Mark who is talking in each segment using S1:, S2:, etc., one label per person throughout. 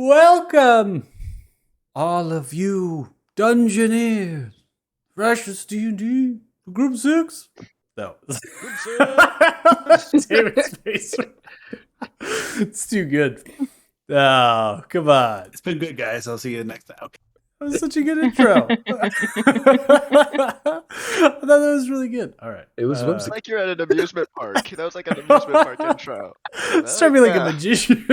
S1: Welcome, all of you Dungeoneers. Precious D&D for Group 6. No. David's face. It's too good. Oh, come on.
S2: It's been good, guys. I'll see you next time. Okay.
S1: That was such a good intro. I thought that was really good. All right.
S3: It was whimsical.
S4: Like you're at an amusement park. That was like an amusement park intro.
S1: Start me like a magician.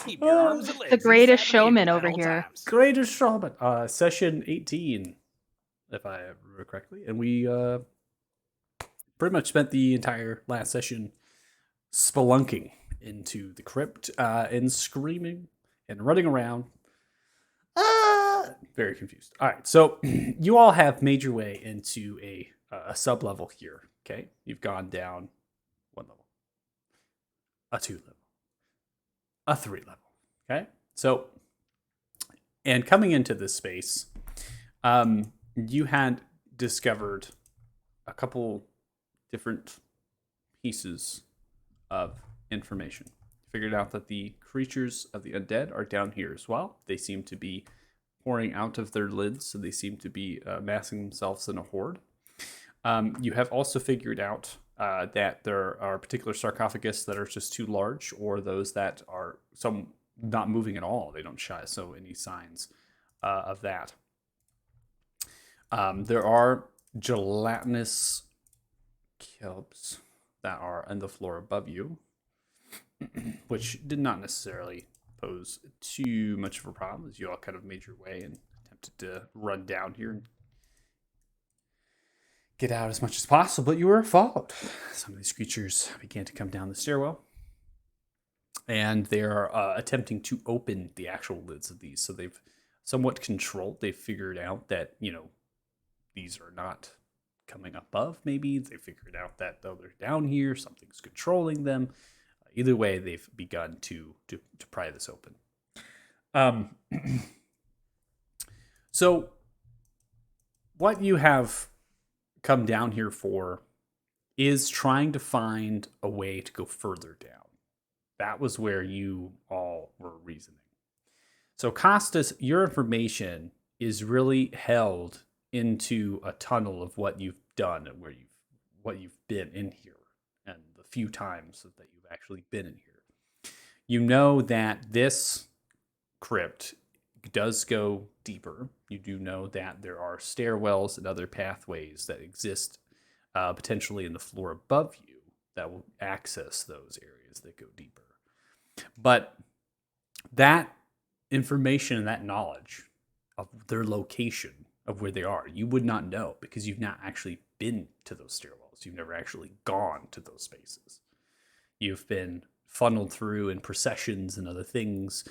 S2: Keep your arms and legs
S5: The greatest
S2: inside the
S5: showman
S2: at
S5: over
S2: all
S5: here.
S2: times.
S1: Greatest Showman. Session 18, if I remember correctly. And we pretty much spent the entire last session spelunking into the crypt and screaming and running around. Very confused. All right, so you all have made your way into a sub-level here, okay? You've gone down 1 level, a 2 level, a 3 level, okay? So, and coming into this space, you had discovered a couple different pieces of information. Figured out that the creatures of the undead are down here as well. They seem to be pouring out of their lids, so they seem to be massing themselves in a horde. You have also figured out that there are particular sarcophagus that are just too large, or those that are some not moving at all. They don't show any signs of that. There are gelatinous cubes that are on the floor above you, which did not necessarily pose too much of a problem as you all kind of made your way and attempted to run down here and get out as much as possible, but you were followed. Some of these creatures began to come down the stairwell, and they are attempting to open the actual lids of these. So they've somewhat controlled. They've figured out that, these are not coming above, maybe. They figured out that, though they're down here, something's controlling them. Either way, they've begun to pry this open. So, what you have come down here for is trying to find a way to go further down. That was where you all were reasoning. So, Costas, your information is really held into a tunnel of what you've done and what you've been in here, and the few times that you've actually been in here. You know that this crypt does go deeper. You do know that there are stairwells and other pathways that exist potentially in the floor above you that will access those areas that go deeper. But that information and that knowledge of their location, of where they are, you would not know because you've not actually been to those stairwells. You've never actually gone to those spaces. You've been funneled through in processions and other things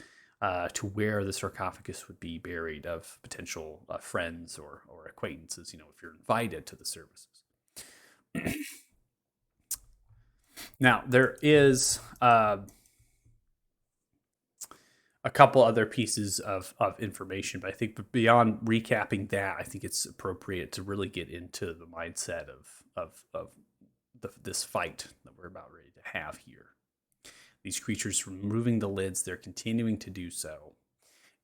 S1: to where the sarcophagus would be buried of potential friends or acquaintances, if you're invited to the services. Now, there is a couple other pieces of information, but I think beyond recapping that, I think it's appropriate to really get into the mindset of this fight that we're about ready to have here. These creatures removing the lids, they're continuing to do so.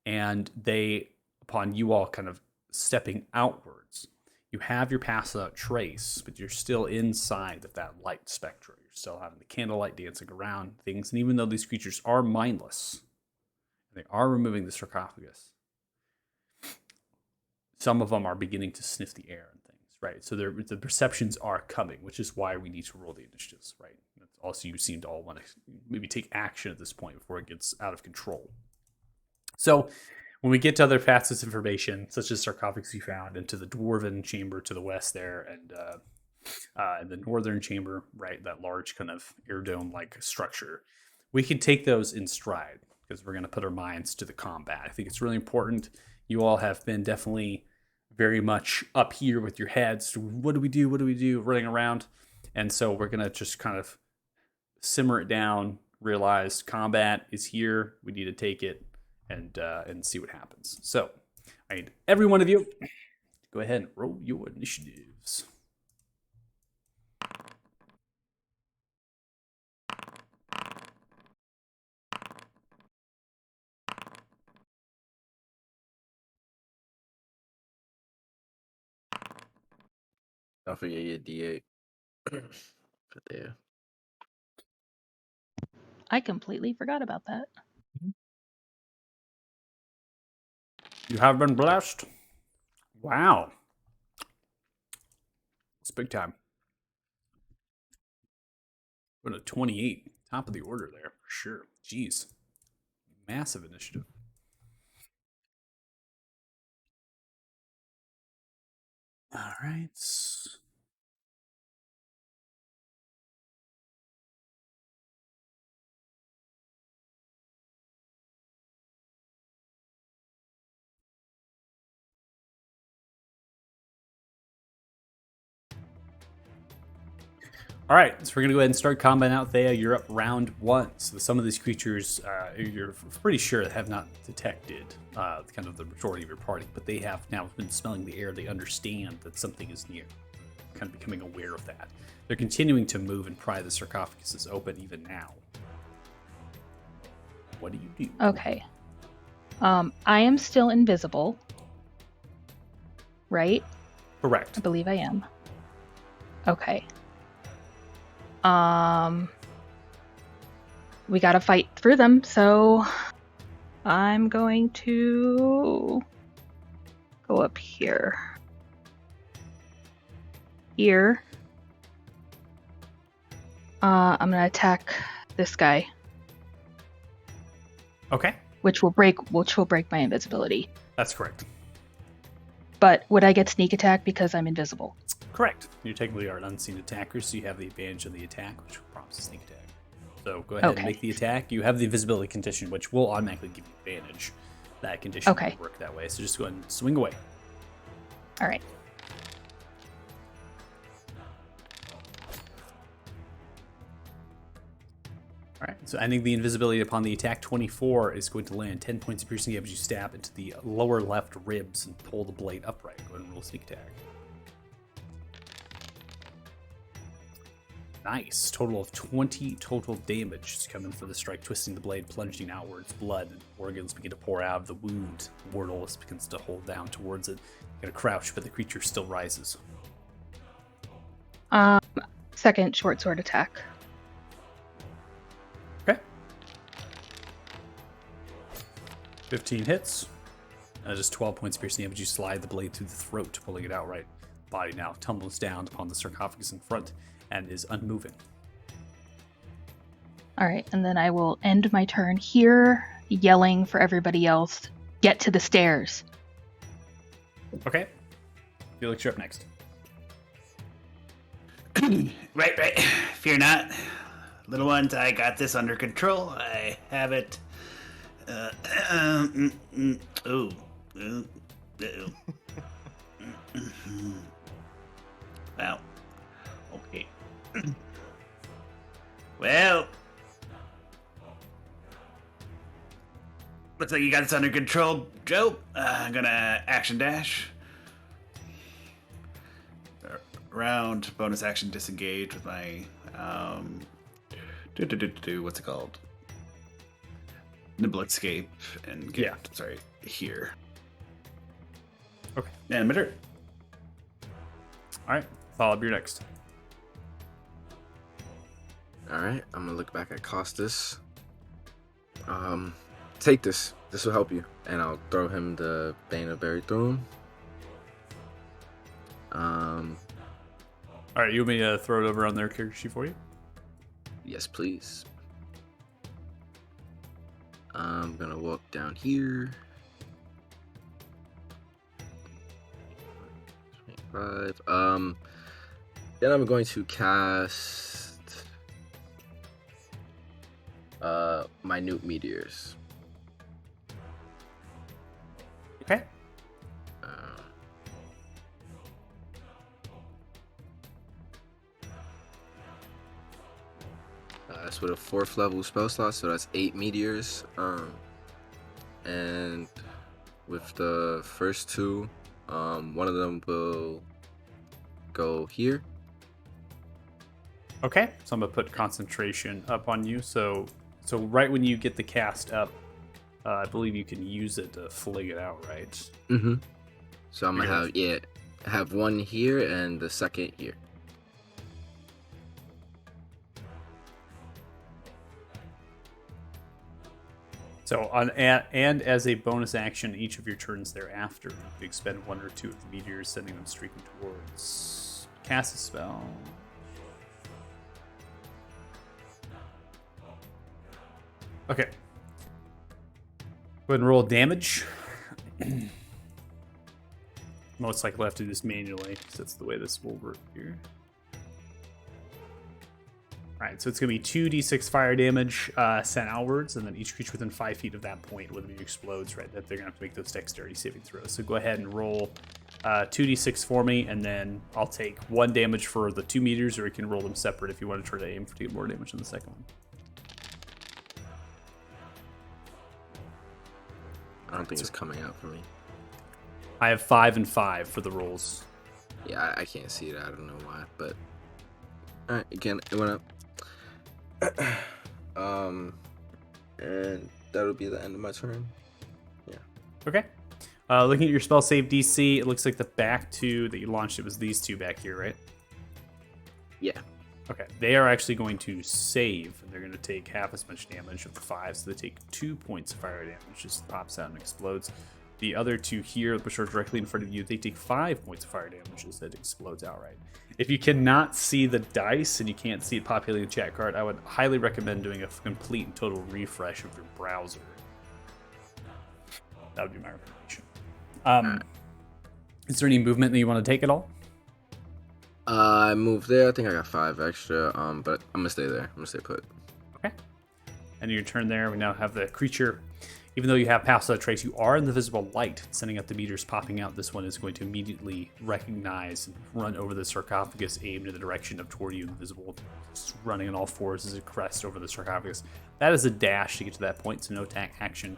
S1: And they, upon you all kind of stepping outwards, you have your pass out trace, but you're still inside of that light spectrum. You're still having the candlelight dancing around things. And even though these creatures are mindless, they are removing the sarcophagus, some of them are beginning to sniff the air and things, right? So the perceptions are coming, which is why we need to roll the initiatives, right? Also, you seem to all want to maybe take action at this point before it gets out of control. So when we get to other facets of information, such as sarcophagus you found, into the dwarven chamber to the west there, and the northern chamber, right, that large kind of air dome-like structure, we can take those in stride because we're going to put our minds to the combat. I think it's really important. You all have been definitely very much up here with your heads. What do we do? What do we do? Running around. And so we're going to just kind of simmer it down, realize combat is here. We need to take it and see what happens. So I need every one of you to go ahead and roll your initiatives.
S3: Don't forget your D8. But there.
S5: I completely forgot about that.
S1: You have been blessed. Wow. It's big time. We're at a 28. Top of the order there, for sure. Jeez. Massive initiative. All right. All right, so we're going to go ahead and start combat out there. You're up round 1. So some of these creatures, you're pretty sure have not detected kind of the majority of your party, but they have now been smelling the air. They understand that something is near, kind of becoming aware of that. They're continuing to move and pry the sarcophagus open even now. What do you do?
S5: Okay. I am still invisible. Right?
S1: Correct.
S5: I believe I am. Okay. We gotta fight through them, so I'm going to go up here. Here. I'm gonna attack this guy,
S1: Okay,
S5: which will break my invisibility.
S1: that's correct.
S5: But would I get sneak attack because I'm invisible?
S1: Correct. You technically are an unseen attacker, so you have the advantage of the attack, which prompts a sneak attack. So go ahead and make the attack. You have the invisibility condition, which will automatically give you advantage. That condition will work that way. So just go ahead and swing away.
S5: All right.
S1: All right. So ending the invisibility upon the attack, 24 is going to land 10 points of piercing damage. You stab into the lower left ribs and pull the blade upright. Go ahead and roll a sneak attack. Nice. Total of 20 total damage is coming for the strike, twisting the blade, plunging outwards. Blood and organs begin to pour out of the wound. Mortalus begins to hold down towards it. Gonna crouch, but the creature still rises.
S5: Second short sword attack.
S1: Okay. 15 hits. Just 12 points of piercing damage. You slide the blade through the throat, pulling it out right. Body now tumbles down upon the sarcophagus in front and is unmoving.
S5: All right, and then I will end my turn here, yelling for everybody else, get to the stairs.
S1: Okay. Felix, you're up next.
S2: Right. Fear not. Little ones, I got this under control. I have it. Well, okay. Well, looks like you got this under control, Joe. I'm gonna action dash. Round bonus action disengage with my what's it called? Nimble escape and get here.
S1: Okay. And Madrid. All right. Bob, you're next.
S3: All right, I'm gonna look back at Costas. Take this. This will help you, and I'll throw him the Bane of Berry through him.
S1: All right, you want me to throw it over on their character sheet for you?
S3: Yes, please. I'm gonna walk down here. 25. Then I'm going to cast Minute Meteors.
S1: Okay.
S3: That's with a 4th level spell slot, so that's 8 meteors. And with the first 2, one of them will go here.
S1: Okay. So I'm gonna put concentration up on you. So right when you get the cast up, I believe you can use it to fling it out, right?
S3: Mm-hmm. So I'm gonna have have one here and the second here.
S1: So and as a bonus action, each of your turns thereafter, you can expend one or two of the meteors, sending them streaking towards cast a spell. Okay. Go ahead and roll damage. Most likely have to do this manually, because that's the way this will work here. Alright, so it's going to be 2d6 fire damage sent outwards, and then each creature within 5 feet of that point when it explodes, right, that they're going to have to make those dexterity saving throws. So go ahead and roll 2d6 for me, and then I'll take 1 damage for the 2 meters, or you can roll them separate if you want to try to aim to get more damage on the second one.
S3: I don't think it's coming out for me.
S1: I have 5 and 5 for the rolls.
S3: Yeah, I can't see it. I don't know why, but all right. Again, it went up. And that'll be the end of my turn. Yeah.
S1: Okay. Looking at your spell save DC, it looks like the back 2 that you launched, it was these 2 back here, right?
S3: Yeah.
S1: Okay. They are actually going to save, and they're going to take half as much damage of the 5, so they take 2 points of fire damage, just pops out and explodes. The other 2 here, which are directly in front of you, they take 5 points of fire damage as it explodes outright. If you cannot see the dice and you can't see it populating the chat card, I would highly recommend doing a complete and total refresh of your browser. That would be my recommendation. Is there any movement that you want to take at all?
S3: I moved there. I think I got 5 extra. But I'm gonna stay there. I'm gonna stay put.
S1: Okay. And your turn there. We now have the creature. Even though you have pass without trace, you are in the visible light, sending out the meters popping out. This one is going to immediately recognize and run over the sarcophagus, aimed in the direction of toward you, invisible, just running on all fours as it crests over the sarcophagus. That is a dash to get to that point, so no attack action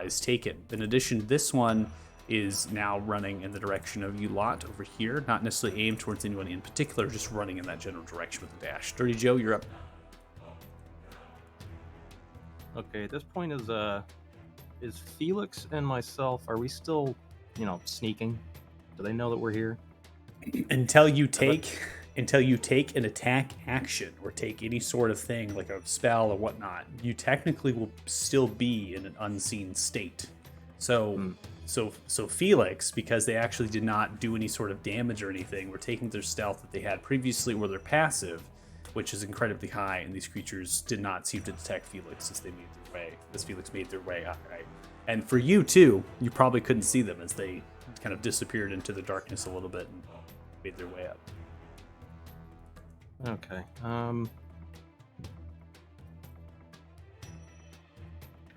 S1: is taken. In addition, this one is now running in the direction of you lot over here, not necessarily aimed towards anyone in particular, just running in that general direction with a dash. Dirty Joe, you're up.
S6: Okay, at this point is Felix and myself, are we still, sneaking? Do they know that we're here?
S1: Until you take an attack action or take any sort of thing like a spell or whatnot, you technically will still be in an unseen state. So Felix, because they actually did not do any sort of damage or anything, were taking their stealth that they had previously or their passive, which is incredibly high, and these creatures did not seem to detect Felix as Felix made their way up, right? And for you too, you probably couldn't see them as they kind of disappeared into the darkness a little bit and made their way up.
S6: Okay. Trying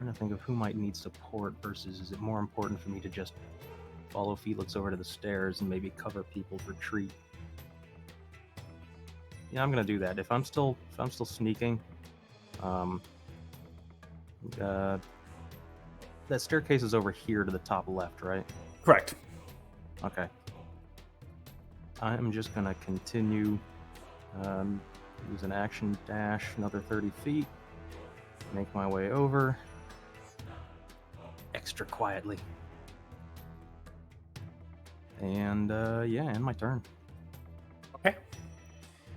S6: to think of who might need support versus is it more important for me to just follow Felix over to the stairs and maybe cover people's retreat? Yeah, I'm gonna do that. If I'm still sneaking, that staircase is over here to the top left, right?
S1: Correct.
S6: Okay. I'm just gonna continue. Use an action dash, another 30 feet. Make my way over. Extra quietly. And end my turn.
S1: Okay.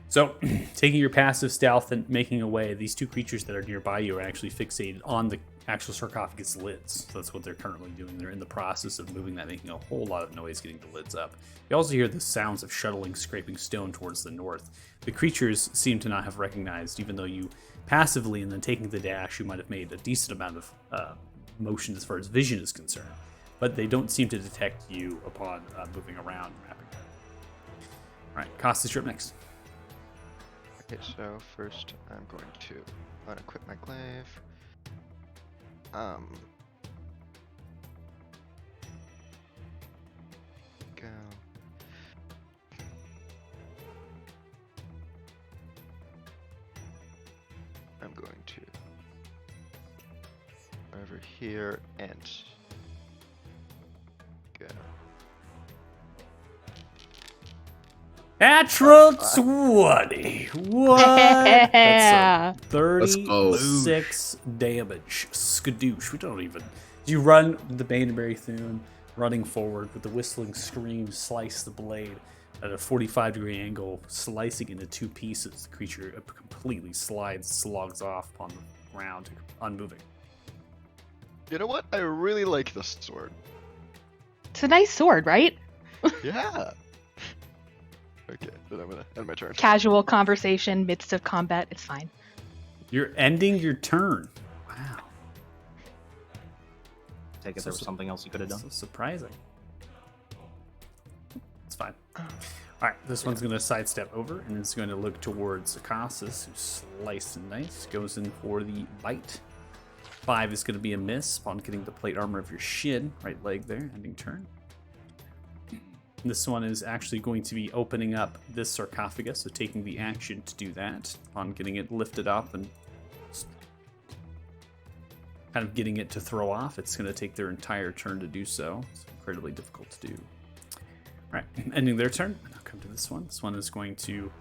S1: So, taking your passive stealth and making away, these 2 creatures that are nearby you are actually fixated on the actual sarcophagus lids. So that's what they're currently doing. They're in the process of moving that, making a whole lot of noise getting the lids up. You also hear the sounds of shuttling, scraping stone towards the north. The creatures seem to not have recognized, even though you passively and then taking the dash, you might have made a decent amount of motion as far as vision is concerned. But they don't seem to detect you upon moving around rapidly. Alright, Costas, you're up next.
S4: Okay, so first I'm going to unequip my glaive. Go. I'm going to over here and go.
S1: Natural 20. What? That's a
S3: Let's go.
S1: 36 damage. Skadoosh. We don't even. You run the Baneberry Thune, running forward with the whistling scream, slice the blade at a 45-degree angle, slicing into two pieces. The creature completely slogs off upon the ground, unmoving.
S4: You know what? I really like this sword.
S5: It's a nice sword, right?
S4: Yeah. Okay, then I'm gonna end my turn.
S5: Casual conversation, midst of combat. It's fine.
S1: You're ending your turn. Wow.
S6: Take it there was something else you could have done.
S1: So surprising. It's fine. Alright, this one's going to sidestep over and is going to look towards Akasis, who's sliced and nice. Goes in for the bite. 5 is going to be a miss upon getting the plate armor of your shin. Right leg there, ending turn. This one is actually going to be opening up this sarcophagus, so taking the action to do that. Upon getting it lifted up and kind of getting it to throw off, it's going to take their entire turn to do so. It's incredibly difficult to do. All right, ending their turn. I'll come to this one. This one is going to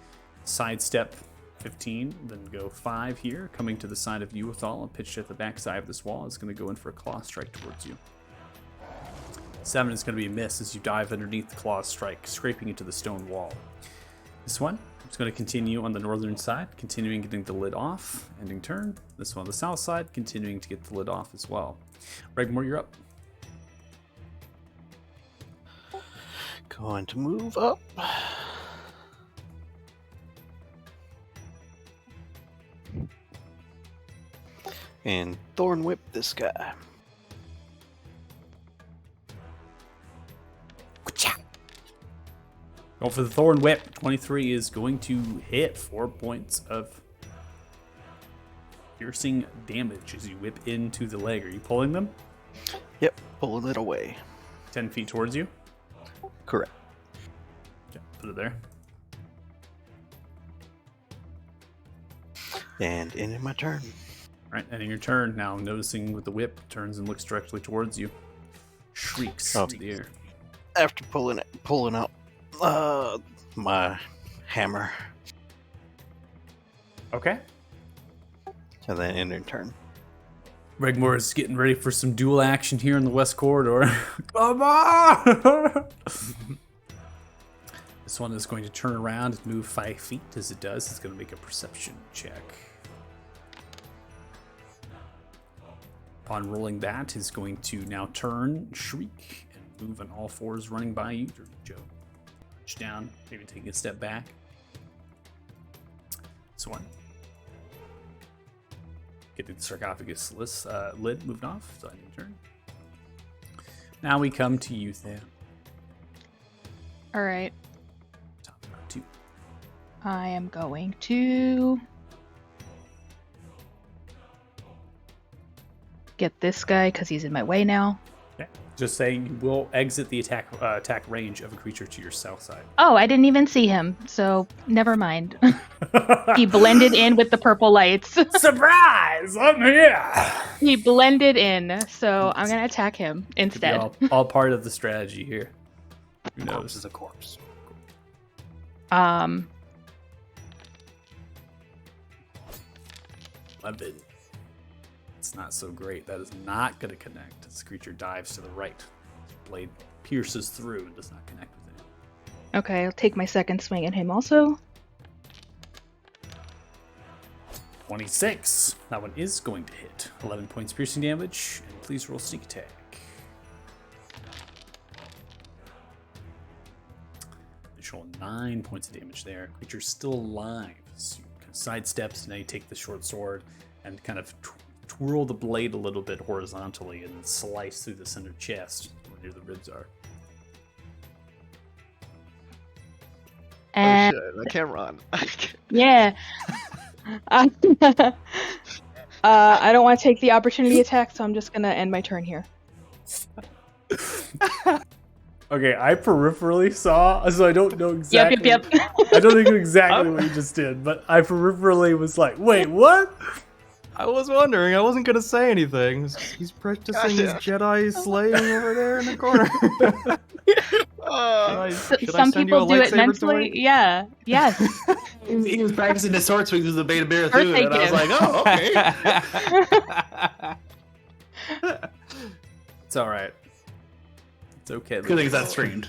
S1: sidestep 15, then go 5 here, coming to the side of you with all, and pitched at the back side of this wall. Is going to go in for a claw strike towards you. 7 is going to be a miss as you dive underneath the claw strike, scraping into the stone wall. This one is going to continue on the northern side, continuing getting the lid off, ending turn. This one on the south side, continuing to get the lid off as well. Regmore, you're up.
S4: Going to move up. And Thorn Whip this guy.
S1: Go for the Thorn Whip. 23 is going to hit 4 points of piercing damage as you whip into the leg. Are you pulling them?
S4: Yep, pulling it away.
S1: 10 feet towards you?
S4: Correct.
S1: Okay, put it there.
S4: And ending my turn.
S1: All right, ending your turn. Now noticing with the whip, turns and looks directly towards you. Shrieks into the air.
S4: After pulling out my hammer.
S1: Okay.
S4: And then ending turn.
S1: Regmore is getting ready for some dual action here in the West Corridor. Come on! This one is going to turn around and move 5 feet. As it does, it's going to make a perception check. Upon rolling that, is going to now turn, shriek, and move on all fours, running by you, Dirty Joe. Punch down, maybe taking a step back. This one. Getting the sarcophagus lid moved off, so ending turn. Now we come to you, Thea.
S5: All right.
S1: Top of round 2.
S5: I am going to get this guy because he's in my way now.
S1: Okay. Just saying you will exit the attack range of a creature to your south side.
S5: Oh, I didn't even see him, so never mind. He blended in with the purple lights.
S1: Surprise! I'm here!
S5: He blended in, so I'm going to attack him
S1: Could be
S5: instead.
S1: all part of the strategy here. Who
S6: Corpse
S1: knows?
S6: is a corpse.
S1: 11. It's not so great. That is not going to connect. This creature dives to the right. Blade pierces through and does not connect with it.
S5: Okay, I'll take my second swing at him also.
S1: 26. That one is going to hit. 11 points piercing damage. And please roll sneak attack. Additional 9 points of damage there. Creature's still alive. So you kind of sidesteps. Now you take the short sword and kind of twirl the blade a little bit horizontally and slice through the center chest where near the ribs are.
S5: And
S4: Oh shit, I can't run.
S5: yeah. I don't want to take the opportunity attack, so I'm just going to end my turn here.
S1: Okay, I peripherally saw, so I don't know exactly.
S5: Yep.
S1: I don't know exactly what you just did, but I peripherally was like, wait, what?
S6: I was wondering. I wasn't gonna say anything. He's practicing his
S4: Gotcha.
S6: Jedi slaying over there in the corner. Should I
S5: Some
S6: send you a
S5: people do it
S6: lightsaber
S5: mentally.
S6: toy?
S5: Yeah. Yes.
S2: He was practicing the sword swings with the beta bear
S5: course
S2: too,
S5: I
S2: and I was
S5: do.
S2: like, oh, okay.
S1: It's all right. It's okay.
S2: Good thing it's not streamed.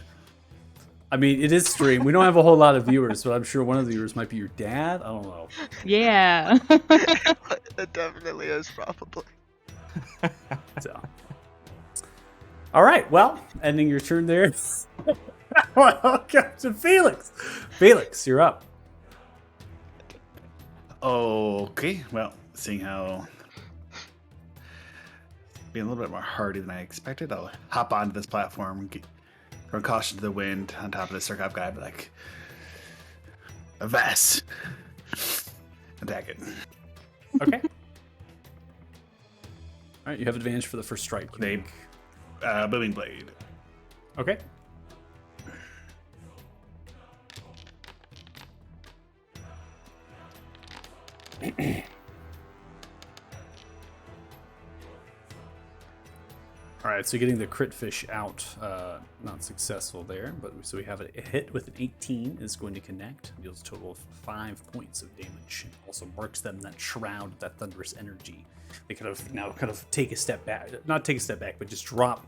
S1: I mean, it is streamed. We don't have a whole lot of viewers, but I'm sure one of the viewers might be your dad. I don't know.
S5: Yeah.
S4: It definitely is, probably.
S1: So. All right. Well, ending your turn there. Welcome to Felix. Felix, you're up.
S2: Okay, well, seeing how being a little bit more hardy than I expected, I'll hop onto this platform, throw caution to the wind on top of the sarcophagus guy, be like, Avast! Attack it.
S1: Okay. All right, you have advantage for the first strike.
S2: They, booming blade.
S1: Okay. All right, so getting the crit fish out, not successful there, but so we have a hit with an 18 is going to connect, deals a total of 5 points of damage, and also marks them that shroud, that thunderous energy. They kind of take a step back, not take a step back, but just drop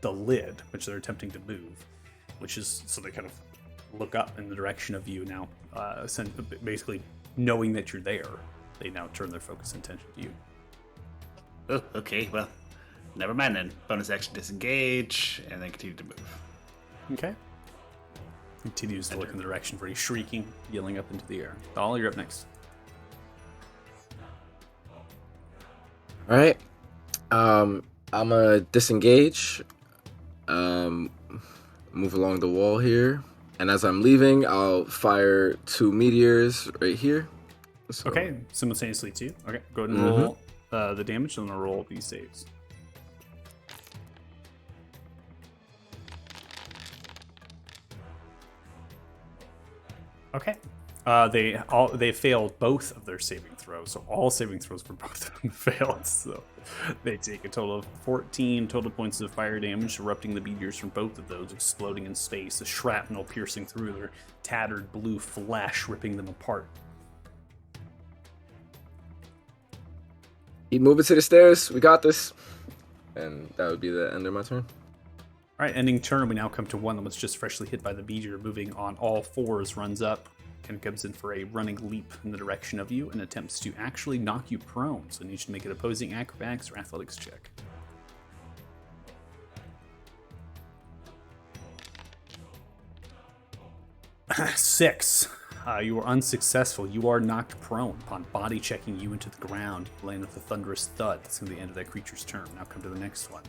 S1: the lid, which they're attempting to move, which is so they kind of look up in the direction of you now, basically knowing that you're there. They now turn their focus and attention to you.
S2: Oh, okay, well, never mind then. Bonus action disengage, and then continue to move.
S1: Okay. Continues to look in the direction where he's shrieking, yelling up into the air. Thal, you're up next.
S3: All right. I'm gonna disengage. Move along the wall here, and as I'm leaving, I'll fire 2 meteors right here. So,
S1: Okay, simultaneously too. Okay, go ahead and roll the damage, and then roll these saves. Okay. They failed both of their saving throws, so all saving throws for both of them failed. So they take a total of 14 total points of fire damage, erupting the meteors from both of those, exploding in space, the shrapnel piercing through their tattered blue flesh, ripping them apart.
S3: Keep moving to the stairs. We got this. And that would be the end of my turn.
S1: All right, ending turn, we now come to one that was just freshly hit by the meteor, moving on all fours, runs up, and comes in for a running leap in the direction of you and attempts to actually knock you prone. So you need to make an opposing acrobatics or athletics check. 6. You are unsuccessful. You are knocked prone upon body checking you into the ground. You land with a thunderous thud. That's going to be the end of that creature's turn. Now come to the next one.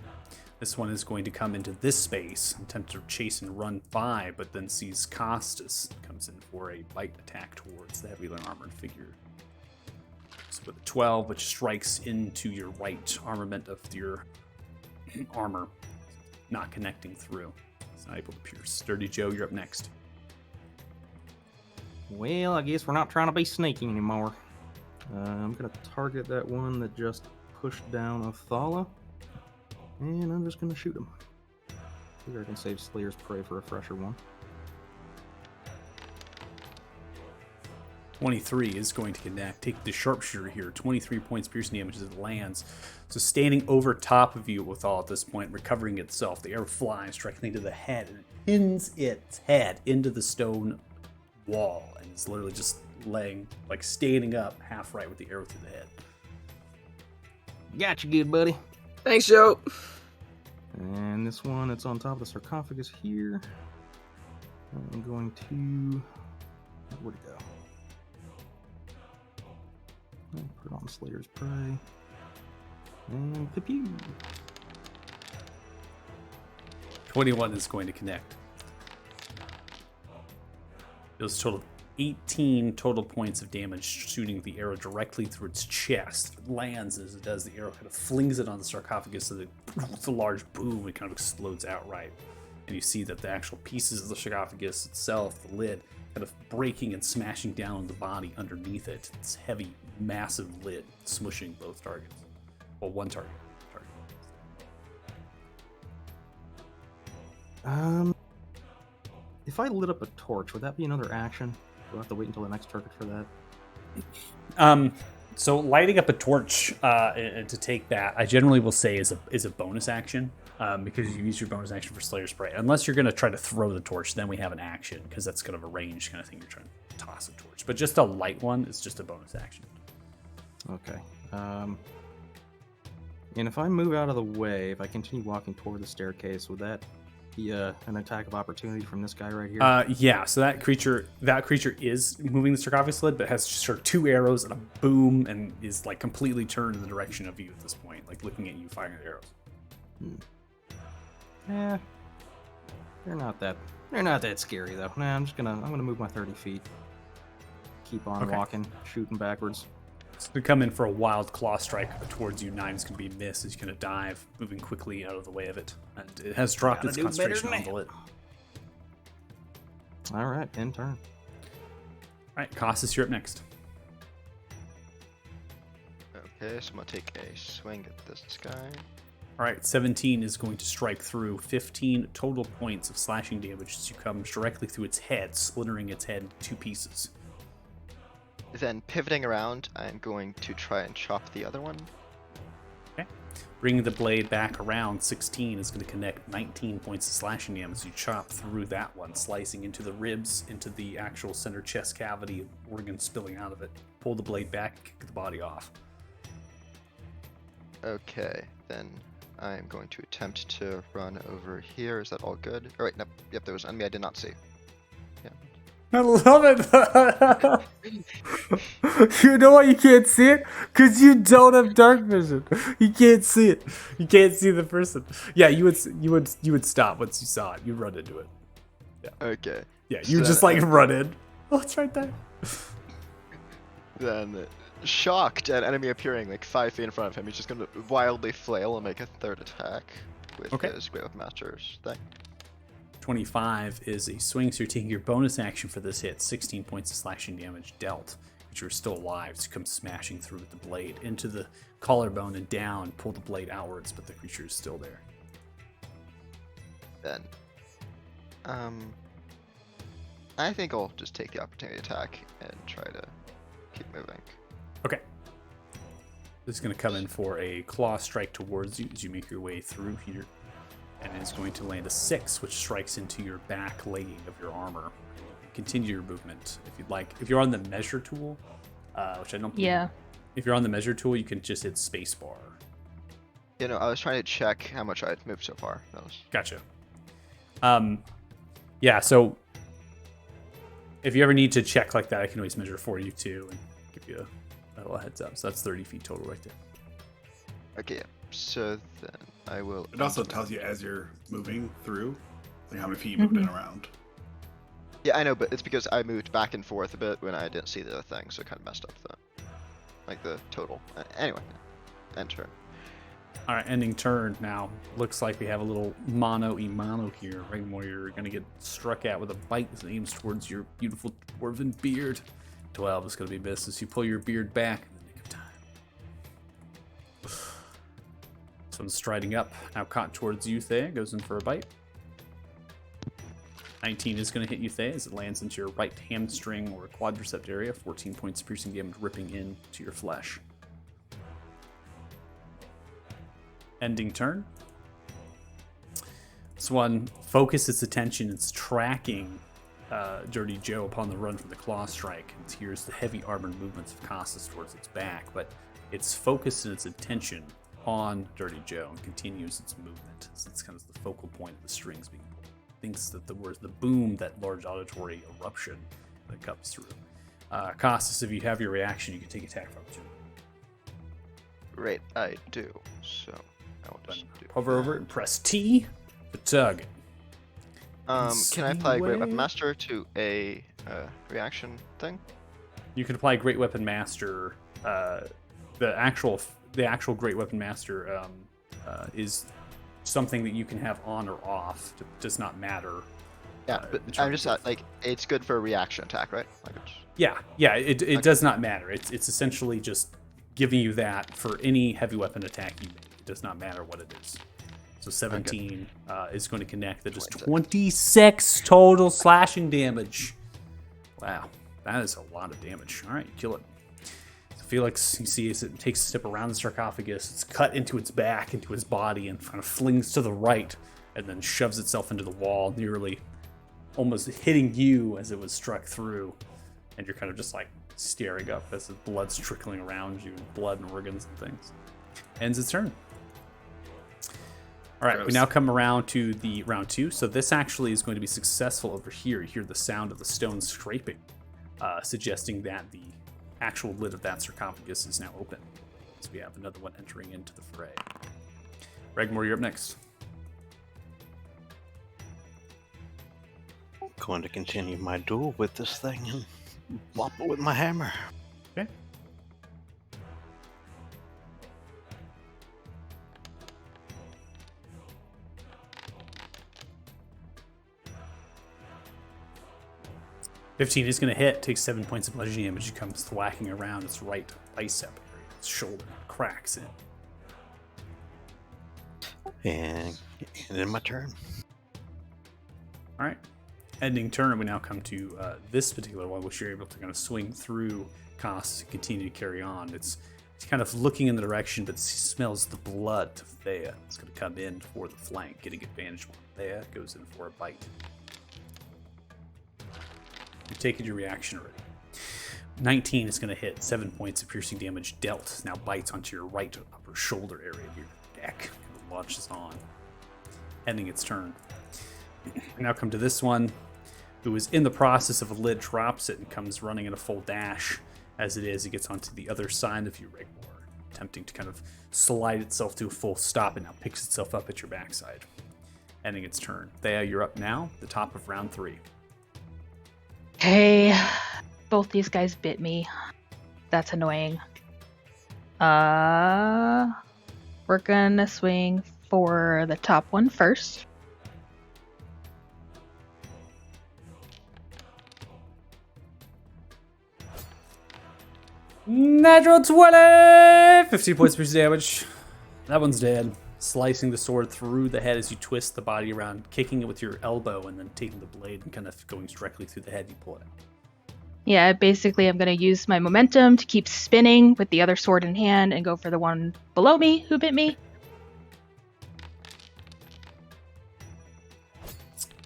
S1: This one is going to come into this space, attempt to chase and run 5, but then sees Costas comes in for a bite attack towards the heavily armored figure. So with a 12, which strikes into your right armament of your armor, not connecting through. It's not able to pierce. Sturdy Joe, you're up next.
S6: Well, I guess we're not trying to be sneaky anymore. I'm going to target that one that just pushed down Othala. And I'm just going to shoot him. Figure I can save Slayer's Prey for a fresher one.
S1: 23 is going to connect. Take the sharpshooter here. 23 points piercing damage as it lands. So standing over top of you with all at this point, recovering itself. The arrow flies directly to the head, and it pins its head into the stone wall. And it's literally just laying, like standing up half right with the arrow through the head.
S6: Got you good, buddy.
S3: Thanks, Joe.
S6: And this one, it's on top of the sarcophagus here. I'm going to... Where'd it go? I'll put it on Slayer's Prey. And pew-pew.
S1: 21 is going to connect. Deals a total of 18 total points of damage, shooting the arrow directly through its chest. It lands, as it does, the arrow kind of flings it on the sarcophagus, so that it's a large boom, it kind of explodes outright. And you see that the actual pieces of the sarcophagus itself, the lid, kind of breaking and smashing down on the body underneath it. It's heavy, massive lid, smushing both targets. Well, one target.
S6: If I lit up a torch, would that be another action? Do I have to wait until the next target for that?
S1: So lighting up a torch and to take that, I generally will say is a bonus action because you use your bonus action for Slayer Spray. Unless you're going to try to throw the torch, then we have an action because that's kind of a ranged kind of thing. You're trying to toss a torch, but just a light one is just a bonus action.
S6: Okay. And if I move out of the way, if I continue walking toward the staircase, would that be an attack of opportunity from this guy right here?
S1: Yeah. So that creature is moving the sarcophagus lid, but has sort of 2 arrows and a boom, and is like completely turned in the direction of you at this point, like looking at you firing the arrows.
S6: Yeah. They're not that scary though. Nah, I'm gonna move my 30 feet. Keep on walking, shooting backwards.
S1: It's going to come in for a wild claw strike towards you. 9 is going to be missed. He's going to dive, moving quickly out of the way of it. And it has dropped its concentration on the lid.
S6: All right, end turn.
S1: All right, Costas, you're up next.
S4: Okay, so I'm gonna take a swing at this guy.
S1: All right, 17 is going to strike through 15 total points of slashing damage as you come directly through its head, splintering its head into 2 pieces.
S4: Then pivoting around, I'm going to try and chop the other one.
S1: Okay. Bringing the blade back around, 16 is going to connect 19 points of slashing damage. You chop through that one, slicing into the ribs, into the actual center chest cavity, organ spilling out of it. Pull the blade back, kick the body off.
S4: Okay, then I'm going to attempt to run over here. Is that all good? All right, nope. Yep, there was an enemy I did not see. Yeah.
S1: I love it. You know why you can't see it? Because you don't have dark vision. You can't see it. You can't see the person. Yeah, you would stop once you saw it. You run into it. Yeah.
S4: Okay.
S1: Yeah, you
S4: So
S1: just like run in. Oh, it's right there.
S4: Then, shocked at enemy appearing like 5 feet in front of him, he's just going to wildly flail and make a 3rd attack with his Great Weapon Master's thing.
S1: 25 is a swing, so you're taking your bonus action for this hit. 16 points of slashing damage dealt, but you're still alive, so you come smashing through with the blade into the collarbone and down, pull the blade outwards, but the creature is still there.
S4: Then, I think I'll just take the opportunity attack and try to keep moving.
S1: Okay. This is going to come in for a claw strike towards you as you make your way through here. And it's going to land a 6, which strikes into your back legging of your armor. Continue your movement if you'd like. If you're on the measure tool, which I don't believe.
S5: Yeah.
S1: If you're on the measure tool, you can just hit spacebar.
S4: You know, I was trying to check how much I'd moved so far. That was...
S1: Gotcha. Yeah, so if you ever need to check like that, I can always measure for you too and give you a little heads up. So that's 30 feet total right there.
S4: Okay, so then I will...
S7: It also tells you as you're moving through, like how many feet you moved in around.
S4: Yeah, I know, but it's because I moved back and forth a bit when I didn't see the other thing, so it kind of messed up the total. Anyway, end turn.
S1: All right, ending turn now. Looks like we have a little mano-a-mano here, right? Where you're going to get struck at with a bite that aims towards your beautiful dwarven beard. 12 is going to be missed as you pull your beard back in the nick of time. This one's striding up, now caught towards you, Thea. Goes in for a bite. 19 is going to hit you, Thea, as it lands into your right hamstring or quadricep area. 14 points of piercing damage ripping into your flesh. Ending turn. This one focuses its attention. It's tracking Dirty Joe upon the run from the claw strike. It hears the heavy armored movements of Costas towards its back, but it's focused in its attention on Dirty Joe and continues its movement. So it's kind of the focal point of the strings being pulled. Thinks that the words, the boom, that large auditory eruption that comes through. Costas, if you have your reaction, you can take attack from opportunity.
S4: Right, I do. So I'll just do.
S1: Hover over it and press T to target.
S4: Can I apply Great Weapon Master to a reaction thing?
S1: You can apply Great Weapon Master. The actual Great Weapon Master is something that you can have on or off. It does not matter.
S4: Yeah, but I'm just like, it's good for a reaction attack, right? Like
S1: It does not matter. It's essentially just giving you that for any heavy weapon attack you make. It does not matter what it is. So 17 is going to connect. That is 26 total slashing damage. Wow, that is a lot of damage. All right, kill it. Felix, you see as it takes a step around the sarcophagus, it's cut into its back, into its body, and kind of flings to the right, and then shoves itself into the wall, nearly almost hitting you as it was struck through. And you're kind of just like staring up as the blood's trickling around you, blood and organs and things. Ends its turn. All right, we now come around to the round 2. So this actually is going to be successful over here. You hear the sound of the stone scraping, suggesting that the actual lid of that sarcophagus is now open. So we have another one entering into the fray. Regmore, you're up next.
S8: Going to continue my duel with this thing and whop it with my hammer.
S1: Okay. $15 is going to hit, takes 7 points of bludgeoning damage. It comes thwacking around its right bicep area, its shoulder, cracks in.
S8: And then my turn.
S1: All right. Ending turn, we now come to this particular one, which you're able to kind of swing through costs and continue to carry on. It's kind of looking in the direction, but smells the blood of Thea. It's going to come in for the flank, getting advantage one. Thea goes in for a bite. You've taken your reaction already. 19 is going to hit. 7 points of piercing damage dealt. Now bites onto your right upper shoulder area of your neck. Kind of launches on, ending its turn. We now come to this one, who is in the process of a lid, drops it, and comes running in a full dash. As it is, it gets onto the other side of you, Regmore, attempting to kind of slide itself to a full stop, and now picks itself up at your backside, ending its turn. Thea, you're up now, the top of round 3.
S5: Okay, both these guys bit me. That's annoying. We're gonna swing for the top one first.
S1: Natural 20! 15 points of piercing damage. That one's dead. Slicing the sword through the head as you twist the body around, kicking it with your elbow, and then taking the blade and kind of going directly through the head. You pull it out.
S5: Yeah, basically I'm going to use my momentum to keep spinning with the other sword in hand and go for the one below me who bit me.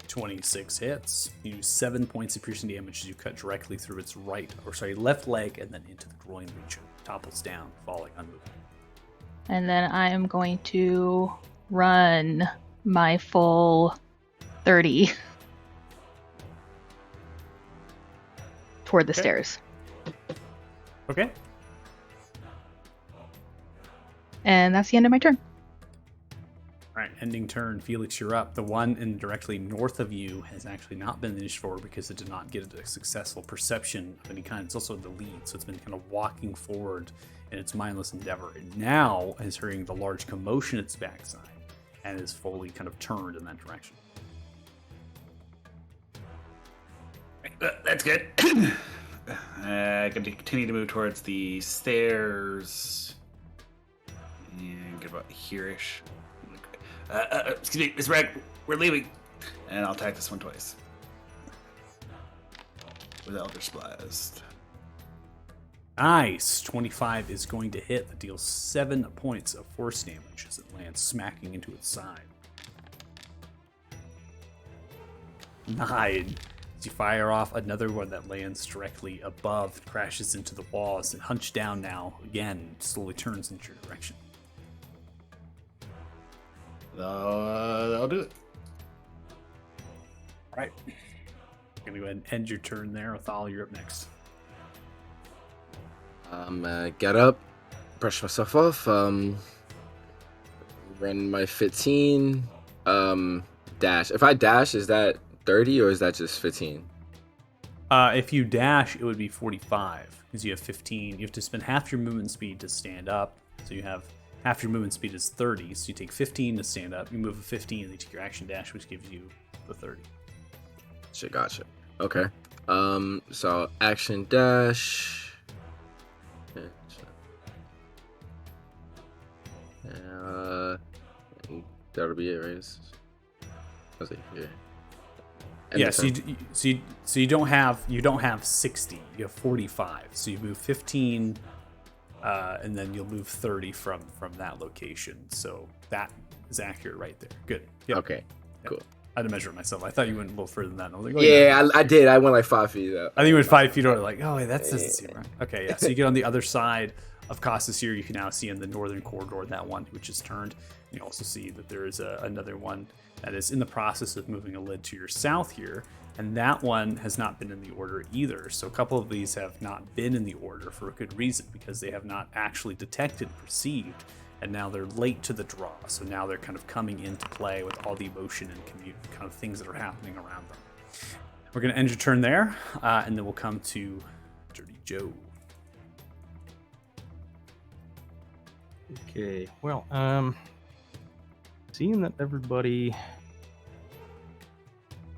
S1: 26 hits. You do 7 points of piercing damage as you cut directly through its left leg and then into the groin region. Topples down, falling unmoved.
S5: And then I am going to run my full 30 toward the stairs.
S1: Okay.
S5: And that's the end of my turn.
S1: All right, ending turn. Felix, you're up. The one in directly north of you has actually not been initiated forward because it did not get a successful perception of any kind. It's also the lead, so it's been kind of walking forward in its mindless endeavor. And now is hearing the large commotion at its backside and is fully kind of turned in that direction.
S2: That's good. I'm going to continue to move towards the stairs. And get about here-ish. Excuse me, Miss Reg, we're leaving. And I'll attack this one twice. With Eldritch Blast.
S1: Nice. 25 is going to hit. That deals 7 points of force damage as it lands smacking into its side. 9. As you fire off another one that lands directly above, crashes into the wall as it hunches down now, again, slowly turns into your direction.
S2: That'll do it.
S1: All right. I'm going to go ahead and end your turn there. Othal, you're up next.
S3: Get up, brush myself off, run my 15, dash. If I dash, is that 30 or is that just 15?
S1: If you dash, it would be 45 because you have 15. You have to spend half your movement speed to stand up. So you have half your movement speed is 30. So you take 15 to stand up. You move a 15 and you take your action dash, which gives you the 30.
S3: Shit, gotcha. Okay. So action dash. That'll be it, right? Let's see here.
S1: Yeah, so you don't have 60. You have 45. So you move 15 and then you'll move 30 from that location. So that is accurate right there. Good. Yep.
S3: Okay, cool.
S1: I had to measure it myself. I thought you went a little further than that. And I was like, oh,
S3: Yeah, I did. I went like 5 feet up.
S1: I think you went 5 feet over. Like, oh, wait, that doesn't seem right. Okay, yeah. So you get on the other side of Costas here. You can now see in the northern corridor that one which is turned. You also see that there is another one that is in the process of moving a lid to your south here. And that one has not been in the order either. So a couple of these have not been in the order for a good reason, because they have not actually detected, perceived, and now they're late to the draw. So now they're kind of coming into play with all the emotion and kind of things that are happening around them. We're going to end your turn there, and then we'll come to Dirty Joe.
S6: Okay, well, seeing that everybody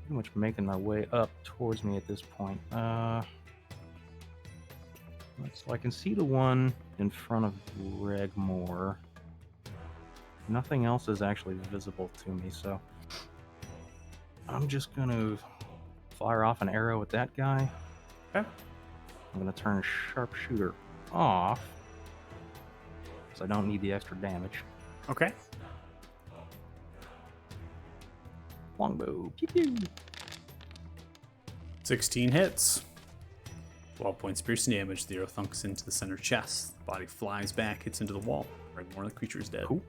S6: pretty much making their way up towards me at this point, so I can see the one in front of Regmore. Nothing else is actually visible to me, so I'm just gonna fire off an arrow at that guy.
S1: Okay.
S6: I'm gonna turn Sharpshooter off, because I don't need the extra damage.
S1: Okay.
S6: Longbow. Pew pew.
S1: 16 hits. 12 points piercing damage. The arrow thunks into the center chest. The body flies back, hits into the wall. Right, more of the creature is dead.
S6: Cool.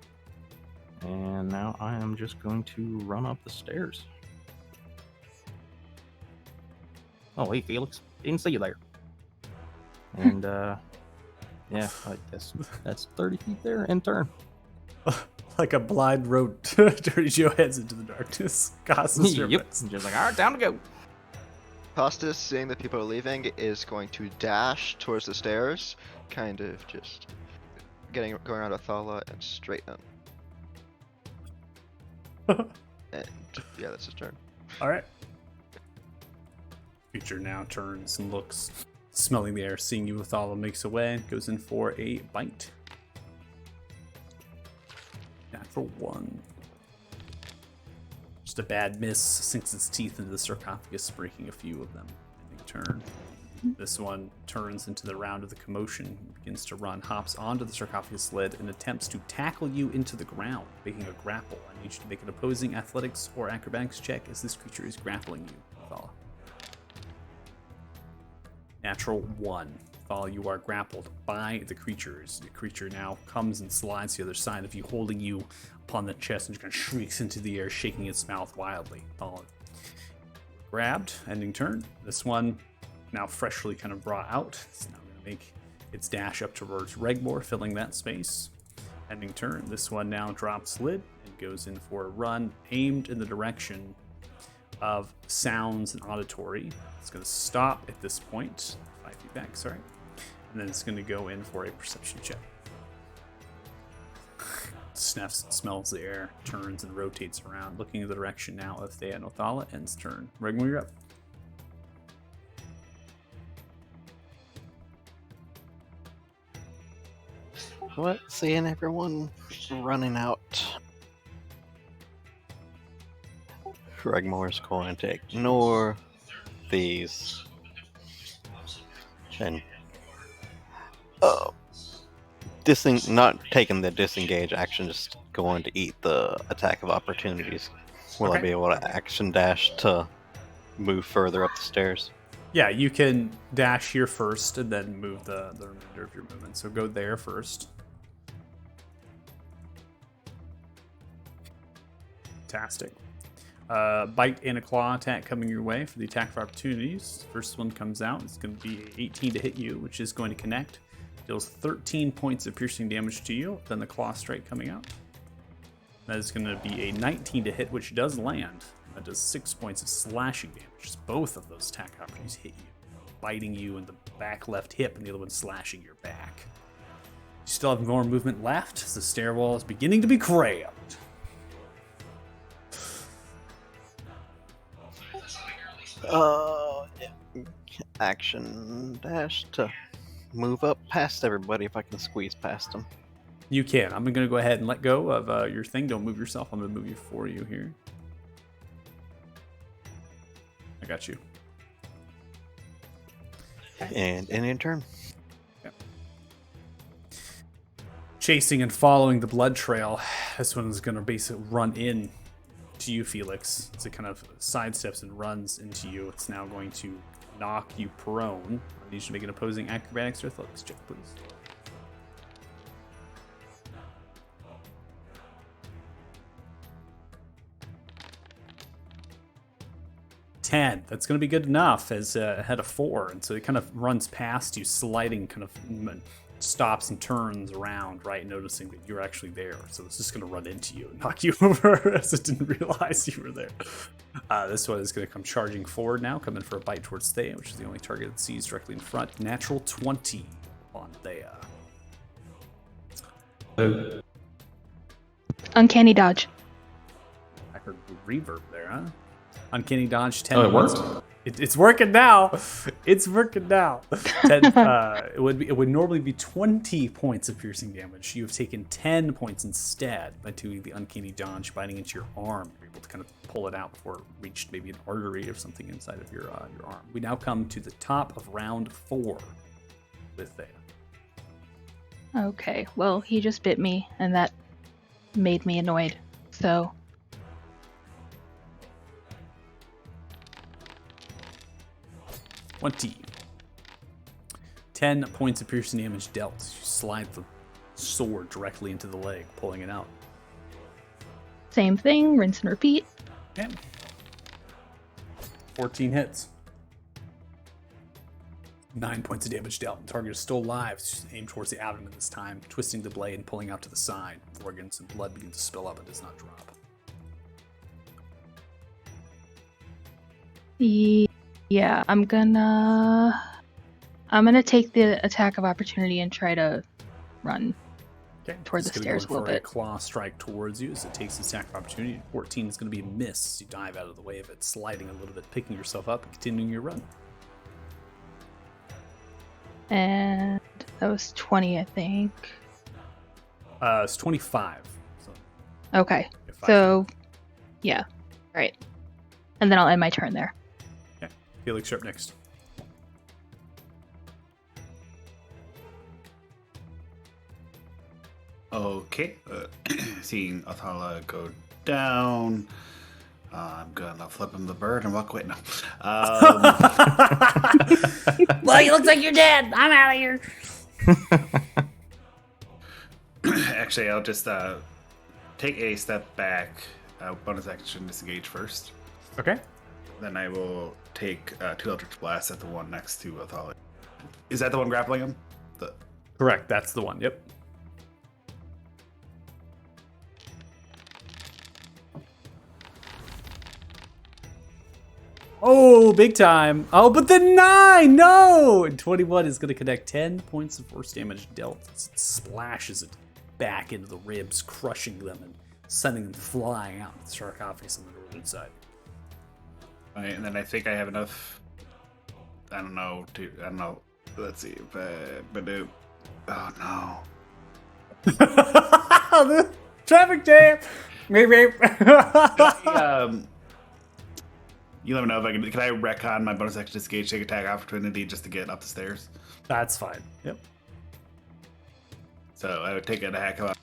S6: And now I am just going to run up the stairs. Oh, hey, Felix. Didn't see you there. And, yeah, I guess that's 30 feet there and turn.
S1: Like a blind road, Dirty Joe heads into the darkness. Costas
S6: Yep. Just like, all right, time to go.
S4: Costas, seeing that people are leaving, is going to dash towards the stairs, kind of just going around Athala and straight in. And yeah, that's his turn.
S1: All right. Creature now turns and looks, smelling the air, seeing you with all, makes away, goes in for a bite. Natural 1. Just a bad miss, sinks its teeth into the sarcophagus, breaking a few of them. Ending turn. This one turns into the round of the commotion, begins to run, hops onto the sarcophagus lid, and attempts to tackle you into the ground, making a grapple. I need you to make an opposing athletics or acrobatics check as this creature is grappling you, Thala. Natural 1. Thala, you are grappled by the creatures. The creature now comes and slides to the other side of you, holding you upon the chest, and just kind of shrieks into the air, shaking its mouth wildly. Thala, grabbed, ending turn. This one, now freshly kind of brought out, it's now going to make its dash up towards Regmore, filling that space. Ending turn. This one now drops lid and goes in for a run aimed in the direction of sounds and auditory. It's going to stop at this point. 5 feet back, sorry. And then it's going to go in for a perception check. Sniffs, smells the air, turns and rotates around, looking in the direction now of Thea and Othala. Ends turn. Regmore, you're up.
S8: What? Seeing everyone running out, Regmore's going to ignore these and not taking the disengage action, just going to eat the attack of opportunities. Will I
S1: Okay.
S8: be able to action dash to move further up the stairs?
S1: Yeah, you can dash here first and then move the remainder of your movement. So go there first. Fantastic. Bite and a claw attack coming your way for the attack of opportunities. First one comes out. It's going to be 18 to hit you, which is going to connect. Deals 13 points of piercing damage to you. Then the claw strike coming out. That is going to be a 19 to hit, which does land. That does 6 points of slashing damage. Both of those attack opportunities hit you, biting you in the back left hip, and the other one slashing your back. You still have more movement left as the stairwell is beginning to be cramped.
S8: Action dash to move up past everybody if I can squeeze past them.
S1: You can. I'm going to go ahead and let go of your thing. Don't move yourself. I'm going to move you for you here. I got you.
S8: And in turn.
S1: Yep. chasing and following the blood trail. This one is going to basically run in to you, Felix. As it kind of sidesteps and runs into you, it's now going to knock you prone. I need you to make an opposing acrobatics or athletics check, please. That's going to be good enough as it had a 4, and so it kind of runs past you, sliding, kind of stops and turns around, right, noticing that you're actually there. So it's just going to run into you and knock you over as it didn't realize you were there. This one is going to come charging forward now, coming for a bite towards Thea, which is the only target it sees directly in front. Natural 20 on Thea.
S5: Uncanny dodge.
S1: I heard reverb there, huh? Uncanny dodge 10.
S9: Oh, it worked?
S1: It's working now. It's working now. 10, it would normally be 20 points of piercing damage. You have taken 10 points instead by doing the uncanny dodge, biting into your arm. You're able to kind of pull it out before it reached maybe an artery or something inside of your arm. We now come to the top of round 4 with Thea.
S5: Okay, well, he just bit me, and that made me annoyed. So
S1: 20. 10 points of piercing damage dealt. You slide the sword directly into the leg, pulling it out.
S5: same thing, rinse and repeat.
S1: Okay. 14 hits. 9 points of damage dealt. The target is still alive. Just aim towards the abdomen this time, twisting the blade and pulling out to the side. Organs and blood begin to spill up. It does not drop.
S5: Yeah, I'm gonna take the attack of opportunity and try to run
S1: Okay.
S5: toward the
S1: It's gonna
S5: stairs
S1: go
S5: a little
S1: for
S5: bit.
S1: claw strike towards you as it takes its attack of opportunity. 14 is going to be a miss. You dive out of the way of it, sliding a little bit, picking yourself up, and continuing your run.
S5: And that was 20, I think.
S1: It's 25. So
S5: Okay,
S1: if I
S5: so yeah, right. And then I'll end my turn there.
S1: can- okay. Felix, you're up next.
S2: Okay. Seeing Athala go down, I'm gonna flip him the bird and walk away. No.
S10: Well, he looks like you're dead. I'm out of here.
S2: Actually, I'll just take a step back. Bonus action disengage first.
S1: Okay.
S2: Then I will take 2 Eldritch Blasts at the one next to Athala. Is that the one grappling him?
S1: Correct. That's the one. Yep. Oh, big time. Oh, but the 9! No! And 21 is going to connect 10 points of force damage dealt as it splashes it back into the ribs, crushing them and sending them flying out the sarcophagus on the northern side.
S2: All right, and then I think I have enough. I don't know. Let's see. Oh no.
S1: The traffic jam! Beep, beep.
S2: You let me know if I can I retcon my bonus action disengage, take attack opportunity just to get up the stairs?
S1: That's fine. Yep.
S2: So I would take an attack of.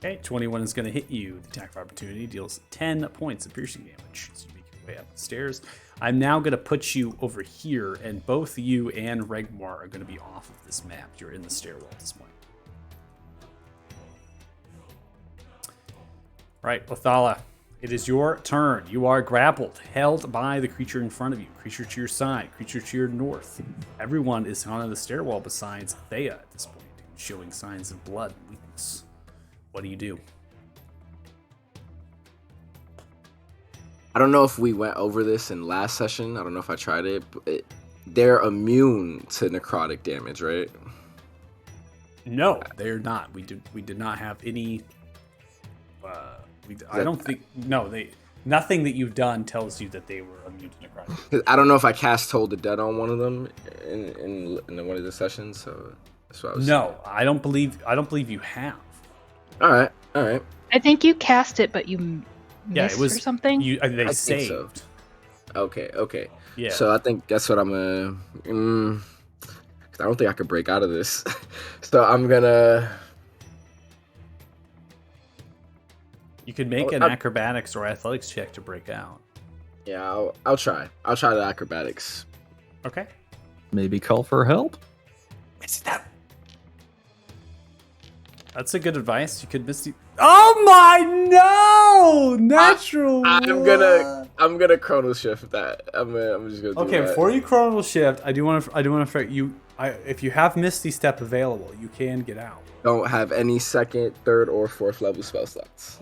S1: Okay, 21 is going to hit you. The attack of opportunity deals 10 points of piercing damage. So you make your way up the stairs. I'm now going to put you over here, and both you and Regmar are going to be off of this map. You're in the stairwell at this point. Right, Othala, it is your turn. You are grappled, held by the creature in front of you. Creature to your side, creature to your north. Everyone is on the stairwell besides Thea at this point, showing signs of blood and weakness. What do you do?
S3: I don't know if we went over this in last session. I don't know if I tried it, but they're immune to necrotic damage, right?
S1: No, they're not. We did not have any. I don't think. No, nothing that you've done tells you that they were immune to necrotic.
S3: 'Cause I don't know if I cast Toll the Dead on one of them in one of the sessions, so that's what I was.
S1: No, I don't believe you have.
S3: All right.
S5: I think you cast it, but you missed
S1: Yeah, it was
S5: or something.
S1: They
S3: I think
S1: saved.
S3: so. Okay.
S1: Yeah.
S3: So I think that's what I'm gonna. I don't think I could break out of this. So I'm gonna.
S1: You could make an acrobatics or athletics check to break out.
S3: Yeah, I'll try. I'll try the acrobatics.
S1: Okay.
S6: Maybe call for help?
S2: It's that.
S1: That's a good advice. You could miss the. Oh my no! Natural.
S3: I'm gonna chrono shift that. I'm just gonna. Do
S1: Okay,
S3: that.
S1: before you chrono shift, I do want to you. If you have Misty Step available, you can get out.
S3: Don't have any second, third, or fourth level spell slots.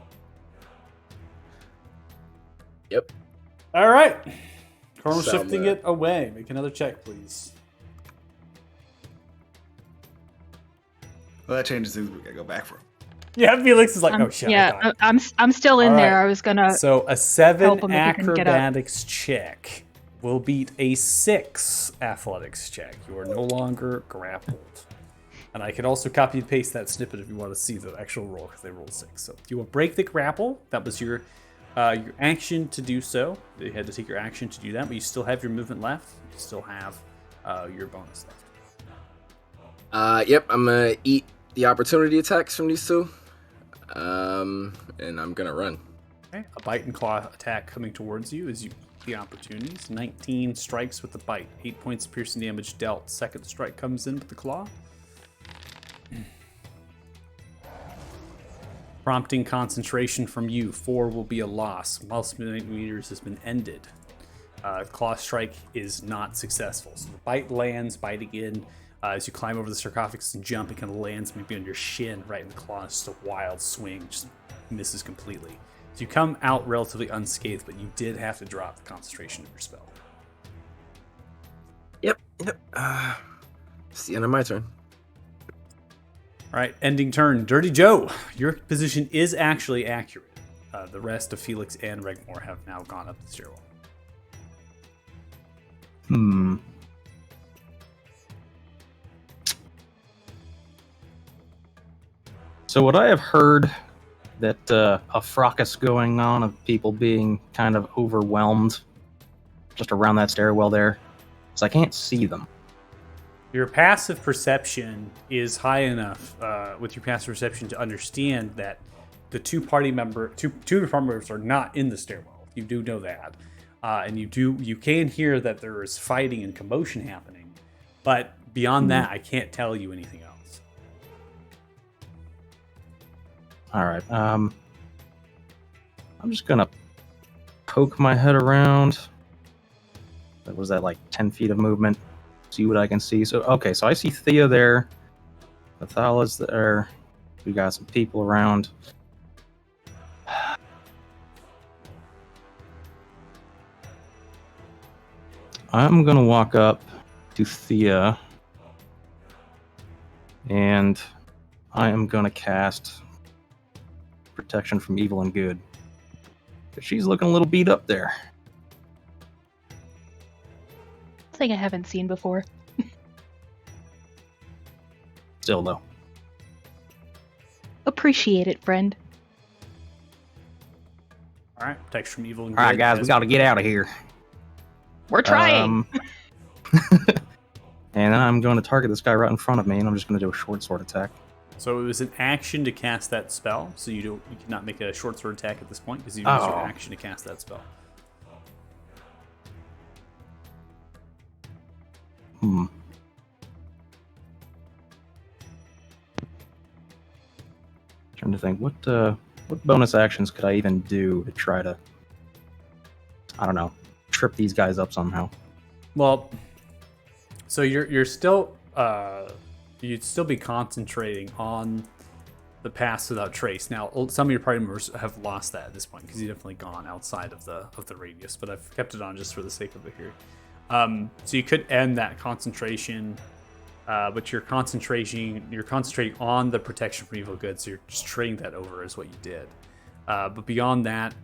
S3: Yep.
S1: All right. Chrono
S3: So,
S1: shifting it away. Make another check, please.
S7: Well, that changes things. We gotta go back for him.
S1: Yeah, Felix is like, oh shit.
S5: Yeah, I'm still in
S1: All
S5: there.
S1: right.
S5: I was gonna.
S1: So a 7
S5: help him if he can get up.
S1: acrobatics check will beat a 6 athletics check. You are no longer grappled. And I can also copy and paste that snippet if you want to see the actual roll, because they rolled 6. So you will break the grapple. That was your action to do so. You had to take your action to do that, but you still have your movement left. You still have your bonus left.
S3: Yep. I'm gonna eat the opportunity attacks from these two. And I'm gonna run.
S1: Okay. A bite and claw attack coming towards you as you the opportunities. 19 strikes with the bite. 8 points of piercing damage dealt. Second strike comes in with the claw. Prompting concentration from you. 4 will be a loss. Multiple meters has been ended. Claw strike is not successful. So the bite lands, bite again. As you climb over the sarcophagus and jump, it kind of lands maybe on your shin, right in the claw. It's just a wild swing, just misses completely. So you come out relatively unscathed, but you did have to drop the concentration of your spell.
S3: Yep. It's the end of my turn.
S1: All right, ending turn. Dirty Joe, your position is actually accurate. The rest of Felix and Regmore have now gone up the stairwell.
S6: So what I have heard that a fracas going on of people being kind of overwhelmed just around that stairwell there, so I can't see them.
S1: Your passive perception is high enough with your passive perception to understand that the two party members are not in the stairwell. You do know that, and you can hear that there is fighting and commotion happening, but beyond that, I can't tell you anything else.
S6: All right. I'm just gonna poke my head around. What was that, like 10 feet of movement? See what I can see. So okay, so I see Thea there. Athala's there. We got some people around. I'm gonna walk up to Thea, and I am gonna cast Protection from Evil and Good. But she's looking a little beat up there.
S5: Thing I haven't seen before.
S6: Still though.
S5: Appreciate it, friend.
S1: All right, protection from evil and good.
S6: All right, guys, we got to get out of here.
S5: We're trying.
S6: And then I'm going to target this guy right in front of me, and I'm just going to do a short sword attack.
S1: So it was an action to cast that spell, so you cannot make a short sword attack at this point because you used your action to cast that spell.
S6: Trying to think, what bonus actions could I even do to try to, I don't know, trip these guys up somehow?
S1: Well, so you're still you'd still be concentrating on the Pass Without Trace. Now, some of your party members have lost that at this point because you've definitely gone outside of the radius, but I've kept it on just for the sake of it here. So you could end that concentration, but you're concentrating on the protection from evil good, so you're just trading that over is what you did. But beyond that,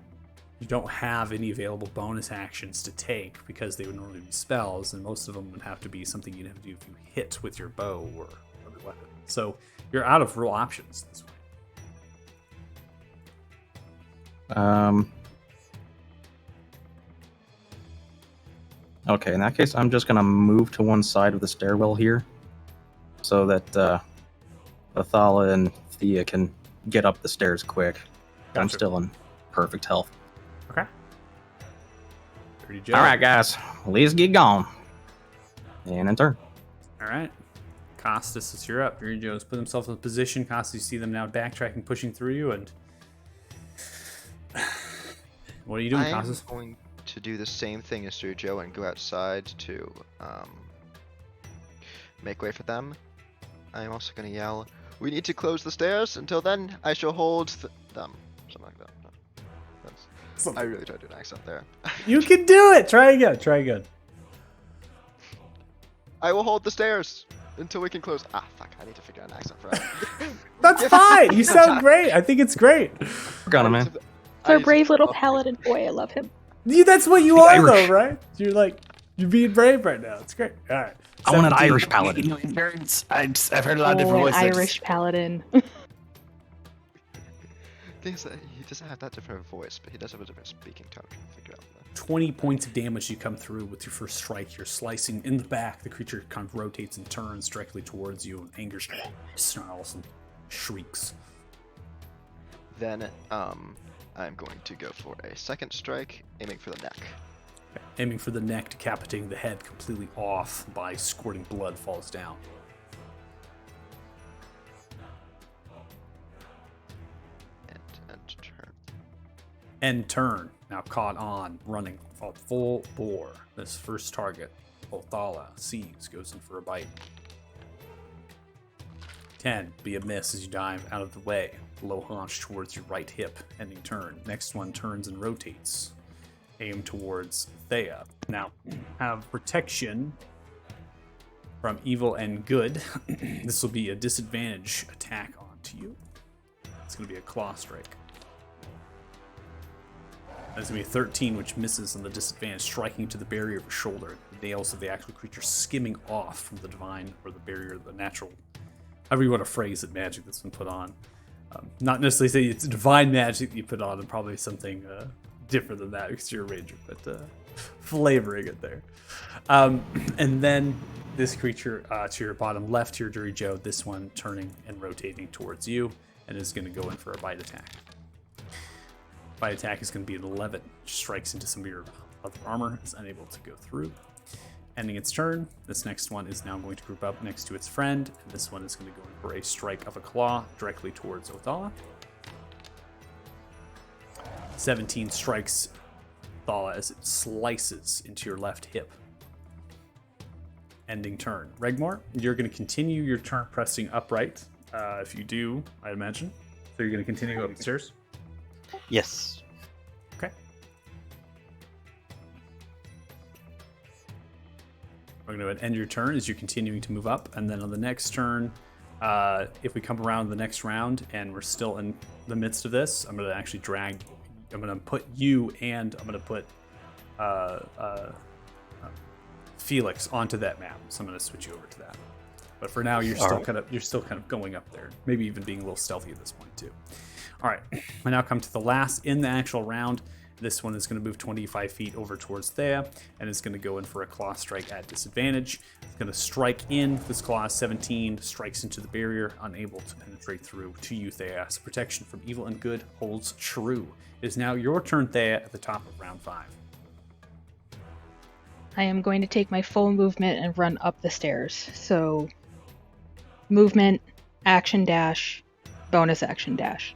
S1: you don't have any available bonus actions to take because they would normally be spells, and most of them would have to be something you'd have to do if you hit with your bow or other weapon. So you're out of real options this way.
S6: Okay, in that case, I'm just going to move to one side of the stairwell here so that Athala and Thea can get up the stairs quick. I'm
S1: Gotcha.
S6: still in perfect health.
S1: Okay. Dirty Joe.
S6: All right, guys, let's get gone. And in turn.
S1: All right. Costas, it's you're up. Dirty Joe's put himself in position. Costas, you see them now backtracking, pushing through you, and what are you doing,
S4: I'm
S1: Costas?
S4: going to do the same thing as Dirty Joe and go outside to make way for them. I'm also going to yell, "We need to close the stairs. Until then, I shall hold them." Something like that. No. I really tried to do an accent there.
S1: You can do it. Try again. Try again.
S4: I will hold the stairs until we can close. Ah, fuck! I need to figure out an accent for that.
S1: That's fine. You sound great. I think it's great.
S6: We're gonna, man.
S5: Our brave little paladin boy. I love him.
S1: That's what you
S6: The
S1: are,
S6: Irish.
S1: though, right? You're being brave right now. It's great. All right.
S6: I want an
S1: 17.
S6: Irish paladin.
S2: I've heard a lot of different
S5: Oh, an
S2: voices.
S5: Irish paladin.
S4: Things that he doesn't have that different of a voice, but he does have a different speaking tone. Figure out that.
S1: 20 points of damage you come through with your first strike. You're slicing in the back. The creature kind of rotates and turns directly towards you, and anger snarls and shrieks.
S4: Then I'm going to go for a second strike, aiming for the neck.
S1: Aiming for the neck, decapitating the head completely off by squirting blood, falls down.
S4: And turn.
S1: End turn. Now caught on, running full bore. This first target, Othala, sees, goes in for a bite. 10, be a miss as you dive out of the way. Low haunch towards your right hip, ending turn. Next one turns and rotates. Aim towards Thea. Now, have protection from evil and good. This will be a disadvantage attack onto you. It's going to be a claw strike. That's going to be a 13, which misses on the disadvantage, striking to the barrier of your shoulder. The nails of the actual creature skimming off from the divine, or the barrier, the natural, however you want to phrase it, magic that's been put on. Not necessarily say it's divine magic that you put on, and probably something different than that because you're a ranger, but flavoring it there. And then this creature to your bottom left here, Dirty Joe, this one turning and rotating towards you, and is going to go in for a bite attack. Bite attack is going to be an 11, which strikes into some of your other armor, is unable to go through. Ending its turn, this next one is now going to group up next to its friend, and this one is going to go in for a strike of a claw directly towards Othala. 17 strikes Othala as it slices into your left hip. Ending turn. Regmore, you're going to continue your turn pressing upright. If you do, I imagine. So you're going to continue up the stairs?
S8: Yes.
S1: Okay. We're going to end your turn as you're continuing to move up, and then on the next turn, if we come around the next round and we're still in the midst of this, I'm going to actually I'm going to put you and I'm going to put Felix onto that map. So I'm going to switch you over to that. But for now, you're still kind of going up there, maybe even being a little stealthy at this point too. All right, I now come to the last in the actual round. This one is going to move 25 feet over towards Thea and is going to go in for a claw strike at disadvantage. It's going to strike in. This claw is 17, strikes into the barrier, unable to penetrate through to you, Thea. So protection from evil and good holds true. It is now your turn, Thea, at the top of round 5.
S5: I am going to take my full movement and run up the stairs. So, movement, action dash, bonus action dash.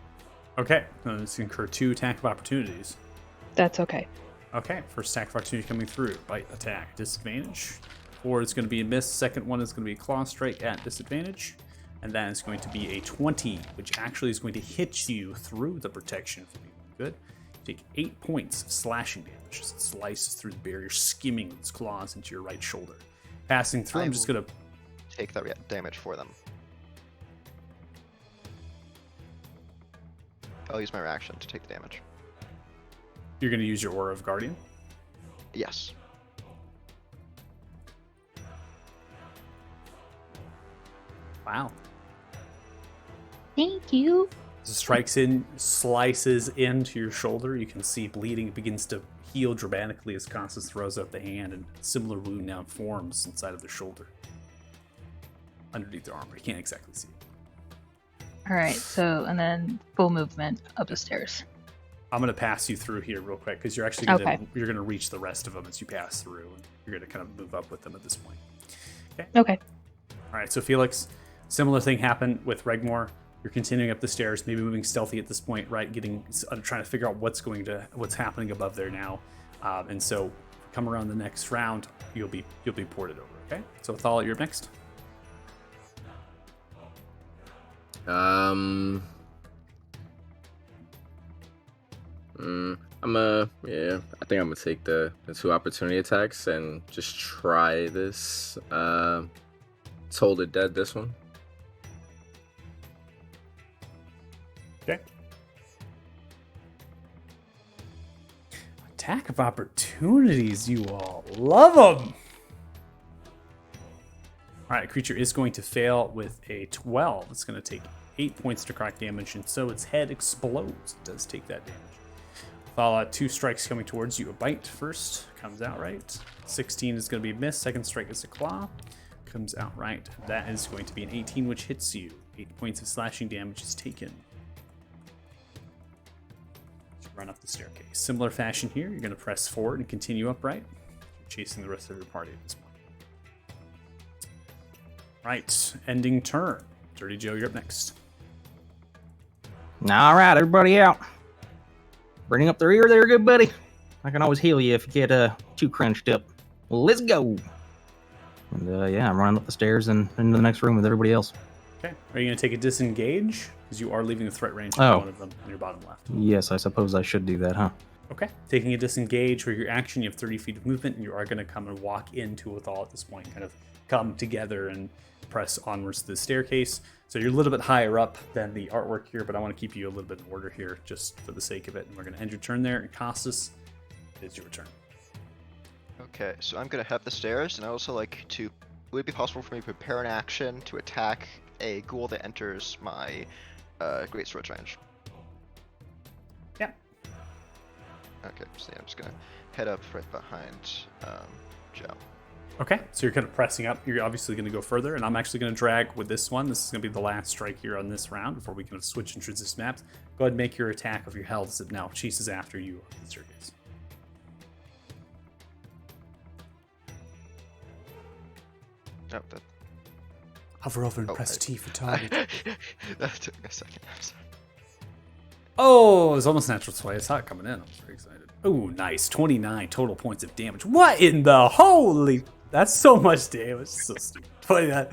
S1: Okay, so this incur 2 attack of opportunities.
S5: That's okay.
S1: Okay, first attack of opportunity coming through. Bite attack, disadvantage. 4 is going to be a miss. Second one is going to be a claw strike at disadvantage. And that is going to be a 20, which actually is going to hit you through the protection from evil and good. You take 8 points of slashing damage as it slices through the barrier, skimming its claws into your right shoulder. Passing through, I'm just going to
S4: take that damage for them. I'll use my reaction to take the damage.
S1: You're going to use your Aura of Guardian?
S4: Yes.
S1: Wow.
S5: Thank you.
S1: As it strikes in, slices into your shoulder. You can see bleeding begins to heal dramatically as Constance throws up the hand, and a similar wound now forms inside of the shoulder. underneath their armor. You can't exactly see it.
S5: All right. So and then full movement up the stairs.
S1: I'm gonna pass you through here real quick because you're actually gonna
S5: Okay.
S1: you're gonna reach the rest of them as you pass through, and you're gonna kind of move up with them at this point.
S5: Okay.
S1: All right. So Felix, similar thing happened with Regmore. You're continuing up the stairs, maybe moving stealthy at this point, right? Trying to figure out what's happening above there now, and so come around the next round, you'll be ported over. Okay. So Thal, you're up next.
S3: I think I'm gonna take the 2 opportunity attacks and just try this. Toll it dead this one.
S1: Okay. Attack of opportunities, you all love them. All right, creature is going to fail with a 12. It's going to take 8 points to necrotic damage, and so its head explodes. It does take that damage. Follow 2 strikes coming towards you. A bite first comes out right. 16 is going to be a miss. Second strike is a claw. Comes out right. That is going to be an 18, which hits you. 8 points of slashing damage is taken. Run up the staircase. Similar fashion here. You're going to press forward and continue upright. You're chasing the rest of your party at this point. Right. Ending turn. Dirty Joe, you're up next.
S6: All right, everybody out. Bring up the rear there, good buddy. I can always heal you if you get too crunched up. Well, let's go. And yeah, I'm running up the stairs and into the next room with everybody else.
S1: Okay. Are you going to take a disengage? Because you are leaving the threat range of one of them on your bottom left.
S6: Yes, I suppose I should do that, huh?
S1: Okay. Taking a disengage for your action, you have 30 feet of movement, and you are going to come and walk into Uthal at this point. Kind of come together and press onwards to the staircase. So you're a little bit higher up than the artwork here, but I want to keep you a little bit in order here just for the sake of it. And we're going to end your turn there. And Costas, it's your turn.
S4: Okay, so I'm gonna head up the stairs, and I also like to. Would it be possible for me to prepare an action to attack a ghoul that enters my great sword range?
S1: Yeah.
S4: Okay, so yeah, I'm just gonna head up right behind Joe.
S1: Okay, so you're kind of pressing up. You're obviously going to go further, and I'm actually going to drag with this one. This is going to be the last strike here on this round before we kind of switch and transition maps. Go ahead and make your attack of your health as it now chases after you on the staircase.
S4: Oh, that.
S1: Hover over and press T for target.
S4: That took me a second. I'm sorry.
S1: Oh, it's almost natural 20. I saw it coming in. I was very excited. Oh, nice. 29 total points of damage. What in the holy... That's so much damage. So stupid. 29.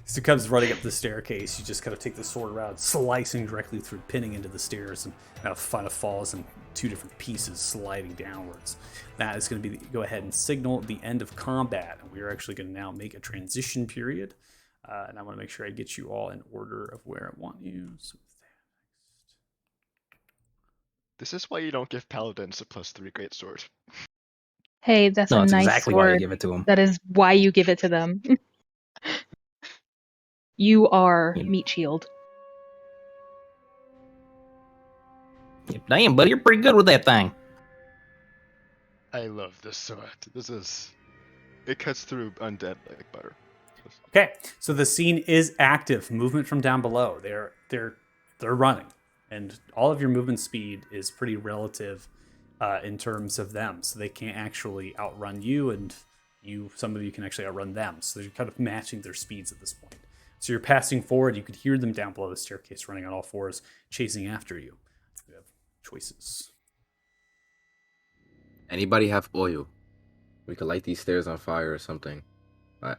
S1: So it comes running up the staircase. You just kind of take the sword around, slicing directly through, pinning into the stairs, and now kind of falls in 2 different pieces, sliding downwards. That is going to be go ahead and signal the end of combat. And we are actually going to now make a transition period. And I want to make sure I get you all in order of where I want you. So
S4: This is why you don't give paladins a +3 greatsword.
S5: Hey, that's
S6: No,
S5: a
S6: that's
S5: nice
S6: exactly why you
S5: sword.
S6: give it to them.
S5: That is why you give it to them. You are
S6: Yeah.
S5: meat shield.
S6: Damn, buddy, you're pretty good with that thing.
S4: I love this sword. It cuts through undead like butter.
S1: okay, so the scene is active. Movement from down below. They're running, and all of your movement speed is pretty relative in terms of them. So they can't actually outrun you, and some of you can actually outrun them. So they're kind of matching their speeds at this point. So you're passing forward. You could hear them down below the staircase, running on all fours, chasing after you. You have choices.
S3: Anybody have oil? We could light these stairs on fire or something. I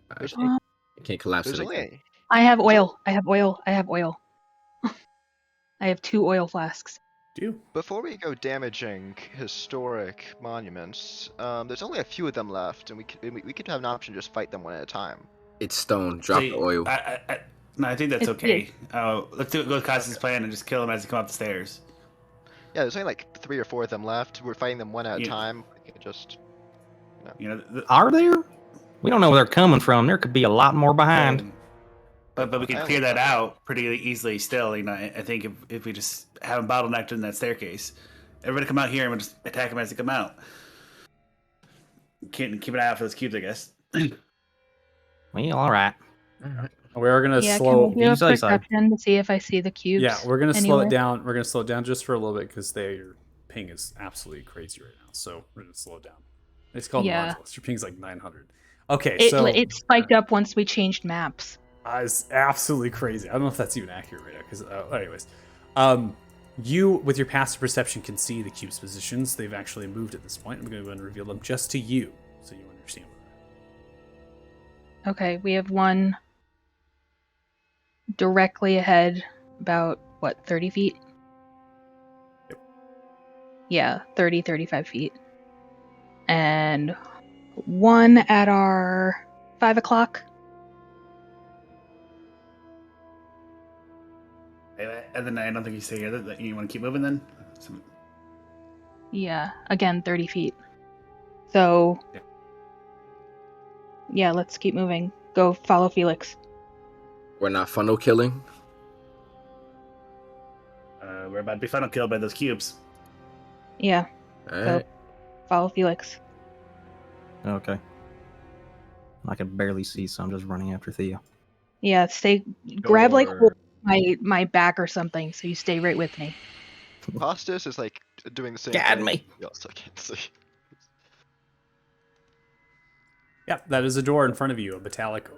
S3: can't collapse
S4: There's
S3: it
S4: only
S3: again.
S5: I have oil. I have oil. I have oil. I have 2 oil flasks.
S1: Do
S4: Before we go damaging historic monuments, there's only a few of them left, and we could have an option to just fight them one at a time.
S3: It's stone. Drop the oil.
S2: No, I think that's
S5: It's
S2: okay. Let's do it with Costas' plan and just kill them as they come up the stairs.
S4: Yeah, there's only like 3 or 4 of them left. We're fighting them one at a
S2: Yeah.
S4: time. We can just.
S2: You know,
S6: Are there? We don't know where they're coming from. There could be a lot more behind.
S2: but we can clear that out pretty easily still. You know, I think if we just have them bottlenecked in that staircase, everybody come out here and we'll just attack them as they come out. Keep an eye out for those cubes, I guess.
S6: Well, all right.
S1: We're gonna
S5: Yeah,
S1: slow.
S5: can we do a
S6: Easy side.
S5: perception to see if I see the cubes?
S1: Yeah, we're gonna slow
S5: anywhere?
S1: it down. We're gonna slow it down just for a little bit because your ping is absolutely crazy right now. So we're gonna slow it down. It's called
S5: Yeah.
S1: modulus. Your ping's like 900. Okay,
S5: It spiked up once we changed maps.
S1: It's absolutely crazy. I don't know if that's even accurate right now. Because, anyways, you with your passive perception can see the cube's positions. They've actually moved at this point. I'm going to go and reveal them just to you, so you understand.
S5: Okay, we have one directly ahead, about, 30 feet?
S1: Yep.
S5: Yeah, 30, 35 feet. And one at our 5 o'clock.
S2: And then I don't think you say here that you want to keep moving then?
S5: Yeah, again, 30 feet. So, yeah, let's keep moving. Go follow Felix.
S3: We're not funnel killing.
S2: We're about to be funnel killed by those cubes.
S5: Yeah,
S3: All
S5: go
S3: right.
S5: follow Felix.
S6: Okay. I can barely see, so I'm just running after Thea.
S5: Yeah, grab like
S2: Or-
S5: my back or something, so you stay right with me.
S4: Costas is like doing the same
S6: Gad
S4: thing.
S6: me.
S4: Yes, I can't see.
S1: Yep, that is a door in front of you, a metallic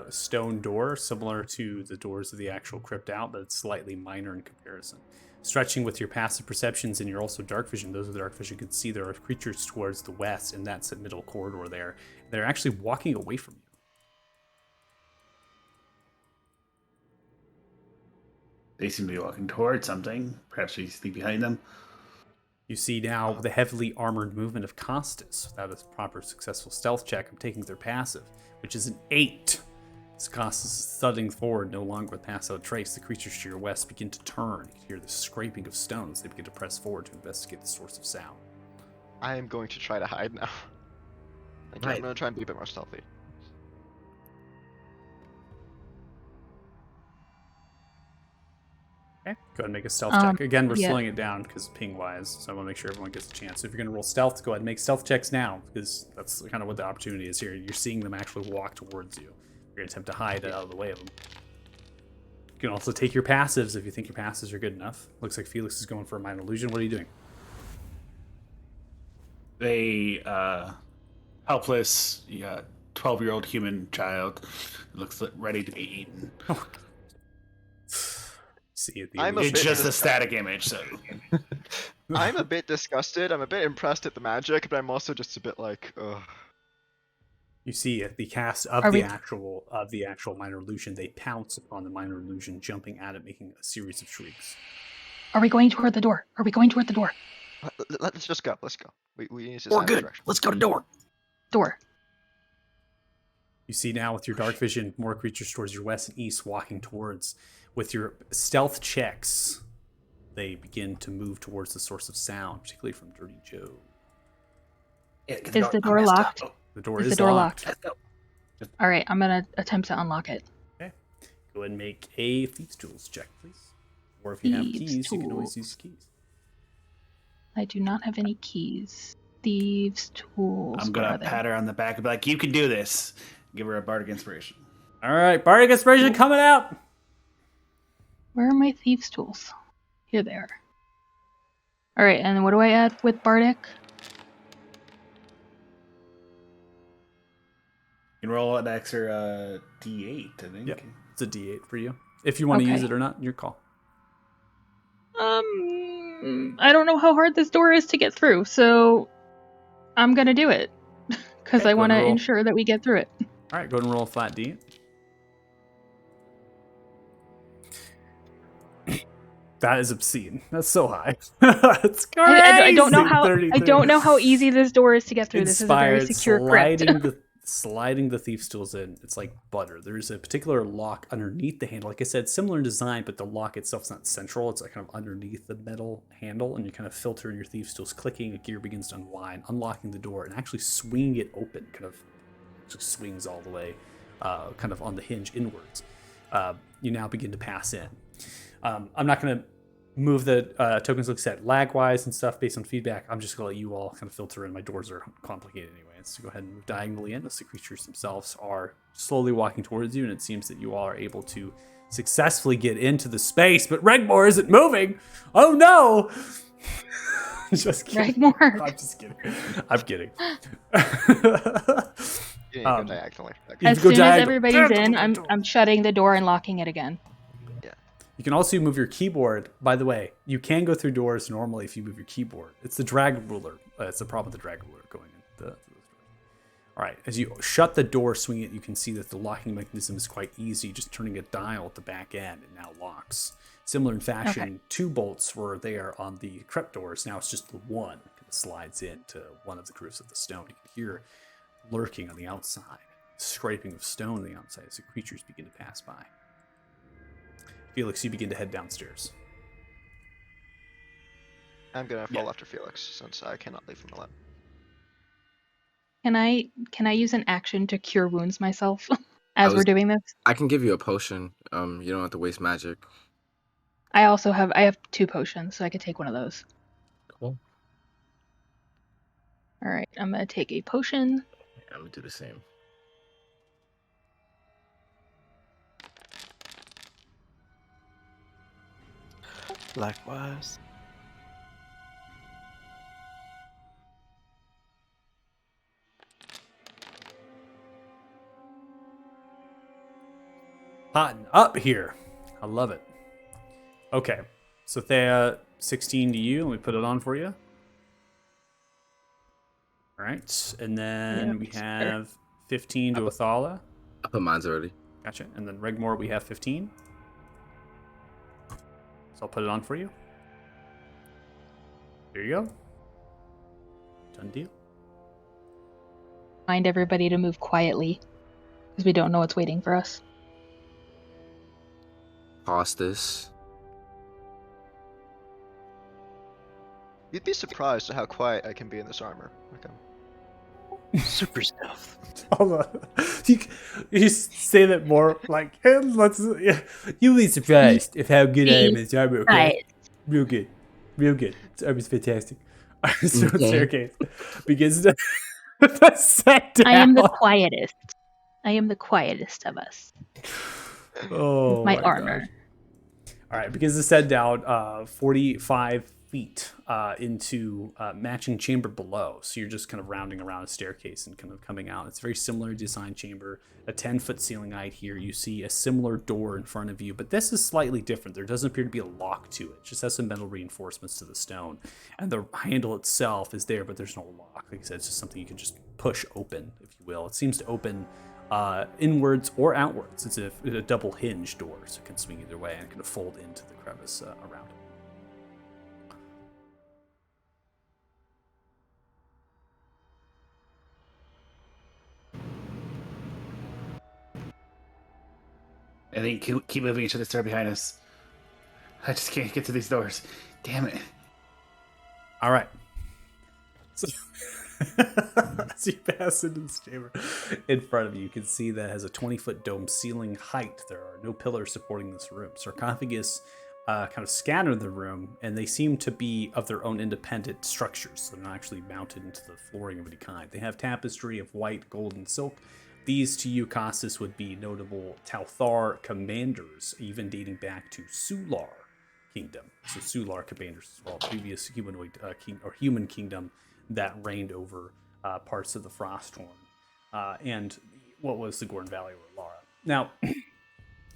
S1: stone door, similar to the doors of the actual crypt out, but it's slightly minor in comparison. Stretching with your passive perceptions and your also dark vision, those with dark vision can see there are creatures towards the west, and that's the middle corridor there. They're actually walking away from you.
S2: They seem to be walking towards something. Perhaps we sneak behind them.
S1: You see now the heavily armored movement of Costas. Without a proper successful stealth check, I'm taking their passive, which is an 8. As Costas is thudding forward, no longer with pass out trace, the creatures to your west begin to turn. You hear the scraping of stones. They begin to press forward to investigate the source of sound.
S4: I am going to try to hide now. Okay,
S3: Right.
S4: I'm going to try and be a bit more stealthy.
S1: Okay, go ahead and make a stealth check. Again, we're
S5: yeah.
S1: slowing it down because ping-wise, so I want to make sure everyone gets a chance. So if you're going to roll stealth, go ahead and make stealth checks now, because that's kind of what the opportunity is here. You're seeing them actually walk towards you. You're going to attempt to hide out of the way of them. You can also take your passives if you think your passives are good enough. Looks like Felix is going for a minor illusion. What are you doing?
S2: A helpless 12-year-old human child looks ready to be eaten.
S1: See at the
S4: I'm a
S2: It's
S4: bit
S2: just a
S4: dis-
S2: static image, so
S4: I'm a bit disgusted. I'm a bit impressed at the magic, but I'm also just a bit like, ugh.
S1: You see at the cast of
S5: Are
S1: the
S5: we-
S1: actual minor illusion, they pounce upon the minor illusion, jumping at it, making a series of shrieks.
S5: Are we going toward the door? Are we going toward the door?
S4: Let's just go. Let's go. We need to
S6: We're
S4: decide
S6: good.
S4: direction.
S6: Let's go to door.
S5: Door.
S1: You see now with your dark vision, more creatures towards your west and east walking towards. With your stealth checks, they begin to move towards the source of sound, particularly from Dirty Joe.
S5: Is the door locked?
S1: The door
S5: Is
S1: is
S5: the door
S1: locked.
S5: locked? All right, I'm gonna attempt to unlock it.
S1: Okay. Go ahead and make a Thieves' Tools check, please. Or if you have
S5: Thieves'
S1: keys, you can always
S5: Tools.
S1: use keys.
S5: I do not have any keys. Thieves' tools.
S2: I'm
S5: Where
S2: gonna
S5: are they?
S2: pat her on the back and be like, "You can do this." Give her a bardic inspiration.
S1: All right, Bardic Inspiration coming out.
S5: Where are my thieves' tools? Here they are. All right, and what do I add with Bardic?
S2: You can roll an extra D8, I think.
S1: Yep. It's a D8 for you. If you want to use
S5: Okay.
S1: it or not, your call.
S5: I don't know how hard this door is to get through, so I'm gonna do it because
S1: Okay,
S5: I
S1: go
S5: want to
S1: and roll.
S5: ensure that we get through it.
S1: All right, go ahead and roll a flat D. That is obscene. That's so high. It's crazy.
S5: I don't know how
S1: 33.
S5: I don't know how easy this door is to get through. This is a very
S1: Inspired,
S5: secure crypt.
S1: sliding the thief's tools in. It's like butter. There's a particular lock underneath the handle. Like I said, similar in design, but the lock itself is not central. It's like kind of underneath the metal handle, and you kind of filter in your thief's tools. Clicking, a gear begins to unwind, unlocking the door, and actually swinging it open. Kind of just swings all the way, kind of on the hinge inwards. You now begin to pass in. I'm not going to move the tokens look set lag-wise and stuff based on feedback. I'm just going to let you all kind of filter in. My doors are complicated anyway. So go ahead and move diagonally in as the creatures themselves are slowly walking towards you, and it seems that you all are able to successfully get into the space, but Regmore isn't moving. Oh no! Just kidding.
S5: Regmore.
S1: I'm just kidding. I'm kidding.
S4: You need to go diagonally.
S5: As soon as everybody's in, I'm shutting the door and locking it again.
S1: You can also move your keyboard. By the way, you can go through doors normally if you move your keyboard. It's the drag ruler. It's the problem with the drag ruler going in. All right, as you shut the door, swing it, you can see that the locking mechanism is quite easy. Just turning a dial at the back end, it now locks. Similar in fashion, 2 bolts were there on the crept doors. Now it's just the one that slides into one of the grooves of the stone. You can hear lurking on the outside, scraping of stone on the outside as the creatures begin to pass by. Felix, you begin to head downstairs.
S4: I'm gonna fall after Felix since I cannot leave him alone.
S5: Can I use an action to cure wounds myself as we're doing this?
S3: I can give you a potion. You don't have to waste magic.
S5: I have 2 potions, so I could take one of those.
S3: Cool.
S5: All right, I'm gonna take a potion.
S3: I'm gonna do the same.
S8: Likewise.
S1: Hotting up here. I love it. Okay. So Thea, 16 to you. Let me put it on for you. All right. And then we have 15 to Athala.
S3: I put mine's already.
S1: Gotcha. And then Regmore, we have 15. So I'll put it on for you. There you go. Done deal.
S5: Remind everybody to move quietly, because we don't know what's waiting for us.
S3: Pause this.
S4: You'd be surprised at how quiet I can be in this armor. Okay.
S8: Super stealth.
S1: Hold on. You say that more like, hey, you'll be surprised if how good I am in this armor, okay? Real good. Real good. This armor's fantastic. So staircase begins to set down.
S5: I am the quietest. I am the quietest of us.
S1: Oh,
S5: my armor.
S1: Gosh. All right, begins to set down 45 feet into matching chamber below. So you're just kind of rounding around a staircase and kind of coming out. It's a very similar design chamber, a 10-foot ceiling height here. You see a similar door in front of you, but this is slightly different. There doesn't appear to be a lock to it. It just has some metal reinforcements to the stone. And the handle itself is there, but there's no lock. Like I said, it's just something you can just push open, if you will. It seems to open inwards or outwards. It's a double hinge door, so it can swing either way and kind of fold into the crevice around it.
S2: I think keep moving each other's door behind us. I just can't get to these doors. Damn it.
S1: All right. So as you pass into this chamber, in front of you, you can see that it has a 20-foot dome ceiling height. There are no pillars supporting this room. Sarcophagus kind of scatter the room, and they seem to be of their own independent structures. So they're not actually mounted into the flooring of any kind. They have tapestry of white, gold, and silk. These to you, Costas, would be notable Talthar commanders, even dating back to Sular Kingdom. So Sular commanders as well, previous humanoid king or human kingdom that reigned over parts of the Frosthorn and what was the Gorn Valley or Lara. Now,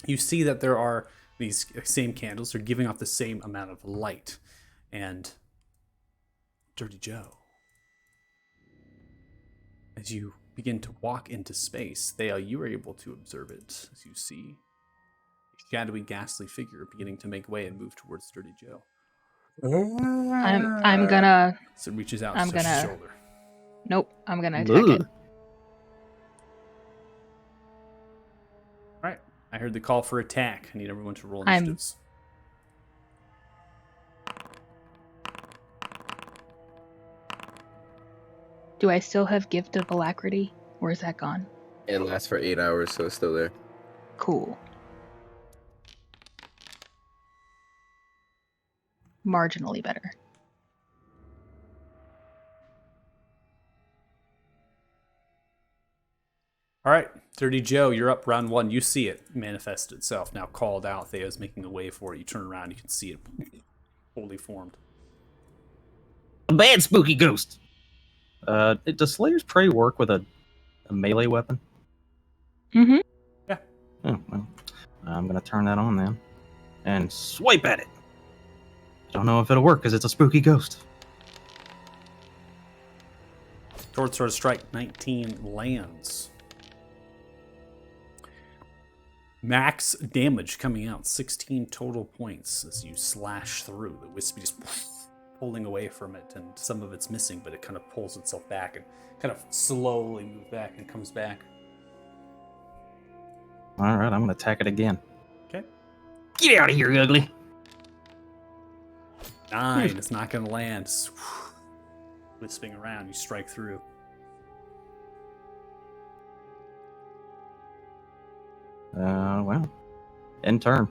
S1: you see that there are these same candles. They're giving off the same amount of light. And Dirty Joe, as you begin to walk into space, you are able to observe it as you see a shadowy, ghastly figure beginning to make way and move towards Dirty Joe.
S5: I'm gonna.
S1: So it reaches out
S5: I'm
S1: to his
S5: gonna.
S1: shoulder.
S5: Nope, I'm gonna attack it.
S1: All right, I heard the call for attack. I need everyone to roll initiatives.
S5: Do I still have Gift of Alacrity, or is that gone?
S3: It lasts for 8 hours, so it's still there.
S5: Cool. marginally better.
S1: All right, Dirty Joe, you're up. Round 1. You see it manifest itself. Now called out. Theo's making a way for it. You turn around, you can see it fully formed.
S6: A bad spooky ghost. Does Slayer's Prey work with a melee weapon?
S5: Mm-hmm.
S6: Oh, well, I'm gonna turn that on then, and swipe at it. Don't know if it'll work because it's a spooky ghost.
S1: Short sword strike 19 lands. Max damage coming out, 16 total points as you slash through. The wispy just pulling away from it, and some of it's missing, but it kind of pulls itself back and kind of slowly moves back and comes back.
S6: All right, I'm gonna attack it again.
S1: Okay.
S6: Get out of here, ugly.
S1: 9, it's not going to land. Just wisping around, you strike through.
S6: Well, end turn.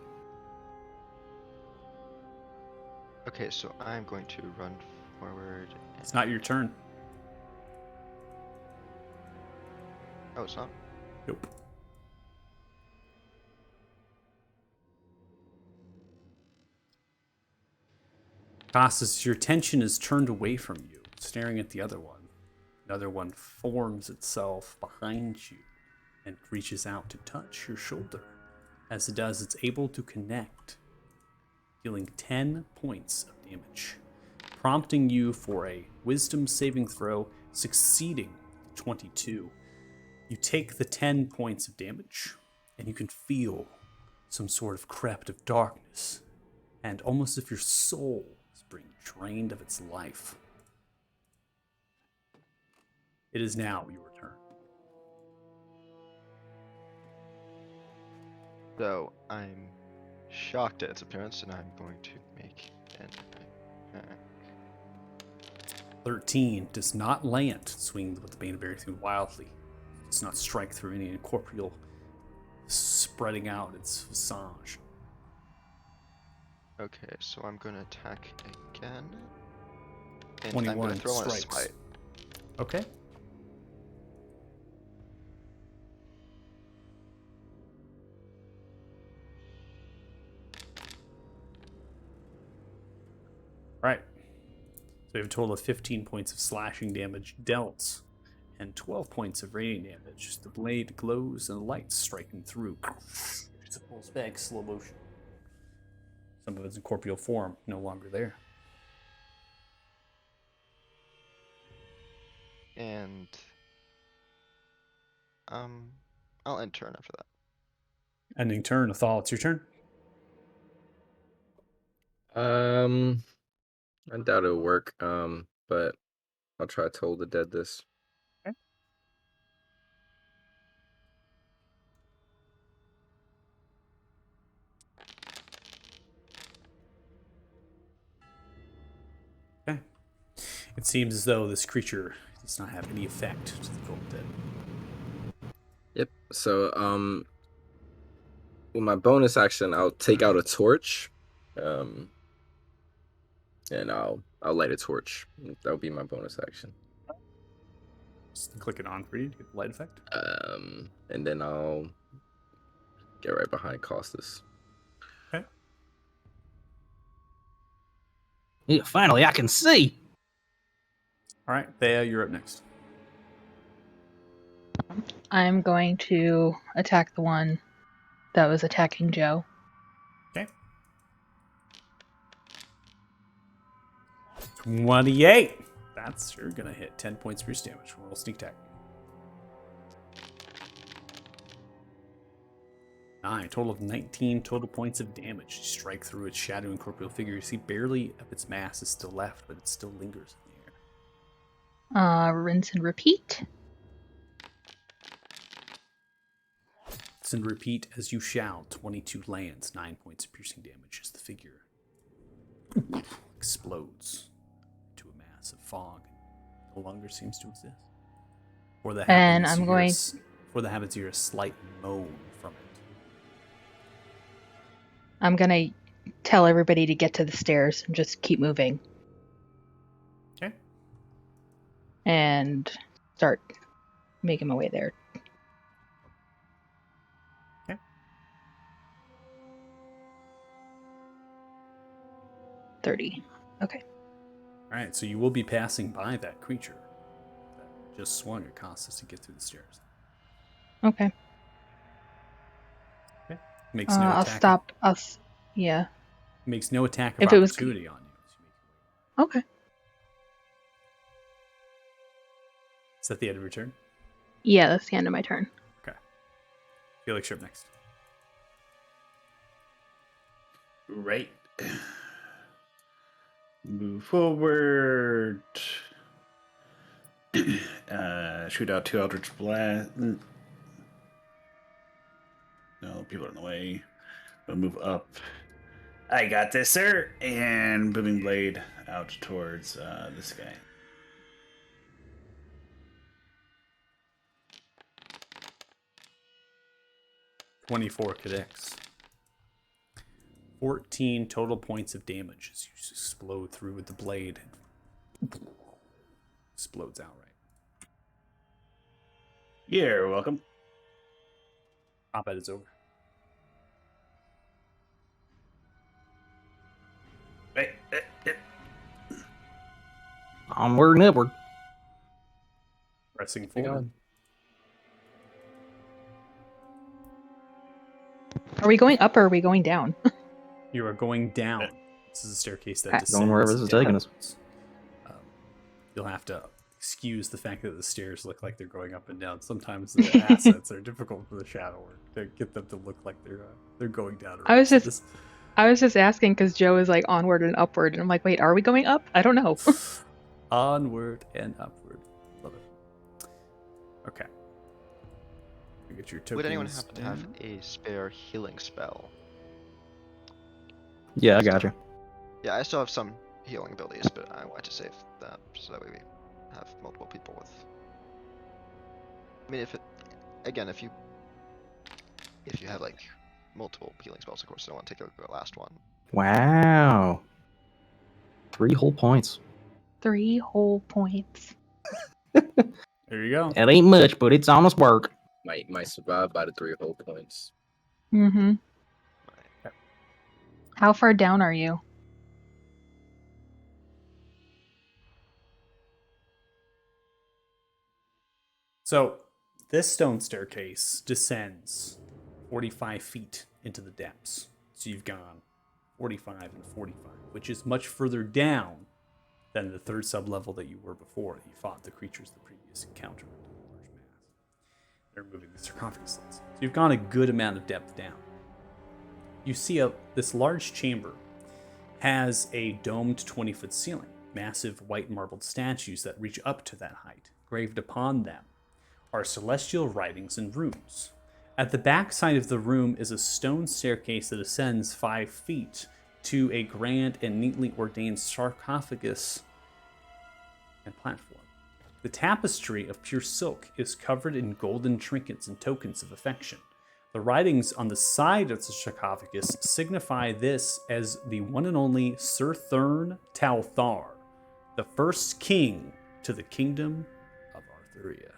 S4: Okay, so I'm going to run forward.
S1: It's not your turn.
S4: Oh, it's not?
S1: Nope. Costas, your attention is turned away from you, staring at the other one. Another one forms itself behind you and reaches out to touch your shoulder. As it does, it's able to connect, dealing 10 points of damage, prompting you for a wisdom saving throw succeeding 22. You take the 10 points of damage, and you can feel some sort of crept of darkness, and almost as if your soul is being drained of its life. It is now your turn.
S4: So I'm shocked at its appearance, and I'm going to make an attack.
S1: 13 does not land, swinging with the Bane of Everything wildly. Does not strike through any incorporeal, spreading out its visage.
S4: Okay, so I'm going to attack again. And
S1: 21
S4: I'm going to throw on a
S1: strikes.
S4: smite.
S1: Okay. Right. So we have a total of 15 points of slashing damage dealt and 12 points of radiant damage. The blade glows and the lights striking through. It pulls back slow motion. Some of its incorporeal form no longer there.
S4: And I'll end turn after that.
S1: Ending turn. Athal, it's your turn.
S3: I doubt it'll work. But I'll try to hold the dead this.
S1: Okay. It seems as though this creature does not have any effect to the cold dead.
S3: Yep. So with my bonus action, I'll take out a torch. And I'll light a torch. That'll be my bonus action.
S1: Just click it on for you to get the light effect.
S3: And then I'll get right behind Costas.
S1: Okay.
S6: Yeah, finally, I can see.
S1: All right, Thea, you're up next.
S5: I'm going to attack the one that was attacking Joe.
S1: Okay. 28. That's sure gonna hit. 10 points pierce damage. Roll sneak attack. 9. Total of 19 total points of damage. You strike through its shadow incorporeal figure. You see barely of its mass is still left, but it still lingers in the air.
S5: Rinse and repeat.
S1: And repeat as you shout. 22 lands. 9 points of piercing damage as the figure explodes into a mass of fog. No longer seems to exist. For the
S5: And
S1: happens,
S5: I'm going.
S1: For the habits, you hear a slight moan from it.
S5: I'm gonna tell everybody to get to the stairs and just keep moving.
S1: Okay.
S5: And start making my way there.
S1: Okay.
S5: 30. Okay.
S1: All right, so you will be passing by that creature that just swung at Costas to get through the stairs.
S5: Okay.
S1: Okay. Makes no
S5: I'll
S1: attack.
S5: stop us. Yeah.
S1: Makes no attack of
S5: If it was-
S1: opportunity on you. As you make your way.
S5: Okay.
S1: Is that the end of your turn?
S5: Yeah, that's the end of my turn.
S1: Okay. Felix, you're up next.
S2: Right. Move forward. Shoot out 2 Eldritch Blast. No, people are in the way. We'll move up. I got this, sir. And Booming Blade out towards this guy.
S1: .24 connects. 14 total points of damage as you explode through with the blade. Explodes outright.
S2: You're welcome.
S1: Combat is over.
S2: Right.
S6: Onward and upward.
S1: Pressing forward.
S5: Are we going up or are we going down?
S1: You are going down. This is a staircase that
S5: Okay.
S1: descends.
S6: Going wherever this is taking us.
S1: downwards. You'll have to excuse the fact that the stairs look like they're going up and down. Sometimes the assets are difficult for the shadow work to get them to look like they're going down.
S5: I was just asking because Joe is like onward and upward, and I'm like, wait, are we going up? I don't know.
S1: Onward and upward. Love it. Okay. You get your tokens.
S4: Would anyone happen to have
S1: down.
S4: a spare healing spell?
S6: Yeah, I got you.
S4: Yeah, I still have some healing abilities, but I want to save that so that way we have multiple people with. I mean, if you have like multiple healing spells, of course, I don't want to take the last one.
S6: Wow. 3 whole points.
S5: 3 whole points.
S1: There you go.
S6: It ain't much, but it's honest work.
S3: Might survive by the 3 whole points.
S5: Mm-hmm. How far down are you?
S1: So this stone staircase descends 45 feet into the depths. So you've gone 45 and 45, which is much further down than the third sublevel that you were before. You fought the creatures the previous encounter with the large mass. They're moving the sarcophagus slits. So you've gone a good amount of depth down. You see this large chamber has a domed 20-foot ceiling, massive white marbled statues that reach up to that height. Graved upon them are celestial writings and runes. At the back side of the room is a stone staircase that ascends 5 feet to a grand and neatly ordained sarcophagus and platform. The tapestry of pure silk is covered in golden trinkets and tokens of affection. The writings on the side of the sarcophagus signify this as the one and only Sir Thurn Talthar, the first king to the kingdom of Arthuria.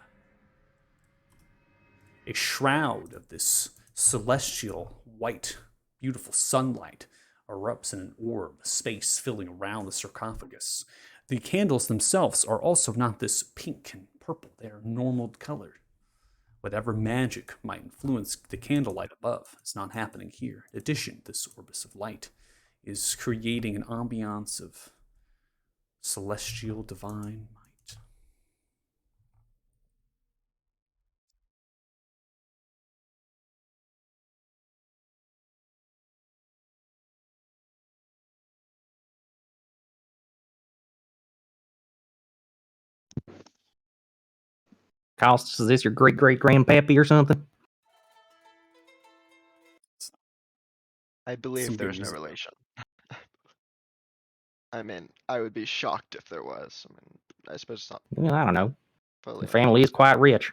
S1: A shroud of this celestial, white, beautiful sunlight erupts in an orb, space filling around the sarcophagus. The candles themselves are also not this pink and purple. They are normal colored. Whatever magic might influence the candlelight above is not happening here. In addition, this orbis of light is creating an ambiance of celestial divine might.
S6: Costas, is this your great great grandpappy or something?
S4: I believe
S1: Some good
S4: there's no
S1: music.
S4: relation. I mean, I would be shocked if there was. I mean, I suppose it's not
S6: Well, I don't know.
S4: fully.
S6: The family is quite rich.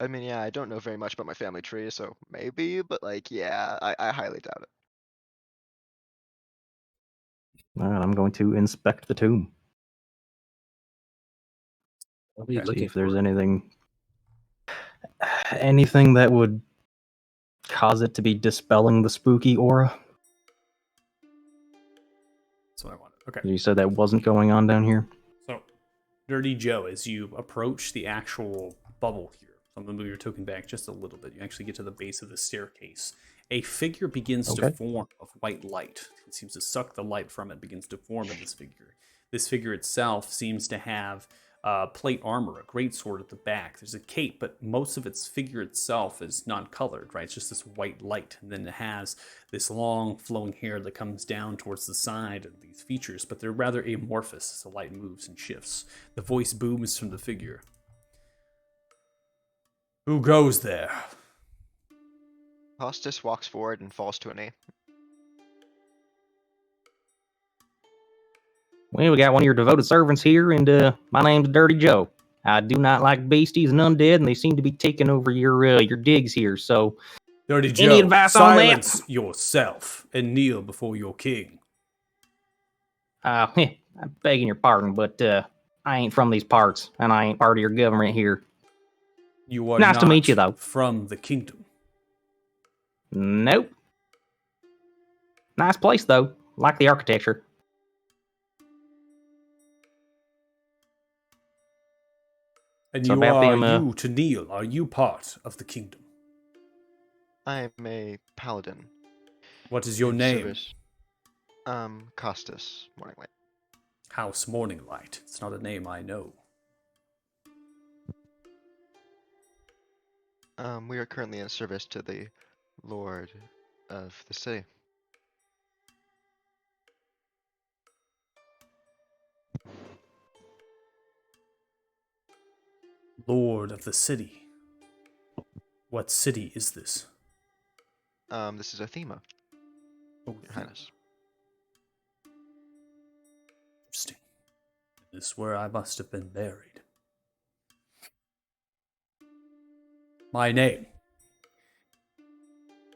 S4: I mean, yeah, I don't know very much about my family tree, so maybe, but like, yeah, I highly doubt it.
S6: Alright, I'm going to inspect the tomb.
S3: What are you
S6: See
S3: looking
S6: if there's
S3: for?
S6: anything that would cause it to be dispelling the spooky aura.
S1: That's what I wanted. Okay.
S6: You said that wasn't going on down here.
S1: So, Dirty Joe, as you approach the actual bubble here, so I'm going to move your token back just a little bit. You actually get to the base of the staircase. A figure begins to
S6: Okay.
S1: form of white light. It seems to suck the light from it, begins to form in this figure. This figure itself seems to have plate armor, a greatsword at the back. There's a cape, but most of its figure itself is non-colored, right? It's just this white light. And then it has this long flowing hair that comes down towards the side of these features, but they're rather amorphous as the light moves and shifts. The voice booms from the figure. Who goes there?
S4: Hostis walks forward and falls to a knee.
S6: Well, we got one of your devoted servants here, and my name's Dirty Joe. I do not like beasties and undead, and they seem to be taking over your digs here. So,
S1: Dirty
S6: any
S1: Joe,
S6: advice on that?
S1: silence yourself and kneel before your king.
S6: I'm begging your pardon, but I ain't from these parts, and I ain't part of your government here.
S1: You are
S6: Nice
S1: not
S6: to meet you, though.
S1: from the kingdom.
S6: Nope. Nice place, though. Like the architecture.
S1: And
S6: So
S1: you
S6: about
S1: are
S6: them,
S1: you to kneel. Are you part of the kingdom?
S4: I am a paladin.
S1: What is your
S4: in
S1: name?
S4: service. Costas, Morninglight.
S1: House Morninglight. It's not a name I know.
S4: We are currently in service to the Lord of the city.
S1: Lord of the city. What city is this?
S4: This is Athema,
S1: Oh,
S4: Your Highness.
S1: interesting. This is where I must have been buried. My name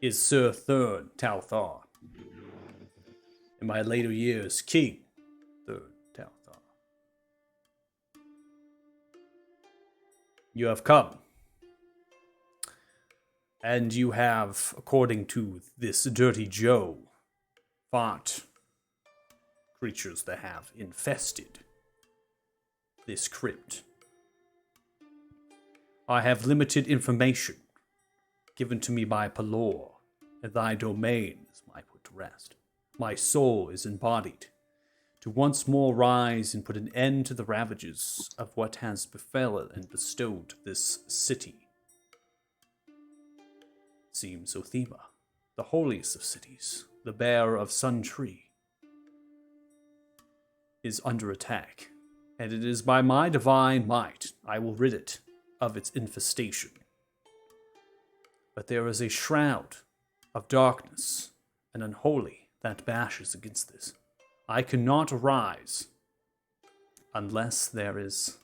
S1: is Sir Thurn Talthar. In my later years, King Thurn Talthar. You have come. And you have, according to this Dirty Joe, fought creatures that have infested this crypt. I have limited information given to me by Pelor, and thy domain is my put to rest. My soul is embodied to once more rise and put an end to the ravages of what has befallen and bestowed this city. Seems Othema, the holiest of cities, the bearer of Sun Tree, is under attack, and it is by my divine might I will rid it of its infestation. But there is a shroud of darkness and unholy that bashes against this. I cannot arise unless there is...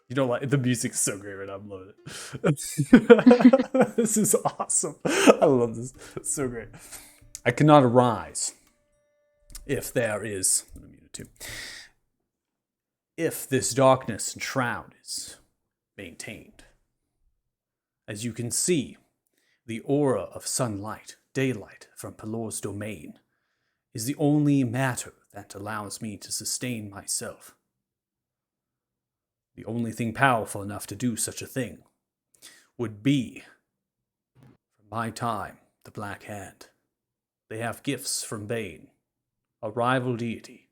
S1: You know, like, the music's so great right now. I'm loving it. This is awesome. I love this. It's so great. I cannot arise if there is... Let me mute it too. If this darkness and shroud is maintained. As you can see, the aura of sunlight, daylight from Pelor's domain is the only matter that allows me to sustain myself. The only thing powerful enough to do such a thing would be, from my time, the Black Hand. They have gifts from Bane, a rival deity.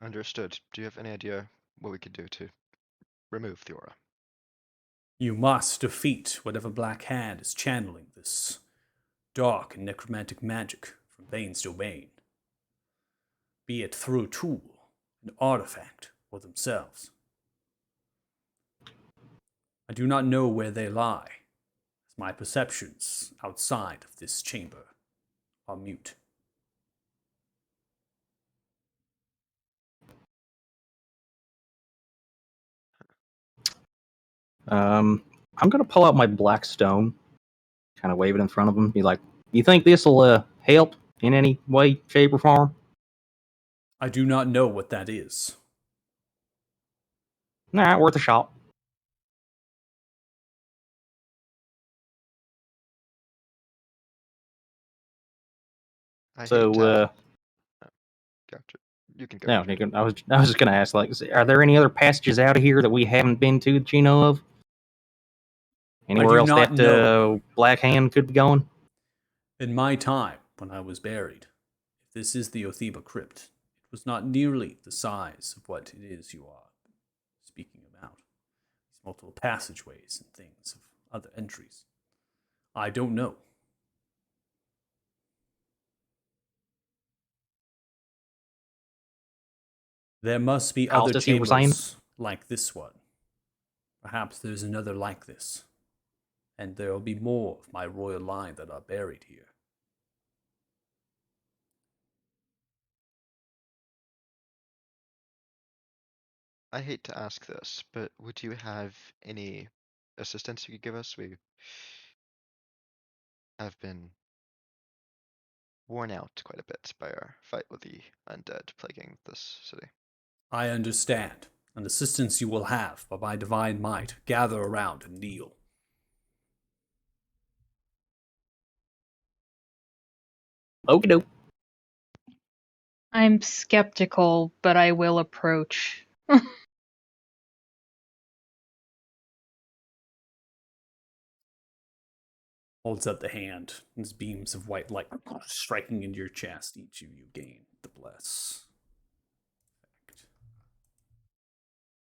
S4: Understood. Do you have any idea what we could do to remove the aura?
S1: You must defeat whatever Black Hand is channeling this dark and necromantic magic from Bane's domain. Be it through a tool, an artifact, or themselves. I do not know where they lie, as my perceptions outside of this chamber are mute.
S6: I'm gonna pull out my black stone, kind of wave it in front of him. Be like, "You think this will help in any way, shape, or form?"
S1: I do not know what that is.
S6: Nah, worth a shot.
S4: I hate
S6: So,
S4: to. Gotcha. You can go.
S6: no,
S4: Richard.
S6: Nick, I was just gonna ask, like, are there any other passages out of here that we haven't been to that you know of? Anywhere
S1: do
S6: else
S1: not
S6: that
S1: know.
S6: Black Hand could be going?
S1: In my time, when I was buried, if this is the Otheba crypt, it was not nearly the size of what it is you are speaking about. These multiple passageways and things of other entries. I don't know. There must be
S6: How's
S1: other
S6: this you were saying?
S1: chambers like this one. Perhaps there's another like this. And there will be more of my royal line that are buried here.
S4: I hate to ask this, but would you have any assistance you could give us? We have been worn out quite a bit by our fight with the undead plaguing this city.
S1: I understand. An assistance you will have, but by divine might, gather around and kneel.
S6: Okie doke.
S5: I'm skeptical, but I will approach.
S1: Holds up the hand, and his beams of white light striking into your chest. Each of you gain the bless.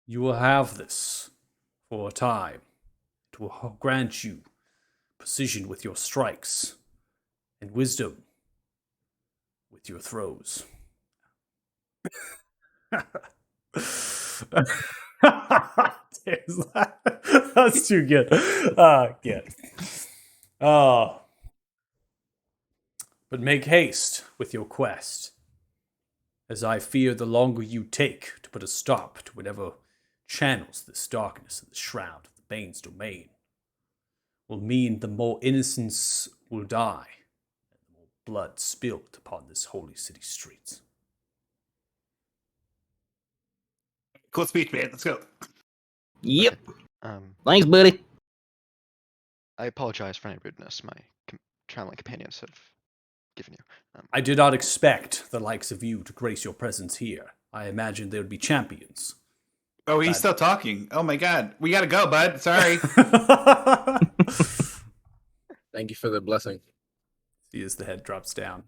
S1: You will have this for a time. It will grant you precision with your strikes and wisdom with your throws. That's too good. Good. Oh. But make haste with your quest, as I fear the longer you take to put a stop to whatever channels this darkness and the shroud of the Bane's domain will mean the more innocents will die, and the more blood spilled upon this holy city streets.
S2: Cool speech, man. Let's go.
S6: Yep.
S4: Um,
S6: Thanks, buddy.
S4: I apologize for any rudeness my traveling companions have given you.
S1: I did not expect the likes of you to grace your presence here. I imagined there would be champions.
S2: Oh, he's still talking. Oh my god. We gotta go, bud. Sorry.
S3: Thank you for the blessing.
S1: See as the head drops down,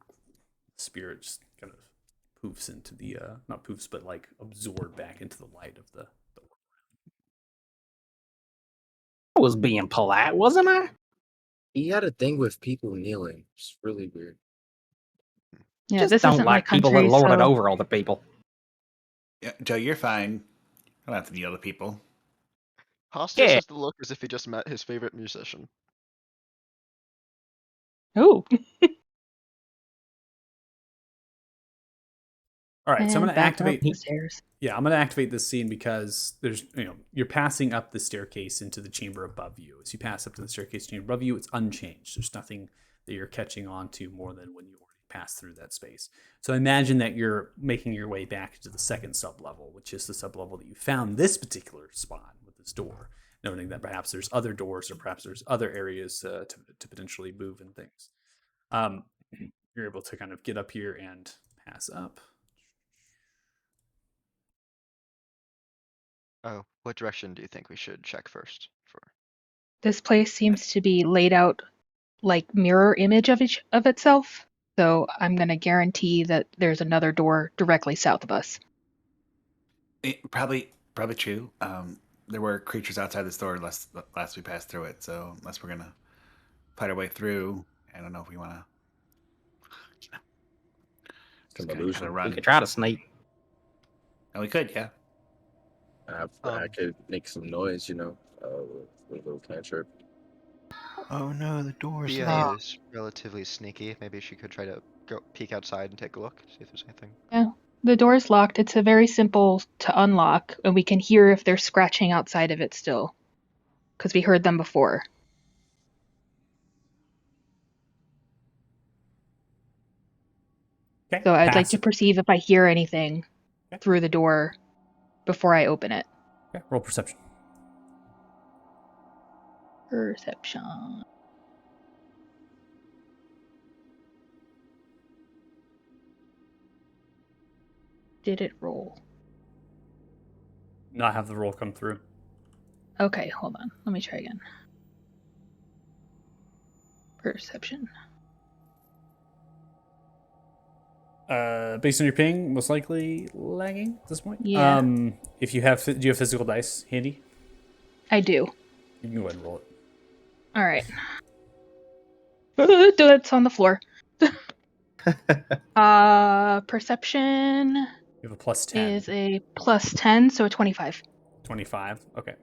S1: the spirit just kind of poofs into the, not poofs, but like absorbed back into the light of the
S6: I was being polite, wasn't I?
S3: He had a thing with people kneeling. It's really weird.
S5: Yeah,
S6: Just
S5: this
S6: don't
S5: isn't
S6: like
S5: my
S6: people
S5: country,
S6: that lord it
S5: so
S6: over other people.
S2: Yeah, Joe, you're fine. You don't have to kneel to people.
S4: Hostas
S6: Yeah.
S4: has the look as if he just met his favorite musician.
S5: ooh.
S1: All right, so I'm
S5: And
S1: going to
S5: back up
S1: activate.
S5: the stairs.
S1: Yeah, I'm going to activate this scene because there's, you're passing up the staircase into the chamber above you. As you pass up to the staircase chamber above you, it's unchanged. There's nothing that you're catching on to more than when you already passed through that space. So imagine that you're making your way back to the second sublevel, which is the sublevel that you found this particular spot with this door, noting that perhaps there's other doors or perhaps there's other areas to potentially move and things. You're able to kind of get up here and pass up.
S4: Oh, what direction do you think we should check first for?
S5: This place seems to be laid out like mirror image of itself. So I'm going to guarantee that there's another door directly south of us.
S2: Probably true. There were creatures outside this door last we passed through it, so unless we're gonna fight our way through, I don't know if we want to.
S3: It's an
S2: Kind
S3: illusion.
S2: of
S6: We
S2: run.
S6: could try to sneak.
S2: And we could, yeah.
S3: I could make some noise, with a little cantrip.
S8: Oh no, the door's
S4: Thea is relatively sneaky. Maybe she could try to go peek outside and take a look, see if there's anything.
S5: Yeah, the door's locked. It's a very simple to unlock, and we can hear if they're scratching outside of it still. because we heard them before.
S1: Okay.
S5: So I'd like
S1: pass
S5: to
S1: it.
S5: perceive if I hear anything
S1: Okay.
S5: through the door before I open it.
S1: Okay. Roll perception.
S5: Perception. Did it roll?
S1: Not have the roll come through.
S5: Okay, hold on. Let me try again. Perception.
S1: Based on your ping, most likely lagging at this point.
S5: Yeah.
S1: If you have, do you have physical dice handy?
S5: I do.
S1: You can go ahead and roll it.
S5: All right. It's on the floor. Perception
S1: You have a plus 10.
S5: is a plus 10, so a 25.
S1: 25. Okay.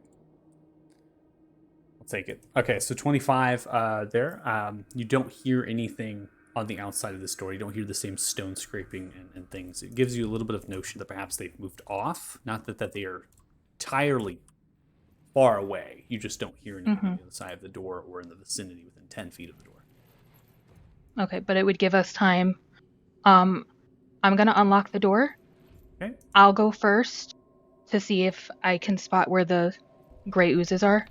S1: I'll take it. Okay, so 25 there. You don't hear anything on the outside of this door. You don't hear the same stone scraping and things. It gives you a little bit of notion that perhaps they've moved off. Not that they are entirely far away. You just don't hear anything on the other side of the door or in the vicinity within 10 feet of the door.
S5: Okay, but it would give us time. I'm going to unlock the door.
S1: Okay.
S5: I'll go first to see if I can spot where the gray oozes are.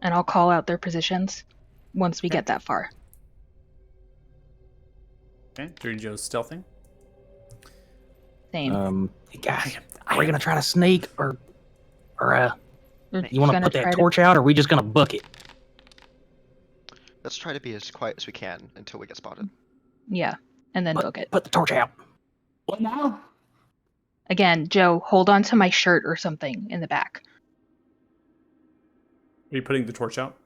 S5: And I'll call out their positions once we get that far.
S1: Okay, Dirty Joe's stealthing.
S5: Same.
S6: Hey guys, are we gonna try to sneak or
S5: We're
S6: you want to
S5: gonna
S6: put
S5: try
S6: that torch out, or are we just gonna book it?
S4: Let's try to be as quiet as we can until we get spotted.
S5: Yeah, and then book it.
S6: Put the torch out.
S7: What now?
S5: Again, Joe, hold on to my shirt or something in the back.
S1: Are you putting the torch out?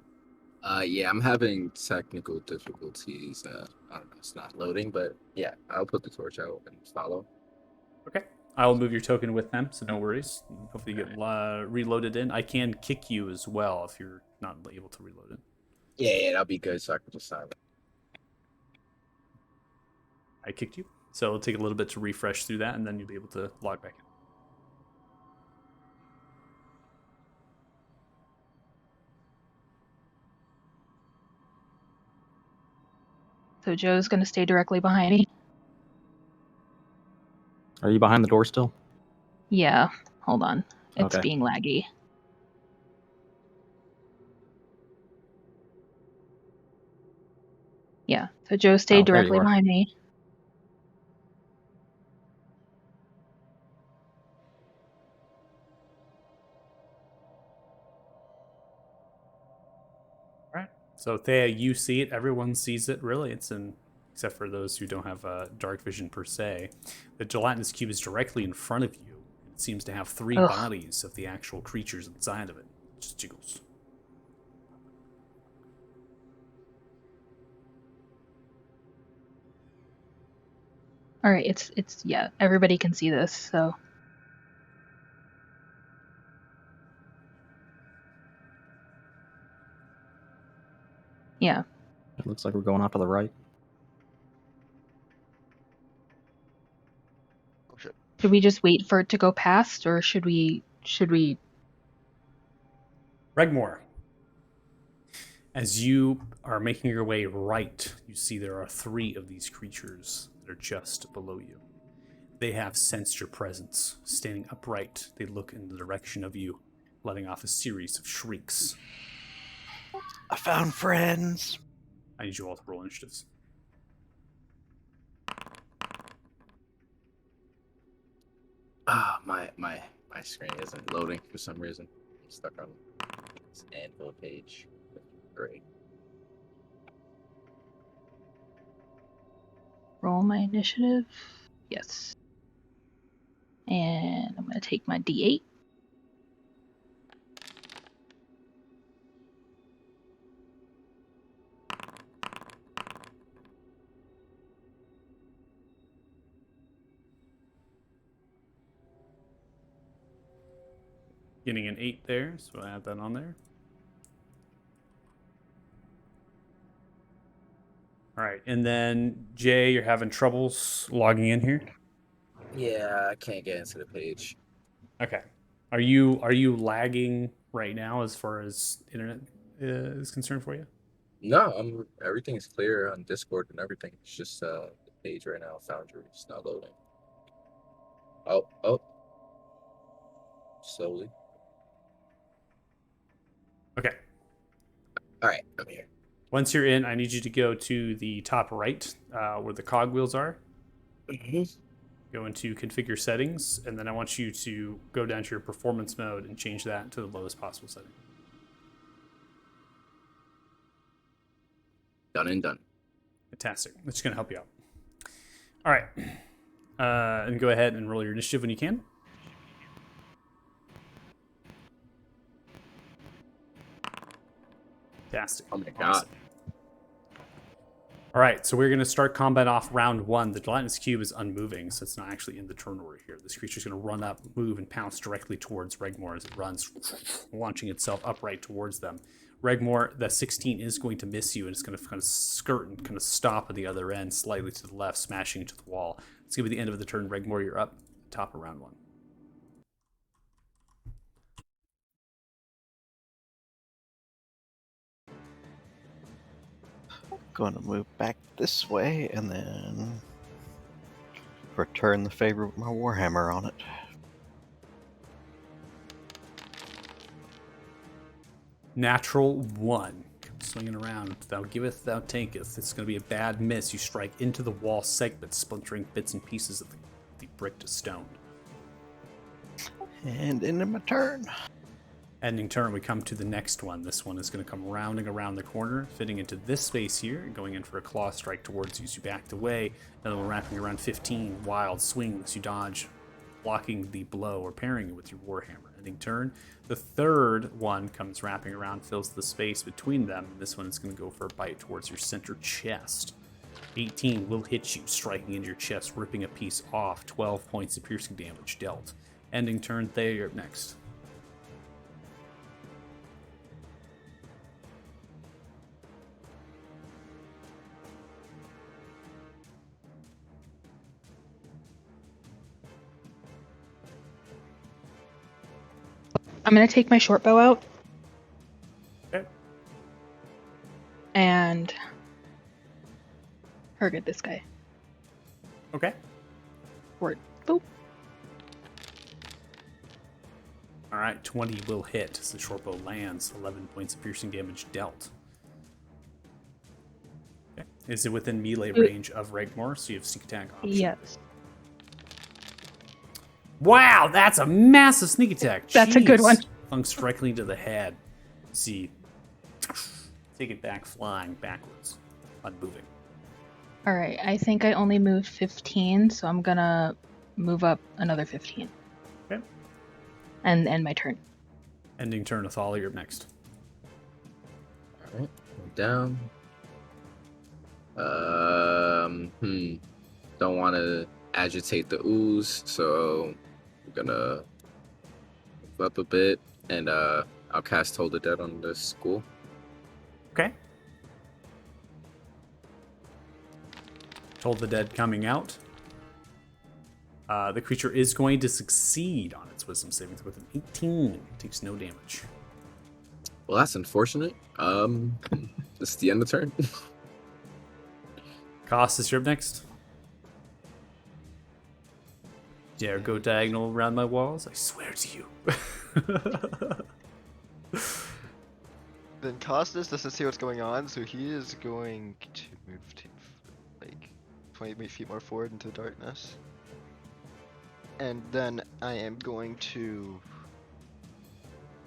S3: Yeah, I'm having technical difficulties. I don't know, it's not loading, but yeah, I'll put the torch out and follow.
S1: Okay. I'll move your token with them, so no worries. Hopefully you get reloaded in. I can kick you as well if you're not able to reload it.
S3: Yeah, that'll be good, so I can just silent.
S1: I kicked you. So it'll take a little bit to refresh through that, and then you'll be able to log back in.
S5: So Joe's going to stay directly behind me.
S6: Are you behind the door still?
S5: Yeah, hold on. It's
S6: Okay.
S5: being laggy. Yeah, so Joe stayed
S6: there you
S5: directly
S6: are.
S5: behind me.
S1: All right. So Thea, you see it. Everyone sees it. Really, except for those who don't have dark vision per se. The gelatinous cube is directly in front of you. It seems to have three
S5: Ugh.
S1: bodies of the actual creatures inside of it. It just jiggles.
S5: All right, it's yeah, everybody can see this, so yeah.
S6: It looks like we're going off to the right.
S4: Oh shit.
S5: Should we just wait for it to go past, or should we
S1: Regmore, as you are making your way right, you see there are three of these creatures that are just below you. They have sensed your presence. Standing upright, they look in the direction of you, letting off a series of shrieks.
S8: I found friends.
S1: I need you all to roll initiatives.
S3: My screen isn't loading for some reason. I'm stuck on this anvil page. Great.
S5: roll my initiative? Yes. And I'm going to take my D8.
S1: Getting an 8 there, so I'll add that on there. All right, and then Jay, you're having troubles logging in here.
S3: Yeah, I can't get into the page.
S1: Okay. Are you lagging right now as far as internet is concerned for you?
S3: No, everything is clear on Discord and everything. It's just the page right now, Foundry, is not loading. Oh, slowly.
S1: Okay.
S3: All right, I'm here.
S1: Once you're in, I need you to go to the top right where the cogwheels are. Go into configure settings, and then I want you to go down to your performance mode and change that to the lowest possible setting.
S3: Done and done.
S1: Fantastic. That's going to help you out. All right. And go ahead and roll your initiative when you can. Fantastic.
S3: Oh my god.
S1: Awesome. All right, so we're going to start combat off round 1. The gelatinous cube is unmoving, so it's not actually in the turn order here. This creature's going to run up, move, and pounce directly towards Regmore as it runs, launching itself upright towards them. Regmore, the 16 is going to miss you, and it's going to kind of skirt and kind of stop at the other end, slightly to the left, smashing into the wall. It's going to be the end of the turn. Regmore, you're up, top of round 1.
S8: Going to move back this way and then return the favor with my Warhammer on it.
S1: Natural 1. Come swinging around. Thou giveth, thou taketh. It's going to be a bad miss. You strike into the wall segment, splintering bits and pieces of the brick to stone.
S8: And into my turn.
S1: Ending turn, we come to the next one. This one is going to come rounding around the corner, fitting into this space here, going in for a claw strike towards you as you backed away. Another one wrapping around 15. Wild swings. You dodge, blocking the blow or parrying it with your Warhammer. Ending turn. The third one comes wrapping around, fills the space between them. This one is going to go for a bite towards your center chest. 18 will hit you, striking into your chest, ripping a piece off. 12 points of piercing damage dealt. Ending turn. Thea, you're up next.
S5: I'm going to take my short bow out.
S1: Okay.
S5: And target this guy.
S1: Okay.
S5: Word. Boop.
S1: All right, 20 will hit as the short bow lands. 11 points of piercing damage dealt. Okay. Is it within melee range of Regmore, so you have sneak attack option?
S5: Yes.
S1: Wow, that's a massive sneak attack.
S5: That's a good one.
S1: Flung directly to the head. See, take it back, flying backwards, unmoving.
S5: All right. I think I only moved 15, so I'm going to move up another 15.
S1: Okay.
S5: And end my turn.
S1: Ending turn, Athala, you're up next.
S3: All right, down. Don't want to agitate the ooze, so I'm gonna move up a bit, and I'll cast Hold the Dead on this school.
S1: Okay. Told the Dead coming out. The creature is going to succeed on its wisdom saving throw with an 18. Takes no damage.
S3: Well, that's unfortunate. This is the end of the turn.
S1: Costas, you're up next. Dare go diagonal around my walls? I swear to you.
S4: Then Costas doesn't see what's going on, so he is going to move to like 20 feet more forward into the darkness. And then I am going to...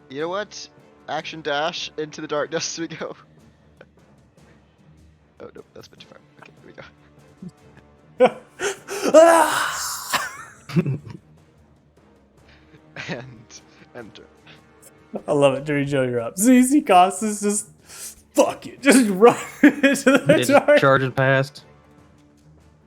S4: You know what? Action dash into the darkness we go. Oh no, that's a bit too far. Okay, here we go. And enter.
S1: I love it. Dirty Joe, you're up. ZZ Costas just fuck it. Just run into the dark.
S6: Charging past.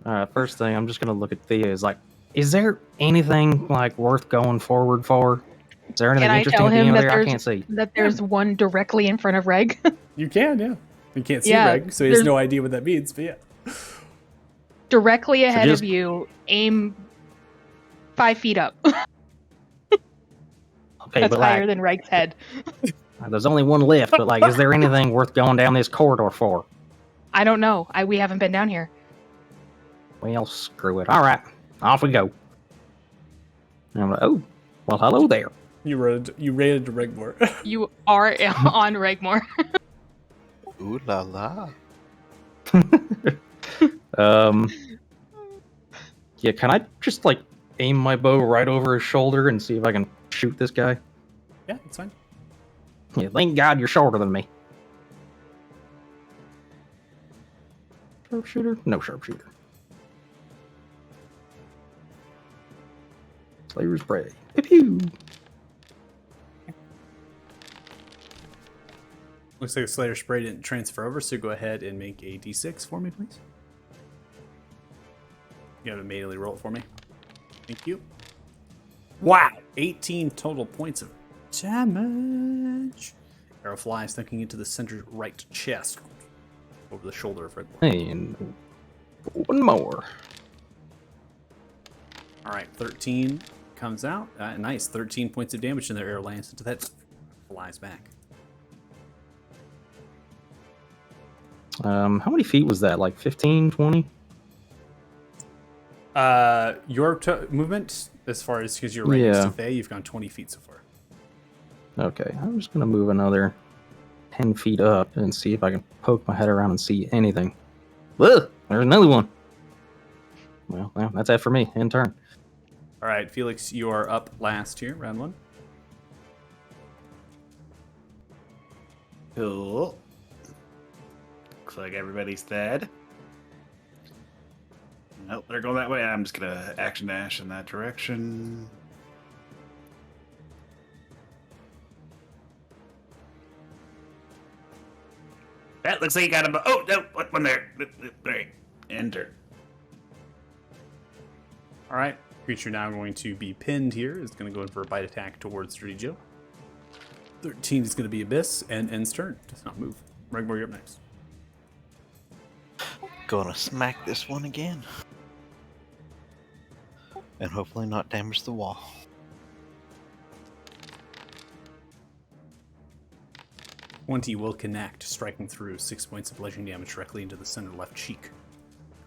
S6: Alright, first thing, I'm just gonna look at Thea. Is like, is there anything like worth going forward for? Is there anything
S5: Can I
S6: interesting
S5: tell
S6: at the
S5: him
S6: end of
S5: that
S6: there? I can't see.
S5: there's one directly in front of Reg?
S1: You can, yeah. You can't see
S5: Yeah,
S1: Reg, so he has
S5: there's-
S1: no idea what that means, but yeah.
S5: Directly ahead
S6: just-
S5: of you, aim 5 feet up.
S6: Hey,
S5: That's
S6: but
S5: higher
S6: like,
S5: than Reg's head.
S6: there's only one left. But like, is there anything worth going down this corridor for?
S5: I don't know. We haven't been down here.
S6: Well, screw it. All right, off we go. And I'm like, oh, well, hello there.
S1: You raided to Rigmore.
S5: You are on Regmore.
S8: Ooh la la.
S6: Yeah, can I just like aim my bow right over his shoulder and see if I can shoot this guy?
S1: Yeah, that's fine.
S6: Yeah, thank God you're shorter than me. Sharpshooter? No sharpshooter. Slayer's Prey. Pew pew.
S1: Looks like the Slayer spray didn't transfer over, so go ahead and make a d6 for me, please. You have to immediately roll it for me. Thank you. Wow! 18 total points of damage. Arrow flies, dunking into the center right chest, over the shoulder of Redmore.
S6: And one more.
S1: All right, 13 comes out. Nice, 13 points of damage, and their arrow lands into that. Flies back.
S6: How many feet was that? Like 15, 20?
S1: Your movement, as far as because you're right next to
S6: Yeah.
S1: Faye, you've gone 20 feet so far.
S6: Okay, I'm just gonna move another 10 feet up and see if I can poke my head around and see anything. Ugh, there's another one. Well, that's it for me. In turn.
S1: All right, Felix, you are up last here, round one.
S2: Cool. Looks like everybody's dead. Nope, they're going that way. I'm just gonna action dash in that direction. That looks like you got him. Oh no, what one there? Right, enter.
S1: All right, creature now going to be pinned here. Is going to go in for a bite attack towards Dirty Joe. 13 is going to be Abyss, and ends turn. Does not move. Regmore, you're up next.
S8: Gonna smack this one again. And hopefully not damage the wall.
S1: Twenty will connect, striking through 6 points of bludgeoning damage directly into the center left cheek.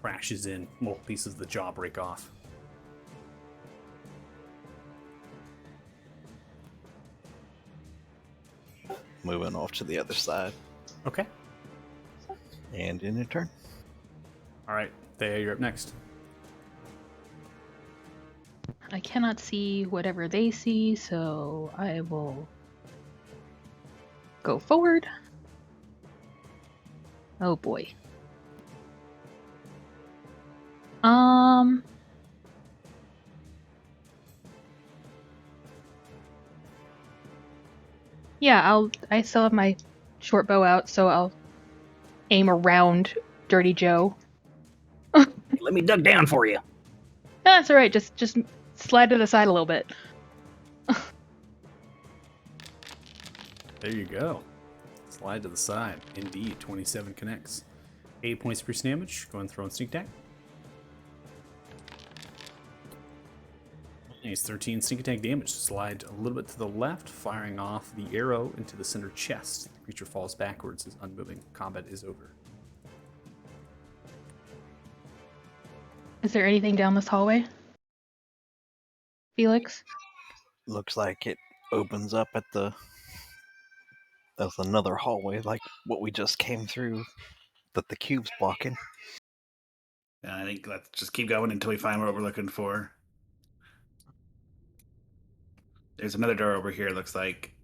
S1: Crashes in. Multiple pieces of the jaw break off.
S8: Moving off to the other side.
S1: Okay.
S8: And in a turn.
S1: All right, Thea, you're up next.
S5: I cannot see whatever they see, so I will go forward. Oh boy. Yeah, I still have my short bow out, so I'll aim around Dirty Joe.
S6: Let me duck down for you.
S5: That's alright, just slide to the side a little bit.
S1: There you go. Slide to the side. Indeed, 27 connects. 8 points of pierce damage. Go and throw in sneak attack. Nice, 13 sneak attack damage. Slide a little bit to the left, firing off the arrow into the center chest. The creature falls backwards as unmoving. Combat is over.
S5: Is there anything down this hallway? Felix?
S8: Looks like it opens up at the... There's another hallway like what we just came through that the cube's blocking.
S2: And I think let's just keep going until we find what we're looking for. There's another door over here, looks like.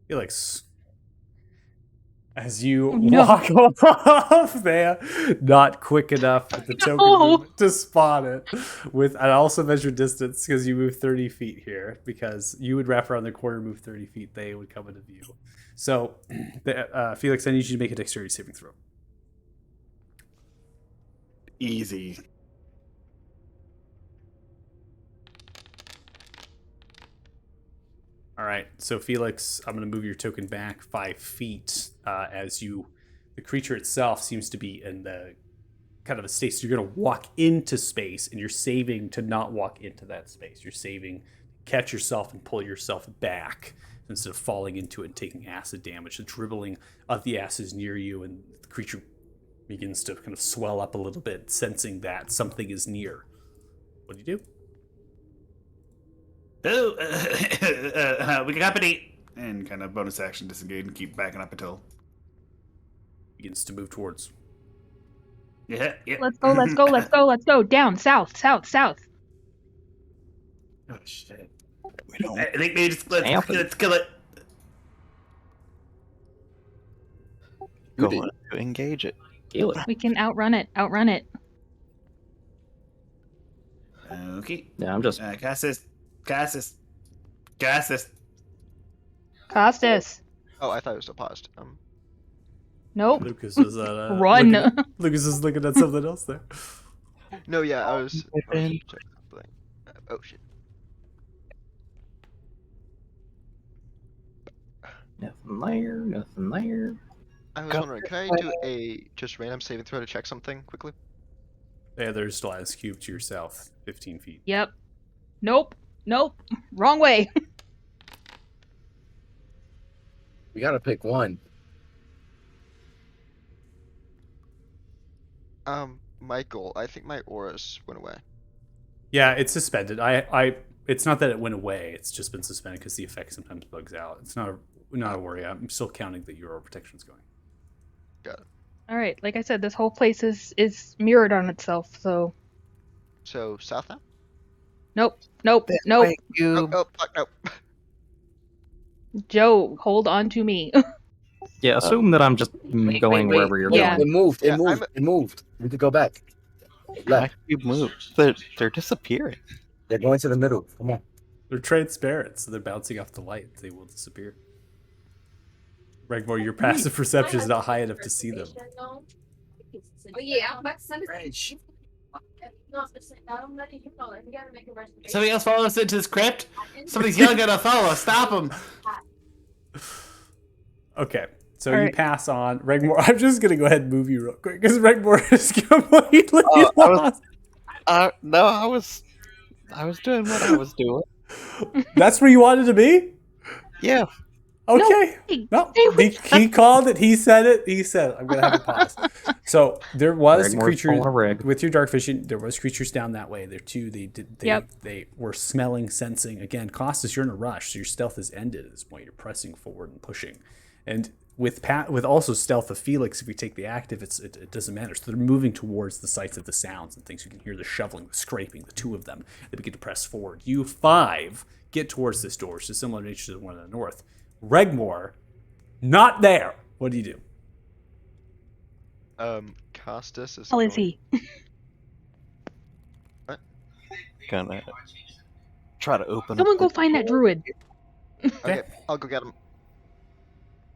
S1: Felix, as you
S5: No.
S1: walk off there, not quick enough with the token movement to spot it. And also measure distance because you move 30 feet here. Because you would wrap around the corner, move 30 feet, they would come into view. So, Felix, I need you to make a dexterity saving throw.
S2: Easy.
S1: All right, so Felix, I'm going to move your token back 5 feet as the creature itself seems to be in the kind of a state. So you're going to walk into space, and you're saving to not walk into that space. You're saving, catch yourself and pull yourself back instead of falling into it and taking acid damage. The dribbling of the acid is near you, and the creature begins to kind of swell up a little bit, sensing that something is near. What do you do?
S2: Oh, we got company. And kind of bonus action disengage and keep backing up until.
S1: Begins to move towards.
S2: Yeah.
S5: Let's go, let's go, let's go, let's go. Down, south, south, south.
S2: Oh, shit.
S8: We don't.
S2: I think maybe just let's kill it.
S8: Go on to engage it.
S3: Kill it.
S5: We can outrun it, outrun it.
S2: Okay.
S6: Yeah, I'm just.
S2: Cassis.
S5: Costas.
S4: Oh, I thought it was still paused.
S5: Nope.
S1: Lucas was
S5: Run.
S1: Lucas is looking at something else there.
S4: No, yeah, I was checking something. Oh shit.
S6: Nothing there, nothing there.
S4: I was wondering, can I do a just random saving throw to check something quickly?
S1: Yeah, there's still Ice Cube to your south, 15 feet.
S5: Yep. Nope. Nope. Wrong way.
S3: We gotta pick one.
S4: Michael, I think my auras went away.
S1: Yeah, it's suspended. It's not that it went away. It's just been suspended because the effect sometimes bugs out. It's not a worry. I'm still counting that your protection is going.
S4: Got it.
S5: All right. Like I said, this whole place is mirrored on itself. So
S4: So south now?
S5: nope. Nope. Nope.
S4: Oh, fuck, nope.
S5: Joe, hold on to me.
S6: Yeah, assume that I'm just going wherever you're
S5: Yeah.
S6: going.
S3: It moved. We could go back.
S8: My cube moved. They're disappearing.
S3: They're going to the middle. Come on.
S1: They're transparent, so they're bouncing off the light. They will disappear. Regmore, your passive perception is not high enough to see them.
S10: Oh yeah, I'm about to send it. No, I'm letting you know. You gotta make a reservation.
S2: Somebody else follow us into this crypt. Somebody's yelling at Othello. Stop him.
S1: Okay, so
S5: All
S1: you
S5: right.
S1: pass on. Regmore, I'm just going to go ahead and move you real quick because Regmore is completely lost.
S8: No, I was doing what I was doing.
S1: That's where you wanted to be?
S8: Yeah.
S1: Okay.
S5: Hey,
S1: No,
S5: stay with
S1: he called it. He said it. He said it. I'm going to have a pause. So there was
S6: Regmore's
S1: creature
S6: full of reg.
S1: with your dark vision. There was creatures down that way. There too.
S5: Yep.
S1: They were smelling, sensing. Again, Costas, you're in a rush, so your stealth is ended at this point. You're pressing forward and pushing, and with also stealth of Felix, if we take the active, it doesn't matter. So they're moving towards the sites of the sounds and things. You can hear the shoveling, the scraping. The two of them. They begin to press forward. You 5 get towards this door. So similar nature to the one in the north. Regmore. Not there. What do you do?
S4: Costas is.
S5: How is
S4: going-
S5: he?
S8: Gonna try to open
S5: Someone
S8: up
S5: go
S8: the
S5: find that druid.
S4: Okay, I'll go get him.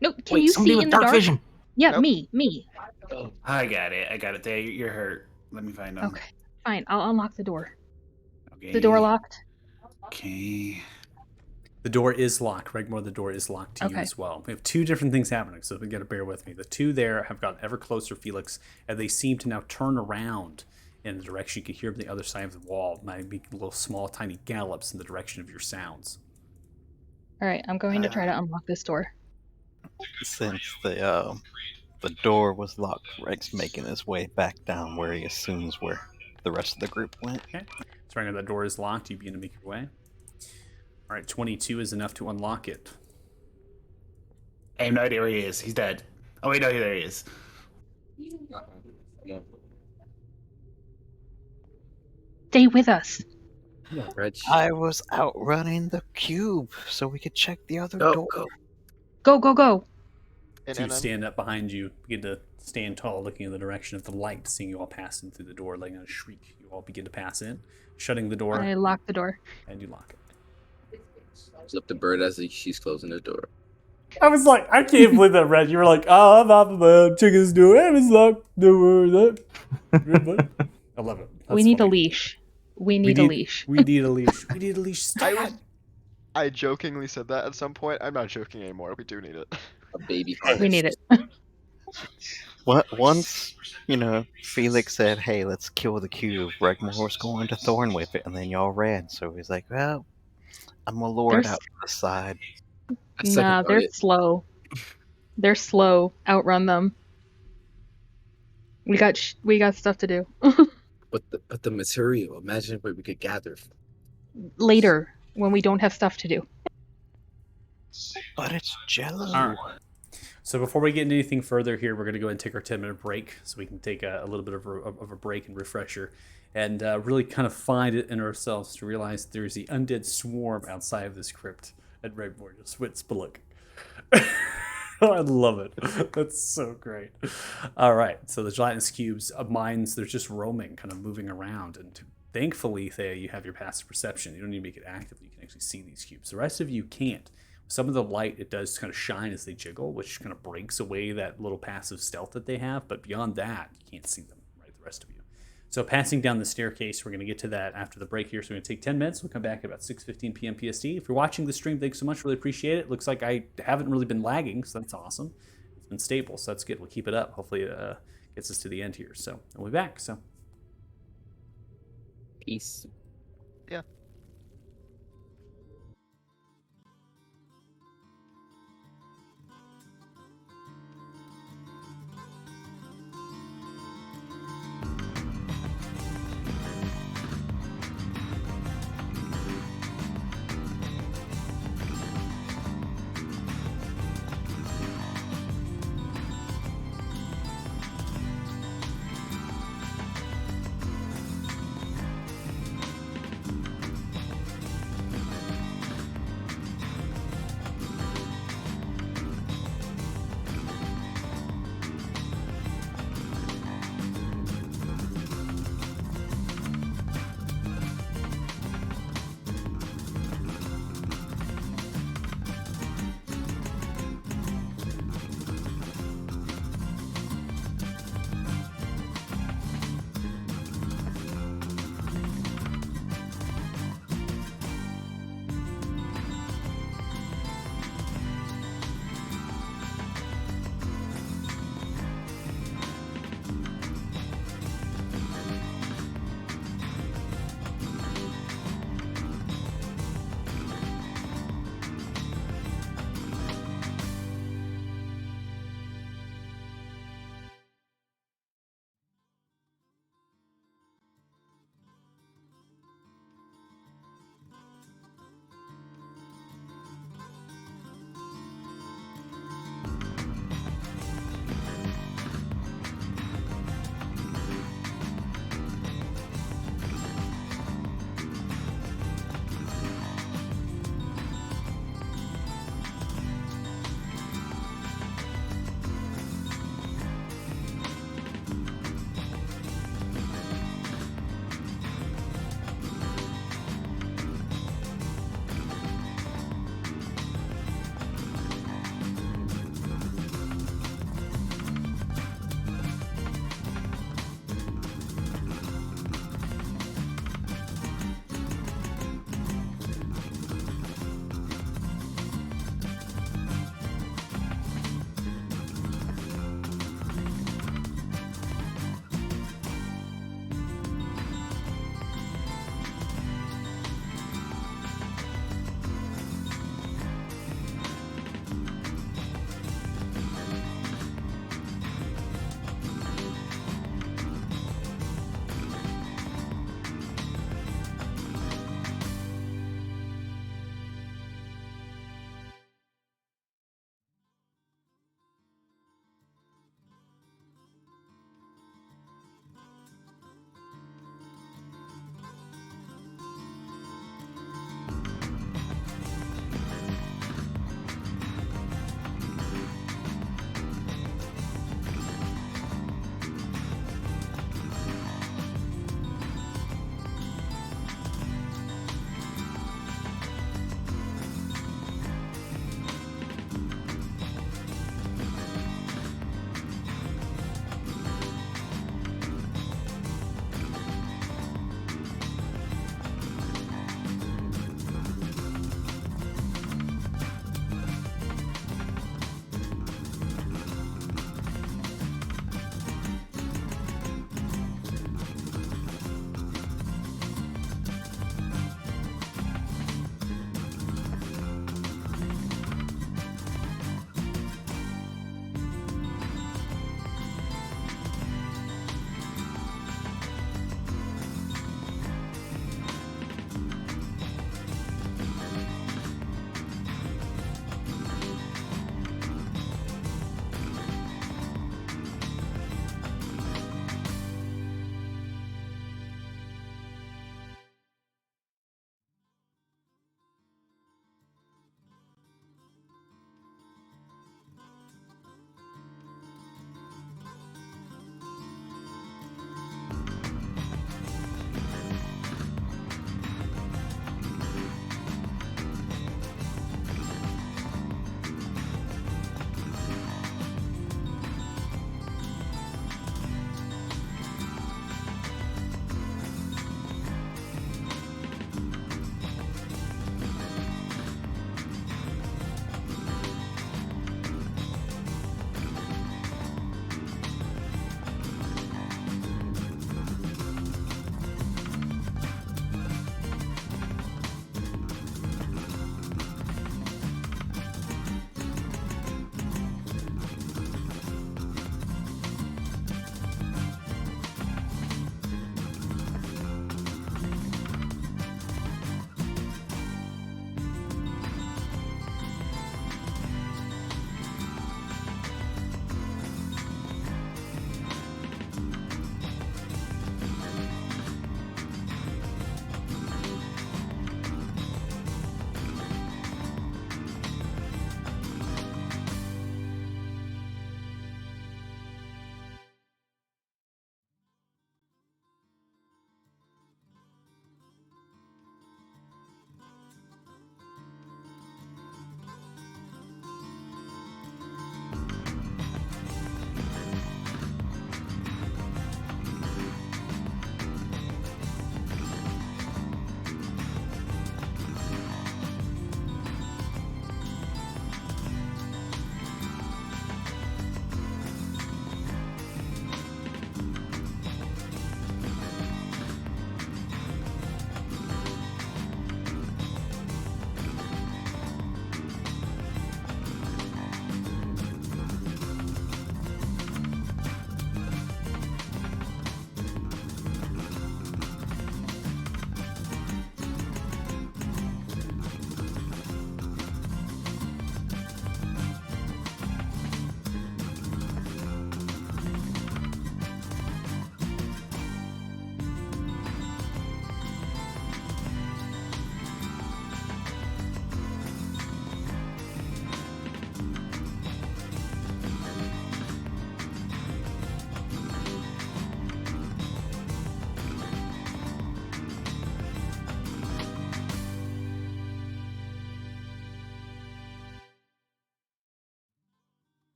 S5: No, can
S6: Wait,
S5: you
S6: somebody
S5: see
S6: with
S5: in the
S6: dark
S5: dark?
S6: vision.
S5: Yeah,
S4: Nope.
S5: me.
S2: I got it. There, you're hurt. Let me find him.
S5: Okay, fine. I'll unlock the door.
S2: Okay.
S5: The door locked.
S2: Okay.
S1: The door is locked. Regmore, the door is locked to you
S5: Okay.
S1: as well. We have 2 different things happening, so you got to bear with me. The 2 there have gotten ever closer, Felix, and they seem to now turn around in the direction you can hear from the other side of the wall. Might be little small, tiny gallops in the direction of your sounds.
S5: All right, I'm going to try to unlock this door.
S8: since the door was locked. Reg's making his way back down where he assumes where the rest of the group went.
S1: Okay. So right now that door is locked. You begin to make your way. All right, 22 is enough to unlock it.
S2: I have no idea where he is. He's dead. Oh wait, no, there he is.
S5: Stay with us.
S3: Reg.
S8: I was outrunning the cube so we could check the other
S3: Go,
S8: door.
S5: Go, go, go.
S4: And,
S1: So you
S4: and I'm-
S1: stand up behind you, begin to stand tall, looking in the direction of the light, seeing you all pass in through the door, letting out a shriek. You all begin to pass in, shutting the door,
S5: I lock the door.
S1: and you lock it.
S3: Flip the bird as she's closing the door.
S1: I was like, I can't believe that, Red. You were like, oh, I'm off of my chicken's door, and it's locked. Don't worry about it. I love it.
S5: We
S1: That's
S5: need a
S1: funny.
S5: leash. We need a leash.
S1: We need a leash. We need a leash. Stop.
S4: I jokingly said that at some point. I'm not joking anymore. We do need it.
S3: A baby.
S5: We need it.
S8: Once, Felix said, "Hey, let's kill the cube," Regmore was going to Thorn with it, and then y'all ran. So he's like, "Well, I'm gonna lure it
S5: There's
S8: out to the side."
S3: I second
S5: nah,
S3: thought
S5: they're
S3: it.
S5: slow. They're slow. Outrun them. We got stuff to do.
S3: But the material. Imagine what we could gather.
S5: Later, when we don't have stuff to do.
S8: But it's Jello.
S1: All right. So before we get into anything further here, we're going to go ahead and take our 10-minute break so we can take a little bit of a break and refresher and really kind of find it in ourselves to realize there's the undead swarm outside of this crypt at Redbourne. Just went spelunking. I love it. That's so great. All right. So the gelatinous cubes of mines, they're just roaming, kind of moving around. And thankfully, Thea, you have your passive perception. You don't need to make it active. You can actually see these cubes. The rest of you can't. Some of the light, it does kind of shine as they jiggle, which kind of breaks away that little passive stealth that they have. But beyond that, you can't see them, right? The rest of you. So passing down the staircase, we're going to get to that after the break here. So we're going to take 10 minutes. We'll come back at about 6:15 p.m. PST. If you're watching the stream, thanks so much. Really appreciate it. Looks like I haven't really been lagging, so that's awesome. It's been stable, so that's good. We'll keep it up. Hopefully it gets us to the end here. So we'll be back. So
S3: Peace.
S4: Yeah.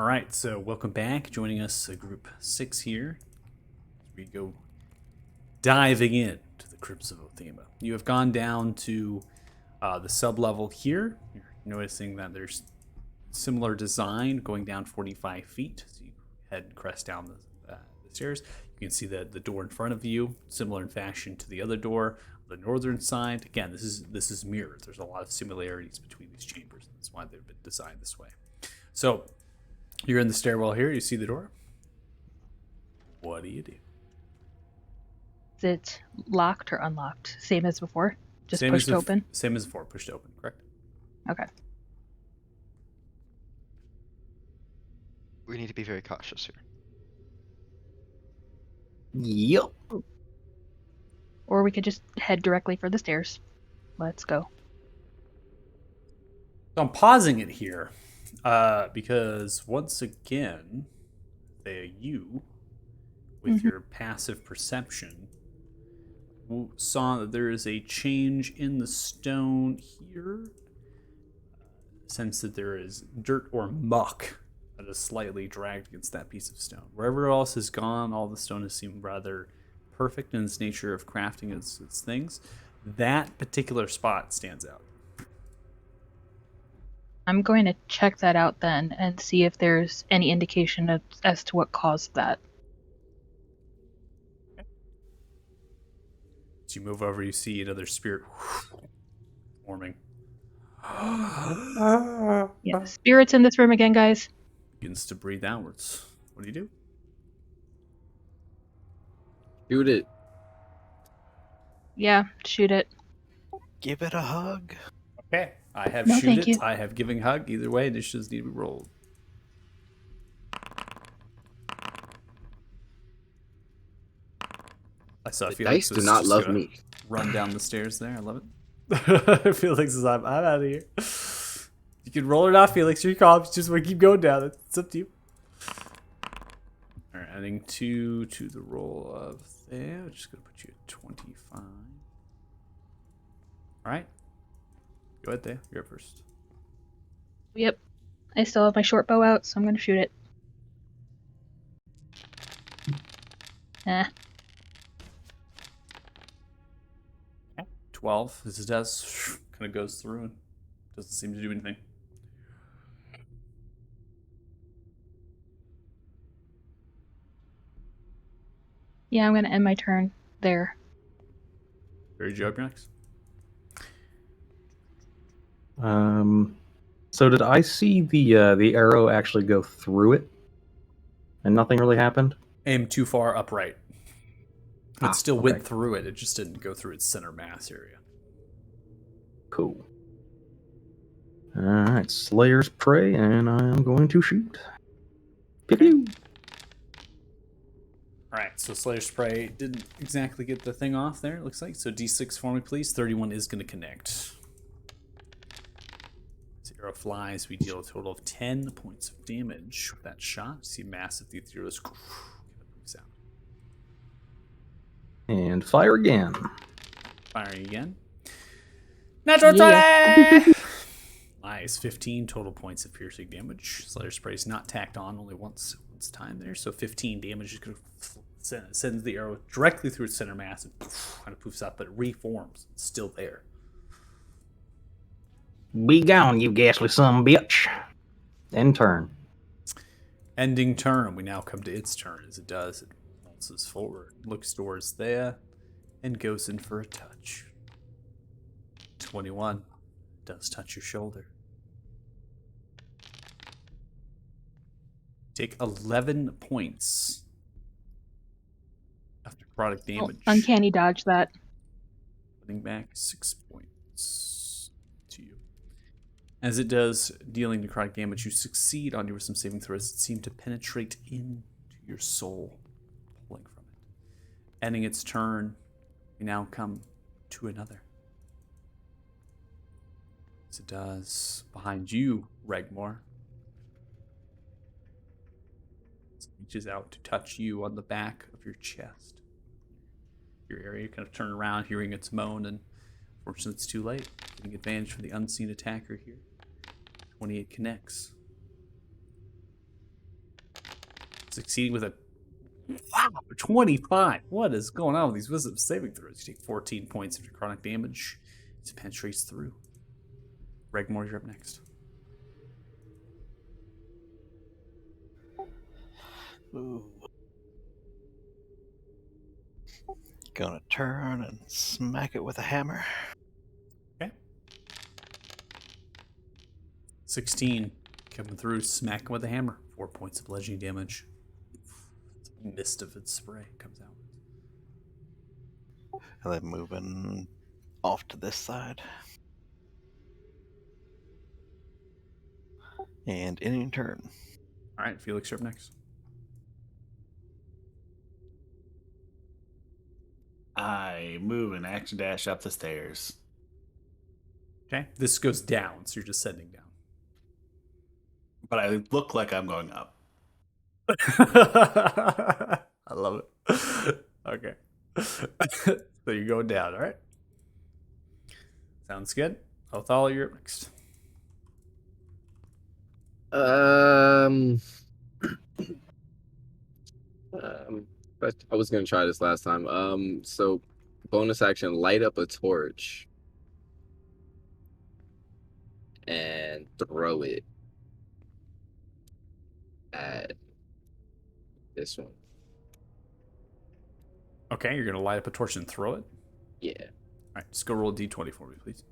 S1: All right, so welcome back. Joining us, group 6 here. As we go diving in to the Crypts of Othema. You have gone down to the sub-level here. You're noticing that there's similar design going down 45 feet. So you head and crest down the stairs. You can see the door in front of you, similar in fashion to the other door. On the northern side, again, this is mirrored. There's a lot of similarities between these chambers. That's why they've been designed this way. So you're in the stairwell here. You see the door. What do you do?
S5: Is it locked or unlocked? Same as before? Just
S1: Same
S5: pushed
S1: as
S5: open?
S1: Same as before, pushed open, correct?
S5: Okay.
S4: We need to be very cautious here.
S6: Yep.
S5: Or we could just head directly for the stairs. Let's go.
S1: So I'm pausing it here because once again, you, with your passive perception, saw that there is a change in the stone here. Sense that there is dirt or muck that is slightly dragged against that piece of stone. Wherever else is gone, all the stone has seemed rather perfect in its nature of crafting its things. That particular spot stands out.
S5: I'm going to check that out then and see if there's any indication as to what caused that.
S1: As you move over, you see another spirit forming.
S5: Yeah, spirits in this room again, guys.
S1: Begins to breathe outwards. What do you do?
S3: Shoot it.
S5: Yeah, shoot it.
S8: Give it a hug.
S1: Okay. I have
S5: No,
S1: shoot
S5: thank
S1: it.
S5: you.
S1: I have giving hug. Either way, initiatives need to be rolled. I saw
S3: The
S1: Felix
S3: dice do
S1: was
S3: not
S1: just
S3: love
S1: gonna
S3: me.
S1: run down the stairs there. I love it. Felix is I'm out of here. You can roll it off, Felix. You're calm. You just want to keep going down. It's up to you. All right, adding 2 to the roll of there. I'm just going to put you at 25. All right. Go ahead, there. You're up first.
S5: Yep. I still have my short bow out, so I'm going to shoot it.
S1: 12. As it does, kind of goes through and doesn't seem to do anything.
S5: Yeah, I'm going to end my turn there.
S1: Very job, next.
S6: So did I see the arrow actually go through it, and nothing really happened?
S1: Aim too far upright. It still
S6: okay.
S1: went through it. It just didn't go through its center mass area.
S6: Cool. All right, Slayer's Prey, and I'm going to shoot. Pew pew.
S1: All right, so Slayer's Prey didn't exactly get the thing off there, it looks like. So D6 for me, please. 31 is going to connect. As the arrow flies, we deal a total of 10 points of damage with that shot. See massive the ethereal sound.
S6: And fire again.
S1: Firing again. Natural 20!
S5: Yeah.
S1: Nice. 15 total points of piercing damage. Slayer Spray is not tacked on, only once time there. So 15 damage is going to send the arrow directly through its center mass and kind of poofs up, but it reforms. It's still there.
S6: Be gone, you ghastly son of a bitch. End turn.
S1: Ending turn. We now come to its turn. As it does, it pulses forward, looks towards there, and goes in for a touch. 21 does touch your shoulder. Take 11 points of necrotic damage.
S5: Uncanny dodge that.
S1: Putting back 6 points to you. As it does, dealing necrotic damage, you succeed on your wisdom saving throws that seem to penetrate into your soul, pulling from it. Ending its turn, we now come to another. As it does, behind you, Regmore. It reaches out to touch you on the back of your chest. Your area kind of turn around, hearing its moan, and fortunately it's too late. Getting advantage from the unseen attacker here. 28 connects. succeeding with a 25. What is going on with these wisdom saving throws? You take 14 points of necrotic damage. It penetrates through. Regmore, you're up next.
S8: Ooh. Gonna turn and smack it with a hammer.
S1: Okay. 16 coming through, smacking with a hammer. 4 points of bludgeoning damage. Mist of its spray comes out.
S8: And then moving off to this side. And ending turn.
S1: All right, Felix, you're up next.
S2: I move and action dash up the stairs.
S1: Okay, this goes down, so you're just sending down.
S2: But I look like I'm going up.
S1: I love it. Okay. So you go down, all right? Sounds good. Othala, you're up next.
S3: But I was gonna try this last time. So bonus action, light up a torch and throw it at this one.
S1: Okay, you're going to light up a torch and throw it?
S3: Yeah.
S1: All right, just go roll a d20 for me, please.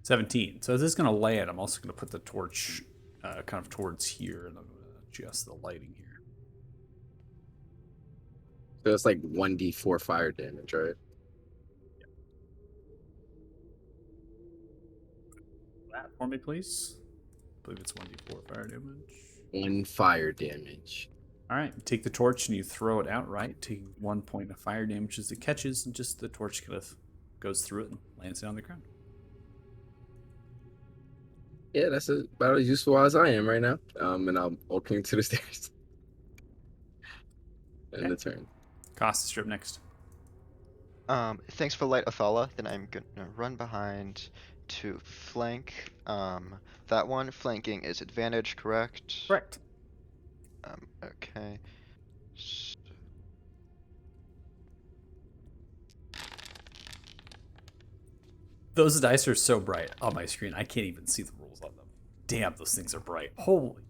S1: $17. So as this is going to lay it, I'm also going to put the torch kind of towards here, and I'm going to adjust the lighting here.
S3: So it's like 1d4 fire damage, right?
S1: That for me, please. I believe it's 1d4 fire damage.
S3: 1 fire damage.
S1: All right, you take the torch and you throw it outright, taking 1 point of fire damage as it catches, and just the torch kind of goes through it and lands it on the ground.
S3: Yeah, that's about as useful as I am right now. And I'm walking to the stairs. And the turn.
S1: Costa strip next.
S4: Thanks for light, Othala. Then I'm gonna run behind to flank. That one flanking is advantage, correct?
S1: Correct.
S4: Okay.
S1: Those dice are so bright on my screen, I can't even see the rules on them. Damn, those things are bright. Holy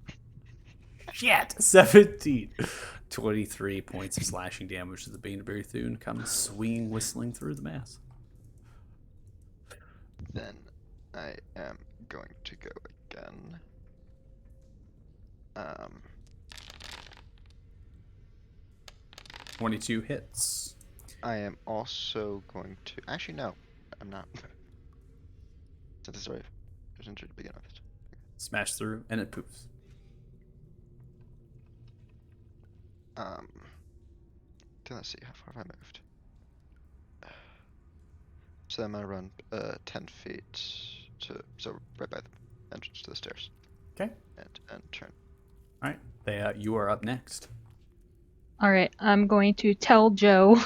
S1: shit. 17. 23 points of slashing damage as the Baneberry Thune comes swinging, whistling through the mass.
S4: Then I am going to go again.
S1: 22 hits.
S4: I am also going to. Actually, no, I'm not. Since it's already it was injured to begin with.
S1: Smash through, and it poofs.
S4: Let's see, how far have I moved? So I'm gonna run 10 feet so right by the entrance to the stairs.
S1: Okay.
S4: And turn.
S1: All right. You are up next.
S5: All right, I'm going to tell Joe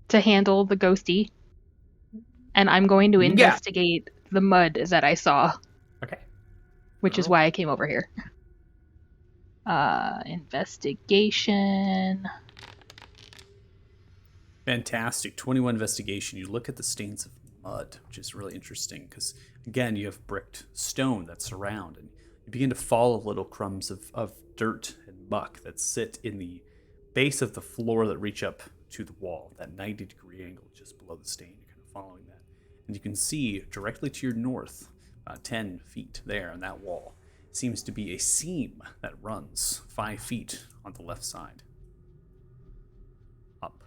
S5: to handle the ghosty, and I'm going to investigate the mud that I saw.
S1: Okay.
S5: Which is why I came over here. Investigation.
S1: Fantastic. 21 investigation. You look at the stains of mud, which is really interesting because, again, you have bricked stone that surround, and you begin to follow little crumbs of dirt and muck that sit in the base of the floor that reach up to the wall, that 90-degree angle just below the stain. You're kind of following that. And you can see directly to your north, 10 feet there on that wall, seems to be a seam that runs 5 feet on the left side. Up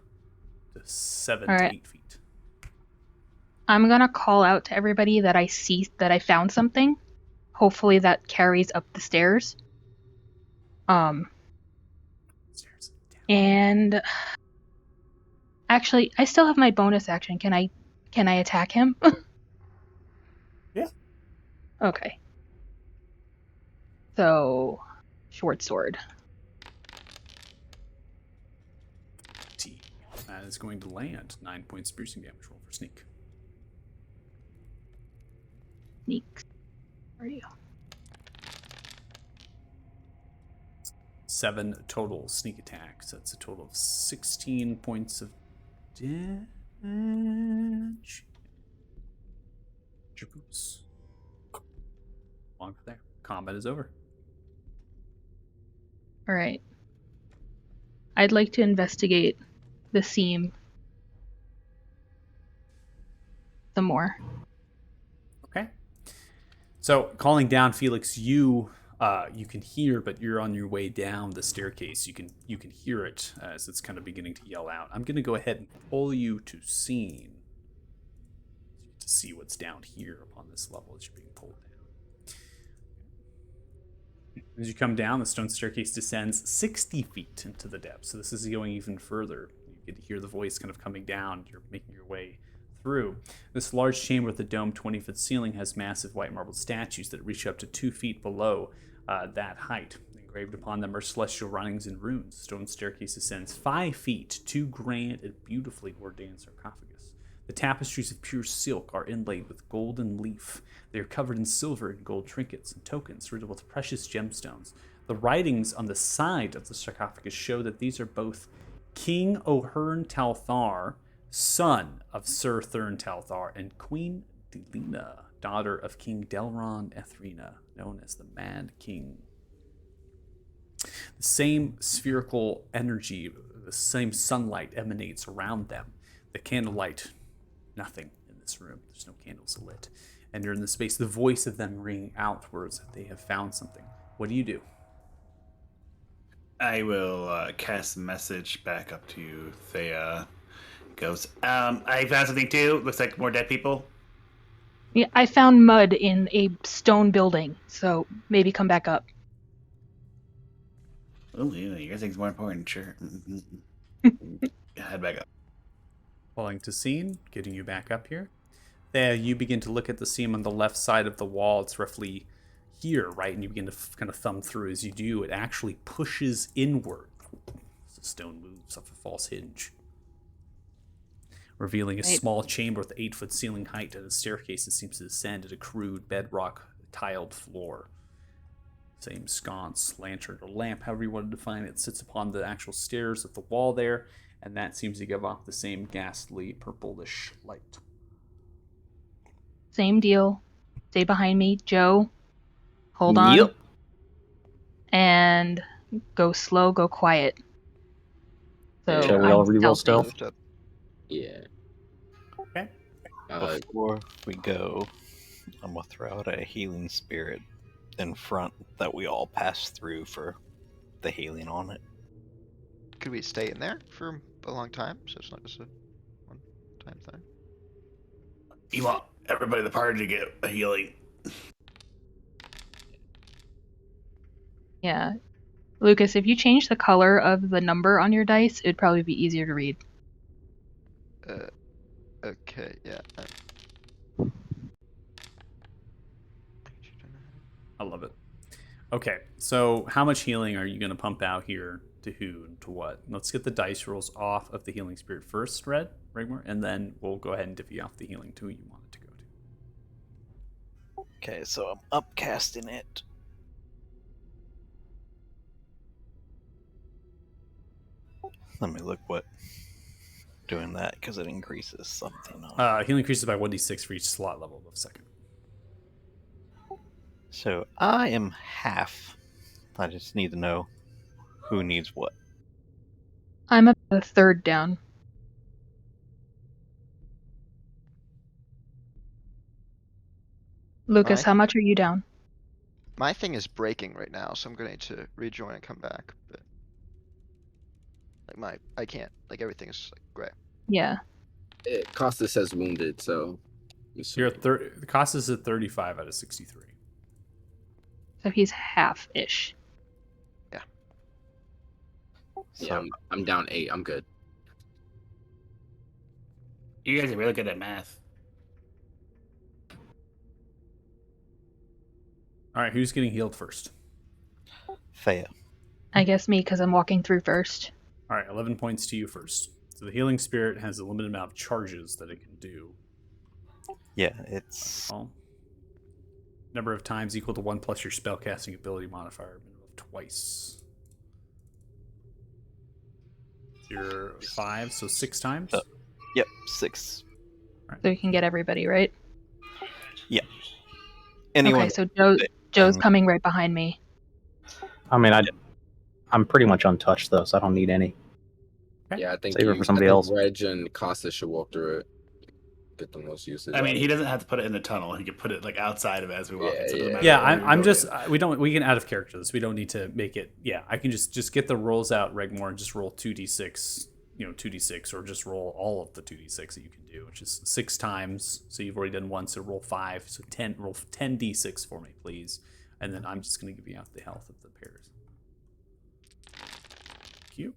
S1: to 7 to 8 feet.
S5: I'm going to call out to everybody that I see that I found something. Hopefully that carries up the stairs. And actually, I still have my bonus action. Can I attack him?
S1: Yeah.
S5: Okay. So, short sword.
S1: That is going to land 9 points piercing damage. Roll for sneak.
S5: sneaks. Where are you?
S1: 7 total sneak attacks. That's a total of 16 points of damage. Oops. Long for there. Combat is over.
S5: All right. I'd like to investigate the seam some more.
S1: Okay. So calling down, Felix, you can hear, but you're on your way down the staircase. You can hear it as it's kind of beginning to yell out. I'm going to go ahead and pull you to scene to see what's down here upon this level as you're being pulled down. As you come down, the stone staircase descends 60 feet into the depths. So this is going even further. You get to hear the voice kind of coming down. You're making your way through. This large chamber with a domed 20-foot ceiling has massive white marble statues that reach up to 2 feet below that height. Engraved upon them are celestial writings and runes. The stone staircase ascends 5 feet, 2 grand and beautifully ordained sarcophagus. The tapestries of pure silk are inlaid with golden leaf. They are covered in silver and gold trinkets and tokens riddled with precious gemstones. The writings on the side of the sarcophagus show that these are both King O'Hearn Talthar, son of Sir Thurn Talthar, and Queen Delina, daughter of King Delron Ethrina, known as the Mad King. The same spherical energy, the same sunlight emanates around them. The candlelight, nothing in this room. There's no candles lit. And during the space, the voice of them ringing outwards that they have found something. What do you do?
S2: I will cast a message back up to you. Thea goes, I found something too. Looks like more dead people.
S5: Yeah, I found mud in a stone building, so maybe come back up.
S2: Oh, yeah, your thing's more important, sure. Head back up.
S1: Pulling to scene, getting you back up here. There, you begin to look at the seam on the left side of the wall. It's roughly here, right? And you begin to kind of thumb through. As you do, it actually pushes inward. The stone moves off a false hinge, revealing a small chamber with 8-foot ceiling height and a staircase that seems to descend at a crude bedrock tiled floor. Same sconce, lantern, or lamp, however you want to define it, sits upon the actual stairs of the wall there, and that seems to give off the same ghastly purplish light.
S5: Same deal. Stay behind me. Joe, hold on.
S2: Yep.
S5: And go slow, go quiet. So
S3: Shall
S6: we all
S5: I'm
S6: reroll
S5: stealthing.
S6: stealth?
S3: Yeah.
S1: Okay.
S8: Before we go, I'm gonna throw out a healing spirit in front that we all pass through for the healing on it.
S4: Could we stay in there for a long time, so it's not just a one-time thing?
S2: You want everybody in the party to get a healing.
S5: Yeah. Lucas, if you change the color of the number on your dice, it'd probably be easier to read.
S4: Okay, yeah.
S1: I love it. Okay, so how much healing are you going to pump out here to who and to what? Let's get the dice rolls off of the healing spirit first, Rigmor, and then we'll go ahead and divvy off the healing to who you want it to go to.
S8: Okay, so I'm upcasting it. Let me look what doing that, because it increases something on
S1: Healing increases by 1d6 for each slot level of second.
S8: So I am half. I just need to know who needs what.
S5: I'm about a third down. Lucas,
S4: Alright.
S5: how much are you down?
S4: My thing is breaking right now, so I'm going to rejoin and come back. But like I can't. Like everything's like gray.
S5: Yeah.
S3: Costa says wounded, so.
S1: You're at the cost is at 35 out of 63.
S5: So he's half-ish.
S3: Yeah, I'm down 8. I'm good.
S2: You guys are really good at math.
S1: All right, who's getting healed first?
S8: Thea.
S5: I guess me, because I'm walking through first.
S1: All right, 11 points to you first. So the healing spirit has a limited amount of charges that it can do.
S8: Yeah, it's
S1: Oh. Number of times equal to 1 plus your spellcasting ability modifier, minimum of twice. You're 5, so 6 times.
S8: Yep, 6.
S5: So you can get everybody, right?
S8: Yeah. Anyone.
S5: Okay, so Joe's coming right behind me.
S6: I mean, I'm pretty much untouched though, so I don't need any.
S3: Yeah, I think
S6: Save it for somebody else.
S3: Reg and Costa should walk through it. Get the most usage.
S2: I mean,
S3: out
S2: he
S3: of it.
S2: doesn't have to put it in the tunnel. He can put it like outside of it as we walk.
S3: Yeah,
S2: in, so it doesn't
S3: yeah.
S2: matter
S1: Yeah,
S2: where we
S1: I'm
S2: go
S1: just
S2: in.
S1: we can out of character this. We don't need to make it. Yeah, I can just get the rolls out, Regmore, and just roll 2d6. 2d6, or just roll all of the 2d6 that you can do, which is 6 times. So you've already done 1, so roll 5. So 10. Roll 10d6 for me, please. And then I'm just going to give you out the health of the pairs. Thank you.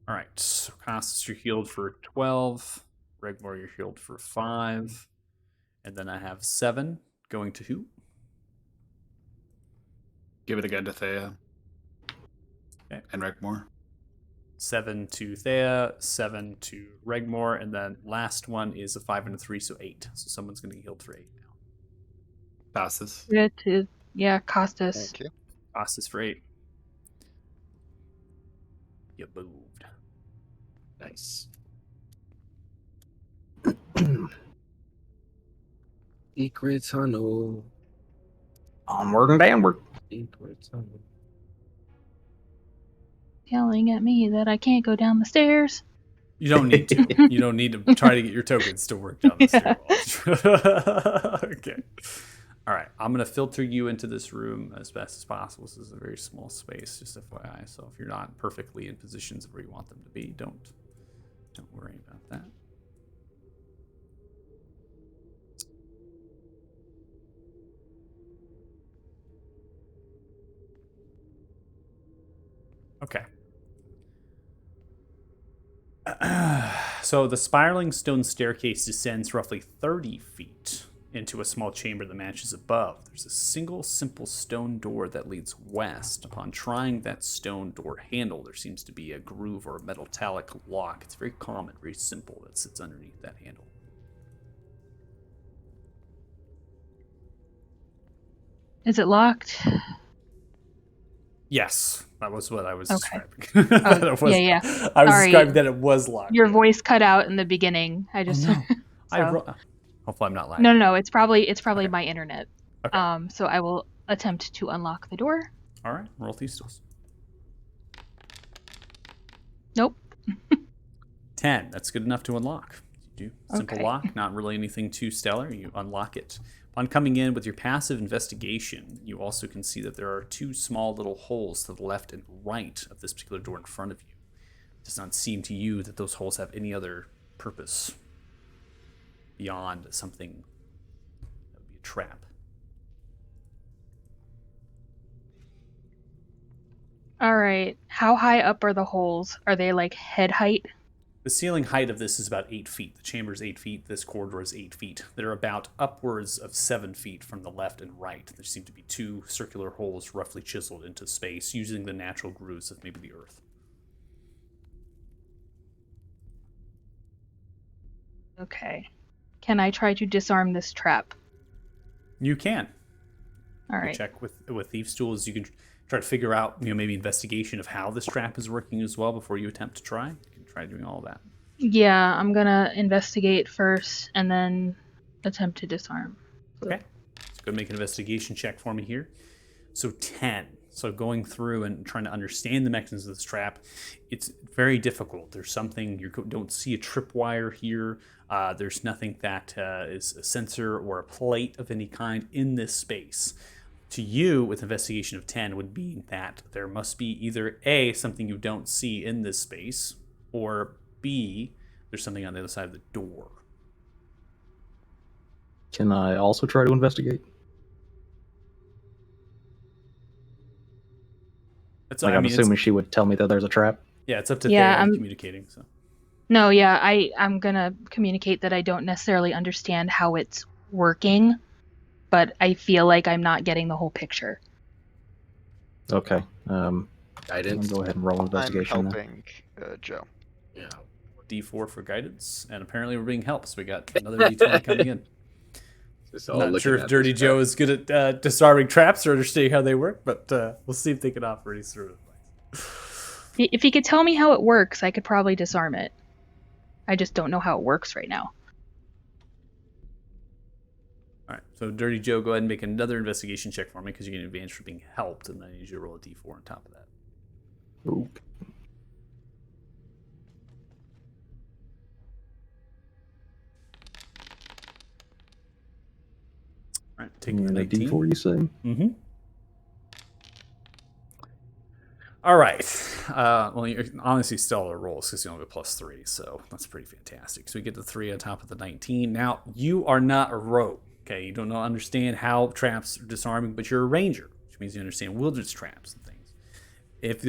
S1: All right, so Costas, you're healed for 12. Regmore, you're healed for 5. And then I have 7 going to who?
S2: Give it again to Thea.
S1: Okay.
S2: And Regmore.
S1: 7 to Thea, 7 to Regmore, and then last one is a 5 and a 3, so 8. So someone's going to get healed for 8 now.
S2: Passes.
S5: Costas.
S4: Thank you.
S1: Costas for 8. You moved.
S3: Nice. Secret tunnel.
S6: Onward and downward.
S3: Secret tunnel.
S5: Yelling at me that I can't go down the stairs.
S1: You don't need to. You don't need to try to get your tokens to work down the stairwell. Okay. All right. I'm going to filter you into this room as best as possible. This is a very small space, just FYI. So if you're not perfectly in positions where you want them to be, don't worry about that. Okay. So the spiraling stone staircase descends roughly 30 feet into a small chamber that matches above. There's a single simple stone door that leads west. Upon trying that stone door handle, there seems to be a groove or a metallic lock. It's very common, very simple, that sits underneath that handle.
S5: Is it locked?
S1: Yes, that was what I was
S5: Okay.
S1: describing.
S5: Oh, yeah.
S1: I was
S5: Sorry.
S1: describing that it was locked.
S5: Your voice cut out in the beginning. I just
S1: no.
S5: so-
S1: Hopefully I'm not lying.
S5: No, it's probably
S1: Okay.
S5: my internet.
S1: Okay.
S5: So I will attempt to unlock the door.
S1: All right, roll these tools.
S5: Nope.
S1: 10. That's good enough to unlock. You do simple
S5: Okay.
S1: lock, not really anything too stellar. You unlock it. Upon coming in with your passive investigation, you also can see that there are 2 small little holes to the left and right of this particular door in front of you. It does not seem to you that those holes have any other purpose beyond something that would be a trap.
S5: All right. How high up are the holes? Are they like head height?
S1: The ceiling height of this is about 8 feet. The chamber is 8 feet. This corridor is 8 feet. They're about upwards of 7 feet from the left and right. There seem to be 2 circular holes roughly chiseled into space using the natural grooves of maybe the earth.
S5: Okay. Can I try to disarm this trap?
S1: You can.
S5: All
S1: You
S5: right.
S1: check with thieves' tools. You can try to figure out, maybe investigation of how this trap is working as well before you attempt to try. You can try doing all that.
S5: Yeah, I'm gonna investigate first and then attempt to disarm.
S1: Okay. So go make an investigation check for me here. So 10. So going through and trying to understand the mechanism of this trap, it's very difficult. There's something, you don't see a tripwire here. There's nothing that is a sensor or a plate of any kind in this space. To you, with investigation of 10, would be that there must be either A, something you don't see in this space, or B, there's something on the other side of the door.
S6: Can I also try to investigate?
S1: It's,
S6: Like, I'm assuming she would tell me that there's a trap.
S1: Yeah, it's up to
S5: Yeah,
S1: Thea
S5: I'm-
S1: communicating. So
S5: No, yeah, I'm gonna communicate that I don't necessarily understand how it's working, but I feel like I'm not getting the whole picture.
S6: Okay. I'll
S3: Guidance.
S6: go ahead and roll
S4: I'm
S6: investigation then.
S4: helping Joe.
S3: Yeah.
S1: D4 for guidance, and apparently we're being helped, so we got another D20 coming in.
S3: Just all
S1: Not
S3: looking
S1: sure if
S3: at
S1: Dirty
S3: this
S1: Joe
S3: crap.
S1: is good at disarming traps or understanding how they work, but we'll see if they can offer any sort of advice.
S5: If he could tell me how it works, I could probably disarm it. I just don't know how it works right now.
S1: All right, so Dirty Joe, go ahead and make another investigation check for me because you get an advantage for being helped, and then I need you to roll a d4 on top of that.
S6: Okay.
S1: All right, take the
S6: And a
S1: 19.
S6: D4, you say?
S1: Mm-hmm. All right. Well, you're honestly stellar rolls because you only have a +3, so that's pretty fantastic. So we get the 3 on top of the 19. Now, you are not a rogue, okay? You don't understand how traps are disarming, but you're a ranger, which means you understand wilderness traps and things. If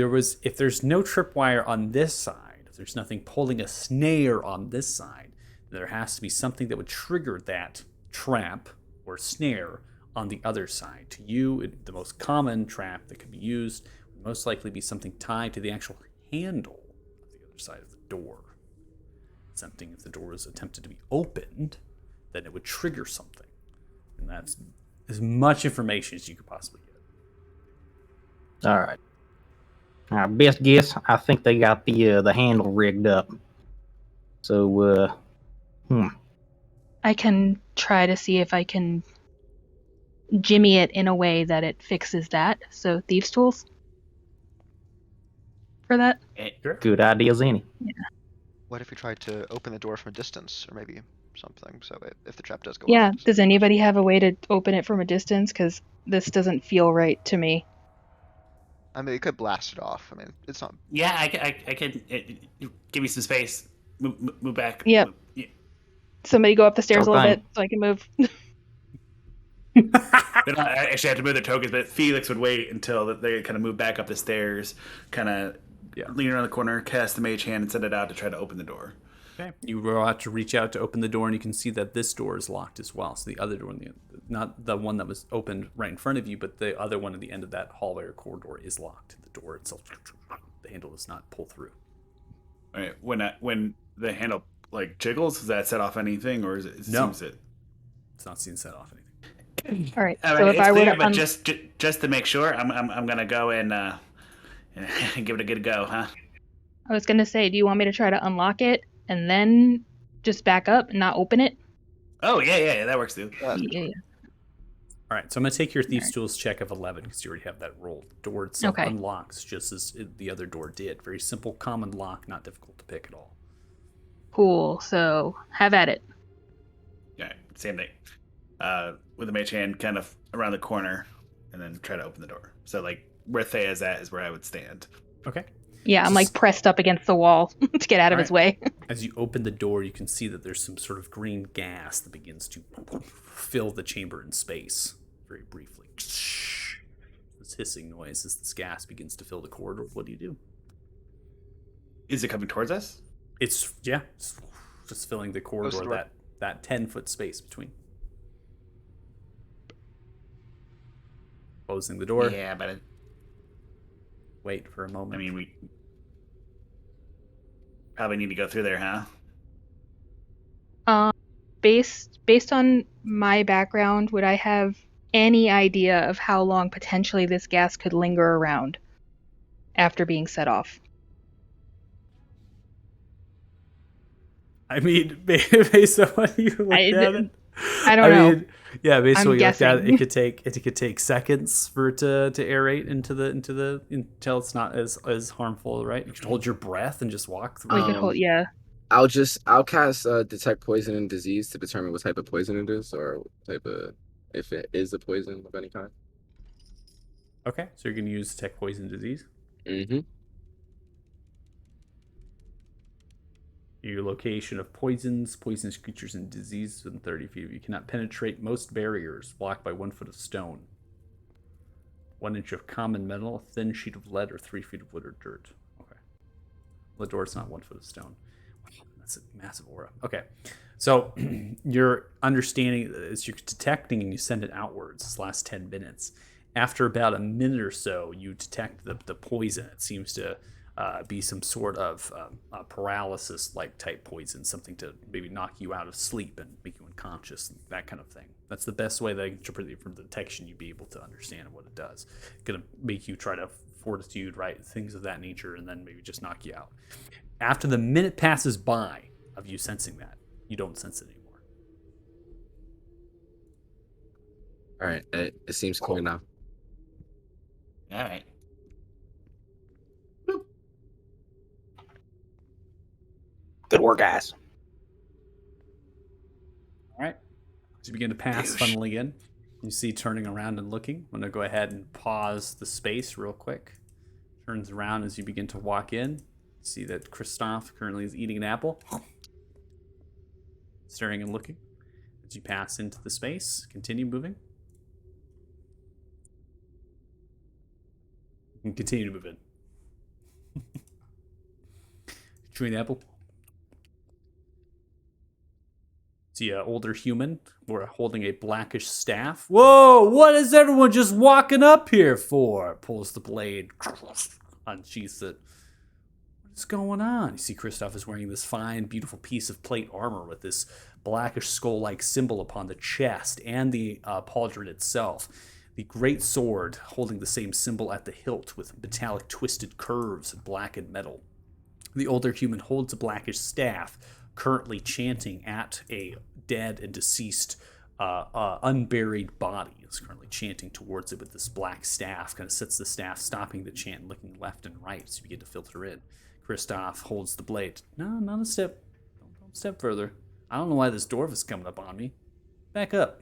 S1: there's no tripwire on this side, if there's nothing pulling a snare on this side, there has to be something that would trigger that trap or snare on the other side. To you, the most common trap that could be used would most likely be something tied to the actual handle of the other side of the door. Something, if the door is attempted to be opened, then it would trigger something. And that's as much information as you could possibly get.
S6: All right. Best guess, I think they got the handle rigged up. So,
S5: I can try to see if I can jimmy it in a way that it fixes that. So thieves' tools for that.
S6: good idea as any.
S4: What if we tried to open the door from a distance, or maybe something, so if the trap does go
S5: Yeah.
S4: off?
S5: Does anybody have a way to open it from a distance? Because this doesn't feel right to me.
S4: I mean, it could blast it off. I mean, it's not.
S2: Yeah, I can. Give me some space. Move back.
S5: Yep.
S2: Yeah.
S5: Somebody go up the stairs a little
S6: Okay.
S5: bit so I can move.
S2: They don't actually have to move their tokens, but Felix would wait until they kind of move back up the stairs, kind of lean around the corner, cast the mage hand, and send it out to try to open the door.
S1: Okay. You will have to reach out to open the door, and you can see that this door is locked as well. So the other door, not the one that was opened right in front of you, but the other one at the end of that hallway or corridor is locked. The door itself, the handle does not pull through.
S2: All right. When the handle like jiggles, does that set off anything, or is it?
S1: No.
S2: Seems it.
S1: It's not seen set off anything.
S5: All right.
S2: I
S5: So
S2: mean,
S5: if
S2: it's
S5: I were
S2: clear,
S5: to
S2: but just to make sure, I'm gonna go and give it a good go, huh?
S5: I was gonna say, do you want me to try to unlock it and then just back up and not open it?
S2: Oh yeah, that works too.
S5: Yeah.
S1: All right, so I'm going to take your Thieves' Tools check of 11 because you already have that rolled. The door itself
S5: Okay.
S1: unlocks just as the other door did. Very simple, common lock, not difficult to pick at all.
S5: Cool. So have at it.
S2: Yeah, same thing. With the mage hand kind of around the corner, and then try to open the door. So like where Thea's at is where I would stand.
S1: Okay.
S5: Yeah, I'm like pressed up against the wall to get out of
S1: All
S5: his way.
S1: As you open the door, you can see that there's some sort of green gas that begins to fill the chamber in space very briefly. This hissing noise as this gas begins to fill the corridor. What do you do?
S2: Is it coming towards us?
S1: It's just filling the corridor,
S4: the door.
S1: that 10-foot space between. Closing the door.
S2: Yeah, but
S1: Wait for a moment.
S2: I mean, we probably need to go through there, huh?
S5: Based on my background, would I have any idea of how long potentially this gas could linger around after being set off?
S1: I mean, based on what you looked at it,
S5: I don't know.
S1: mean, yeah, based on
S5: I'm
S1: what you looked at
S5: guessing.
S1: it could take seconds for it to aerate until it's not as harmful, right? You should hold your breath and just walk through.
S5: We could hold, yeah.
S3: I'll cast detect poison and disease to determine what type of poison it is, or what type of, if it is a poison of any kind.
S1: Okay, so you're gonna use detect poison disease.
S3: Mm-hmm.
S1: Your location of poisons, poisonous creatures, and diseases within 30 feet. You cannot penetrate most barriers blocked by 1 foot of stone, 1 inch of common metal, a thin sheet of lead, or 3 feet of wood or dirt. Okay. The door's not 1 foot of stone. Wow, that's a massive aura. Okay. So your understanding is you're detecting and you send it outwards this last 10 minutes. After about a minute or so, you detect the poison. It seems to be some sort of paralysis-like type poison, something to maybe knock you out of sleep and make you unconscious, that kind of thing. That's the best way that I interpret it from the detection. You'd be able to understand what it does. It's gonna make you try to fortitude, right, things of that nature, and then maybe just knock you out. After the minute passes by of you sensing that, you don't sense it anymore.
S3: All right, it seems clear now.
S2: All right.
S6: Good work, guys.
S1: All right. As you begin to pass, funneling in, you see turning around and looking. I'm going to go ahead and pause the space real quick. Turns around as you begin to walk in. You see that Christoph currently is eating an apple. Staring and looking. As you pass into the space, continue moving. And continue to move in. Chewing the apple. See an older human holding a blackish staff. Whoa, what is everyone just walking up here for? Pulls the blade, unsheaths it. What's going on? You see Christoph is wearing this fine, beautiful piece of plate armor with this blackish skull-like symbol upon the chest and the pauldron itself. The great sword holding the same symbol at the hilt with metallic twisted curves of blackened metal. The older human holds a blackish staff, currently chanting at a dead and deceased unburied body. Is currently chanting towards it with this black staff. Kind of sits the staff, stopping the chant, looking left and right as you begin to filter in. Christoph holds the blade. No, not a step. Don't step further. I don't know why this dwarf is coming up on me. Back up.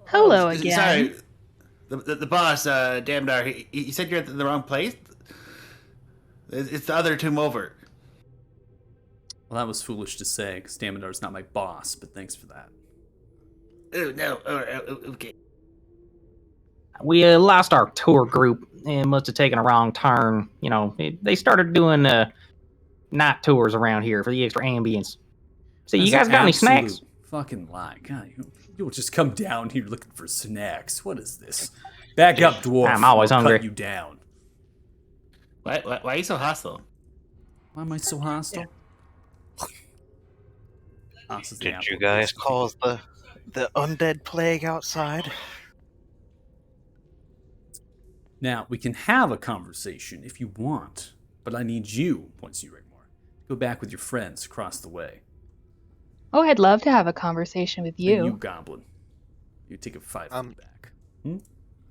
S5: Hello again.
S2: Sorry, the boss, Damdar, he said you're at the wrong place. It's the other tomb over.
S1: Well, that was foolish to say, because Damodar's not my boss, but thanks for that.
S2: Oh, no. Okay.
S6: We lost our tour group and must have taken a wrong turn. You know, they started doing night tours around here for the extra ambience. So you guys got any snacks?
S1: Fucking lie. God, you'll just come down here looking for snacks. What is this? Back up, dwarf.
S6: I'm always
S1: I'll
S6: hungry.
S1: cut you down.
S2: Why are you so hostile?
S1: Why am I so hostile?
S8: Did you guys cause the undead plague outside?
S1: Now, we can have a conversation if you want, but I need you, points you, Rigmore. Go back with your friends across the way.
S5: Oh, I'd love to have a conversation with
S1: And
S5: you.
S1: you, goblin. You take a 5 feet back.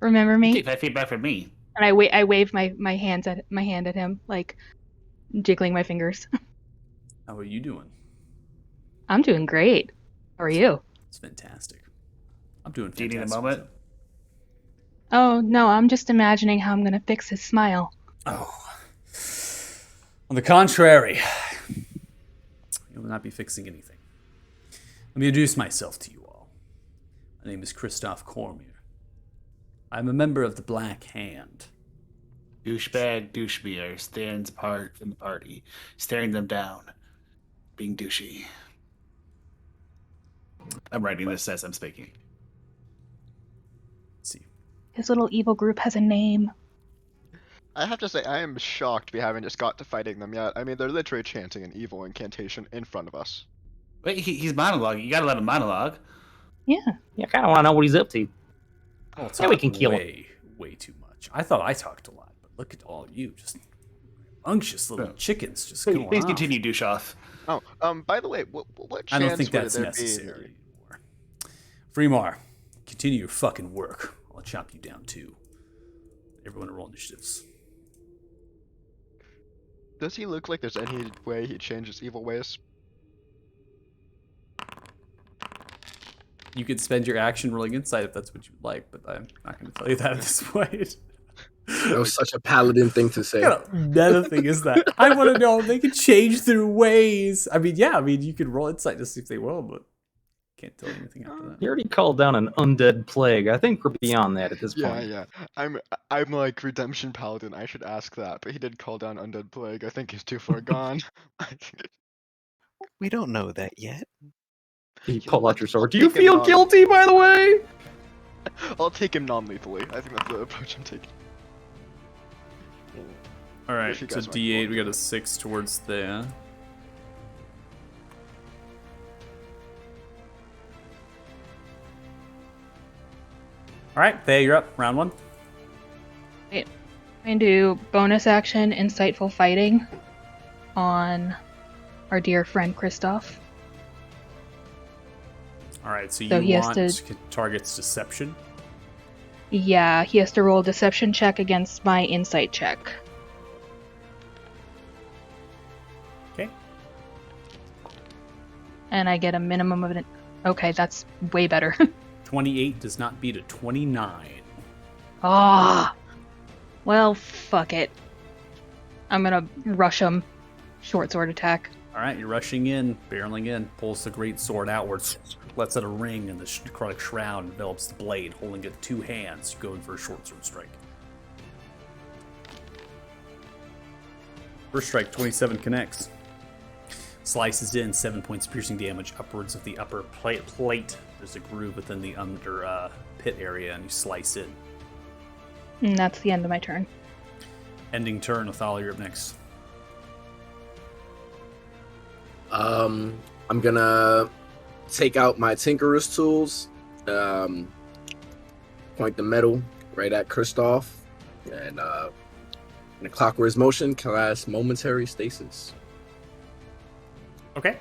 S5: Remember me?
S2: Take 5 feet back from me.
S5: And I wave my hand at him, like jiggling my fingers.
S1: How are you doing?
S5: I'm doing great. How are you?
S1: It's fantastic. I'm doing
S2: Do you
S1: fantastic.
S2: need a moment?
S5: Oh, no, I'm just imagining how I'm going to fix his smile.
S1: Oh. On the contrary, you will not be fixing anything. Let me introduce myself to you all. My name is Christoph Cormier. I'm a member of the Black Hand.
S2: Douchebag douchebeer stands apart from the party, staring them down, being douchey. I'm writing this as I'm speaking.
S1: Let's see.
S5: His little evil group has a name.
S4: I have to say, I am shocked we haven't just got to fighting them yet. I mean, they're literally chanting an evil incantation in front of us.
S2: Wait, he's monologuing. You gotta let him monologue.
S5: Yeah.
S6: Yeah, I kind of want to know what he's up to.
S1: Oh,
S6: Yeah, we can kill him.
S1: way too much. I thought I talked a lot, but look at all you, just unctuous little chickens just going
S2: Please
S1: off.
S2: continue, douche off.
S4: Oh, by the way, what
S1: I
S4: chance
S1: don't think
S4: would
S1: that's
S4: there
S1: necessary anymore. Fremar, continue your fucking work. I'll chop you down too. Everyone roll initiatives.
S4: Does he look like there's any way he changes evil ways?
S1: You could spend your action rolling insight if that's what you'd like, but I'm not going to tell you that at this point.
S3: That was such a paladin thing to say.
S1: What kind of meta thing is that? I want to know if they can change through ways. I mean, yeah, you could roll insight to see if they will, but can't tell you anything after that.
S6: You already called down an undead plague. I think we're beyond that at this point.
S4: Yeah. I'm like redemption paladin. I should ask that, but he did call down undead plague. I think he's too far gone.
S8: We don't know that yet.
S6: You pull out your sword. Do
S4: I'll
S6: you
S4: take him
S6: feel
S4: on.
S6: guilty, by the way?
S4: I'll take him non-lethally. I think that's the approach I'm taking.
S1: All right,
S4: If you
S1: so
S4: guys want
S1: D8,
S4: to
S1: we got
S4: do
S1: a
S4: it.
S1: 6 towards there. All right, Thea, you're up. Round 1.
S5: Wait. I'm going to do bonus action insightful fighting on our dear friend Kristoff.
S1: All right, so
S5: So
S1: you
S5: he has
S1: want
S5: to-
S1: target's deception.
S5: Yeah, he has to roll a deception check against my insight check.
S1: Okay.
S5: And I get a minimum of an... Okay, that's way better.
S1: 28 does not beat a 29.
S5: Ah! Well, fuck it. I'm gonna rush him. Short sword attack.
S1: All right, you're rushing in, barreling in, pulls the great sword outwards, lets out a ring, and the necrotic shroud envelops the blade, holding it in 2 hands, going for a short sword strike. First strike, 27 connects. Slices in, 7 points of piercing damage upwards of the upper plate. There's a groove within the under pit area, and you slice in.
S5: And that's the end of my turn.
S1: Ending turn, Othala, you're up next.
S3: I'm gonna take out my Tinkerer's tools, point the metal right at Kristoff, and in a clockwork motion, cast momentary stasis.
S1: Okay.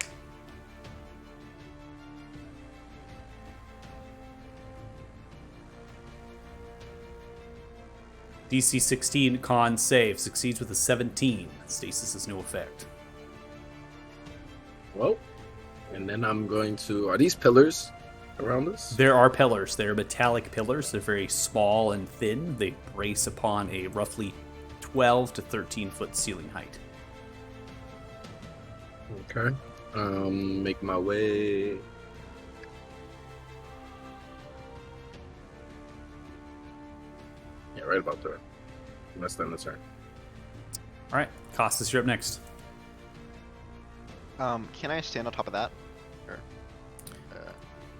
S1: DC 16 con save succeeds with a 17. Stasis has no effect.
S3: Well, and then I'm going to. Are these pillars around us?
S1: There are pillars. They're metallic pillars. They're very small and thin. They brace upon a roughly 12 to 13 foot ceiling height.
S3: Okay. Make my way. Yeah, right about there. Less than the turn.
S1: All right, Costas, you're up next.
S4: Can I stand on top of that? Or,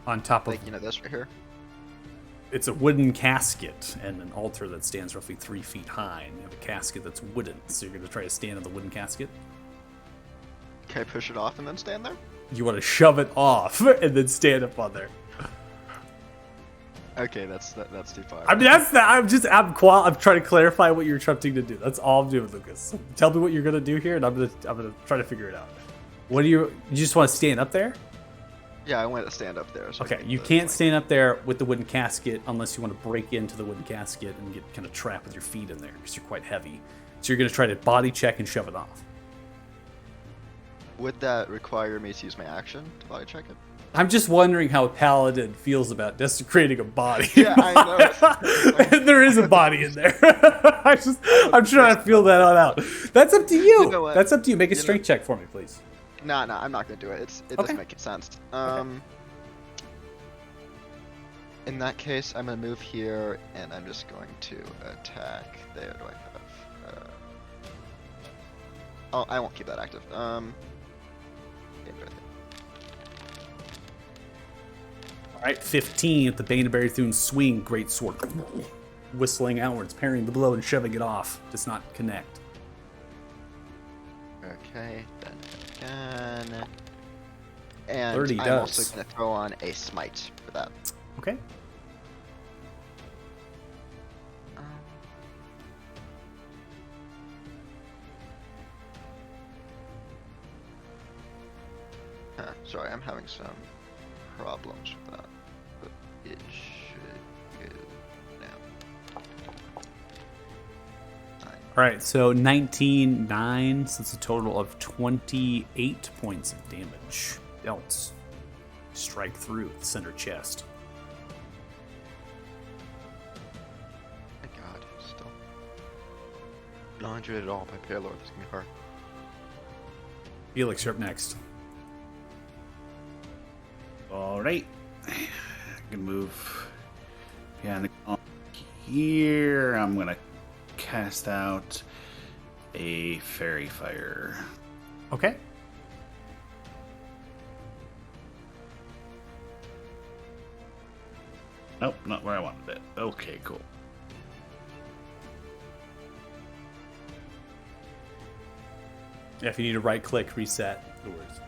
S1: On top of,
S4: like, you know, this right here?
S1: it's a wooden casket and an altar that stands roughly 3 feet high. And you have a casket that's wooden, so you're going to try to stand on the wooden casket.
S4: Can I push it off and then stand there?
S1: You want to shove it off and then stand up on there.
S4: Okay, that's too far.
S1: I mean, I'm trying to clarify what you're attempting to do. That's all I'm doing, Lucas. So tell me what you're gonna do here, and I'm gonna try to figure it out. What do you just want to stand up there?
S4: Yeah, I want to stand up there. So I
S1: Okay,
S4: can
S1: you
S4: get the,
S1: can't
S4: like-
S1: stand up there with the wooden casket unless you want to break into the wooden casket and get kind of trapped with your feet in there because you're quite heavy. So you're gonna try to body check and shove it off.
S4: Would that require me to use my action to body check it?
S1: I'm just wondering how a paladin feels about desecrating a body.
S4: Yeah, I know.
S1: There is a body in there. I'm trying to feel that all out. That's up to you.
S4: You know what?
S1: That's up to you. Make a
S4: You know-
S1: strength check for me, please.
S4: Nah, I'm not gonna do it. It
S1: Okay.
S4: doesn't make sense. In that case, I'm gonna move here, and I'm just going to attack. There, do I have? Oh, I won't keep that active. Yeah, right there.
S1: All right, 15 at the Bane of Barathun's swing, great sword, whistling outwards, parrying the blow and shoving it off. Does not connect.
S4: Okay, then again. And
S1: 30
S4: I'm
S1: does.
S4: also gonna throw on a smite for that.
S1: Okay.
S4: Sorry, I'm having some problems with that, but it should go now.
S1: All right, so 19, 9, so it's a total of 28 points of damage. Dealt. Strike through the center chest.
S4: My God, still not injured at all by Paylord. This is gonna be hard.
S1: Felix, you're up next.
S2: All right. I'm gonna move behind the column here. I'm gonna cast out a fairy fire.
S1: Okay.
S2: Nope, not where I wanted it. Okay, cool.
S1: Yeah, if you need to right click, reset, no worries.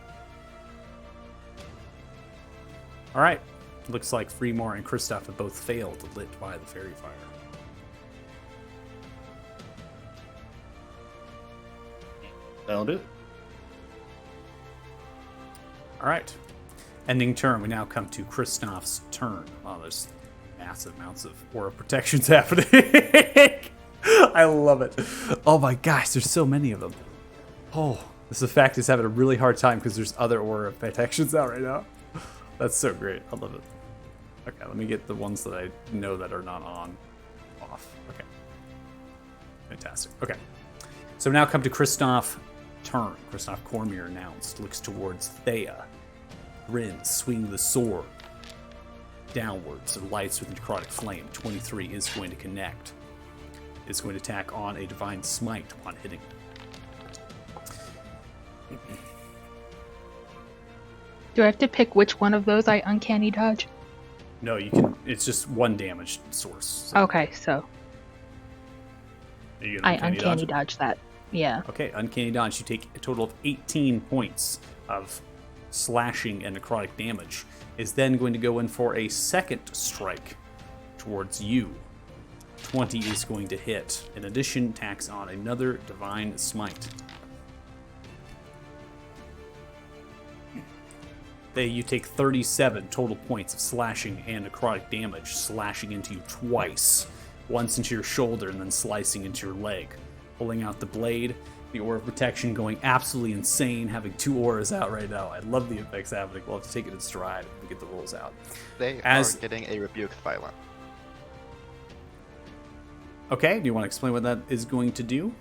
S1: All right. Looks like Fremore and Kristoff have both failed, lit by the fairy fire.
S2: That'll do it.
S1: All right. Ending turn. We now come to Kristoff's turn. Wow, there's massive amounts of aura protections happening. I love it. Oh my gosh, there's so many of them. Oh, this effect is having a really hard time because there's other aura protections out right now. That's so great. I love it. Okay, let me get the ones that I know that are not on off. Okay. Fantastic. Okay. So now come to Kristoff turn. Kristoff Cormier announced. Looks towards Thea. Grins, swing the sword. Downwards. It lights with necrotic flame. 23 is going to connect. It's going to attack on a divine smite upon hitting.
S5: Do I have to pick which one of those I uncanny dodge?
S1: No, you can. It's just one damage source. So
S5: Okay, so
S1: you get
S5: I uncanny dodge that. Yeah.
S1: Okay, uncanny dodge. You take a total of 18 points of slashing and necrotic damage. Is then going to go in for a second strike towards you. 20 is going to hit. In addition, tacks on another divine smite. You take 37 total points of slashing and necrotic damage, slashing into you twice. Once into your shoulder and then slicing into your leg. Pulling out the blade, the aura of protection going absolutely insane, having 2 auras out right now. I love the effects happening. We'll have to take it in stride when we get the rolls out.
S4: They are getting a rebuke violent.
S1: Okay, do you want to explain what that is going to do?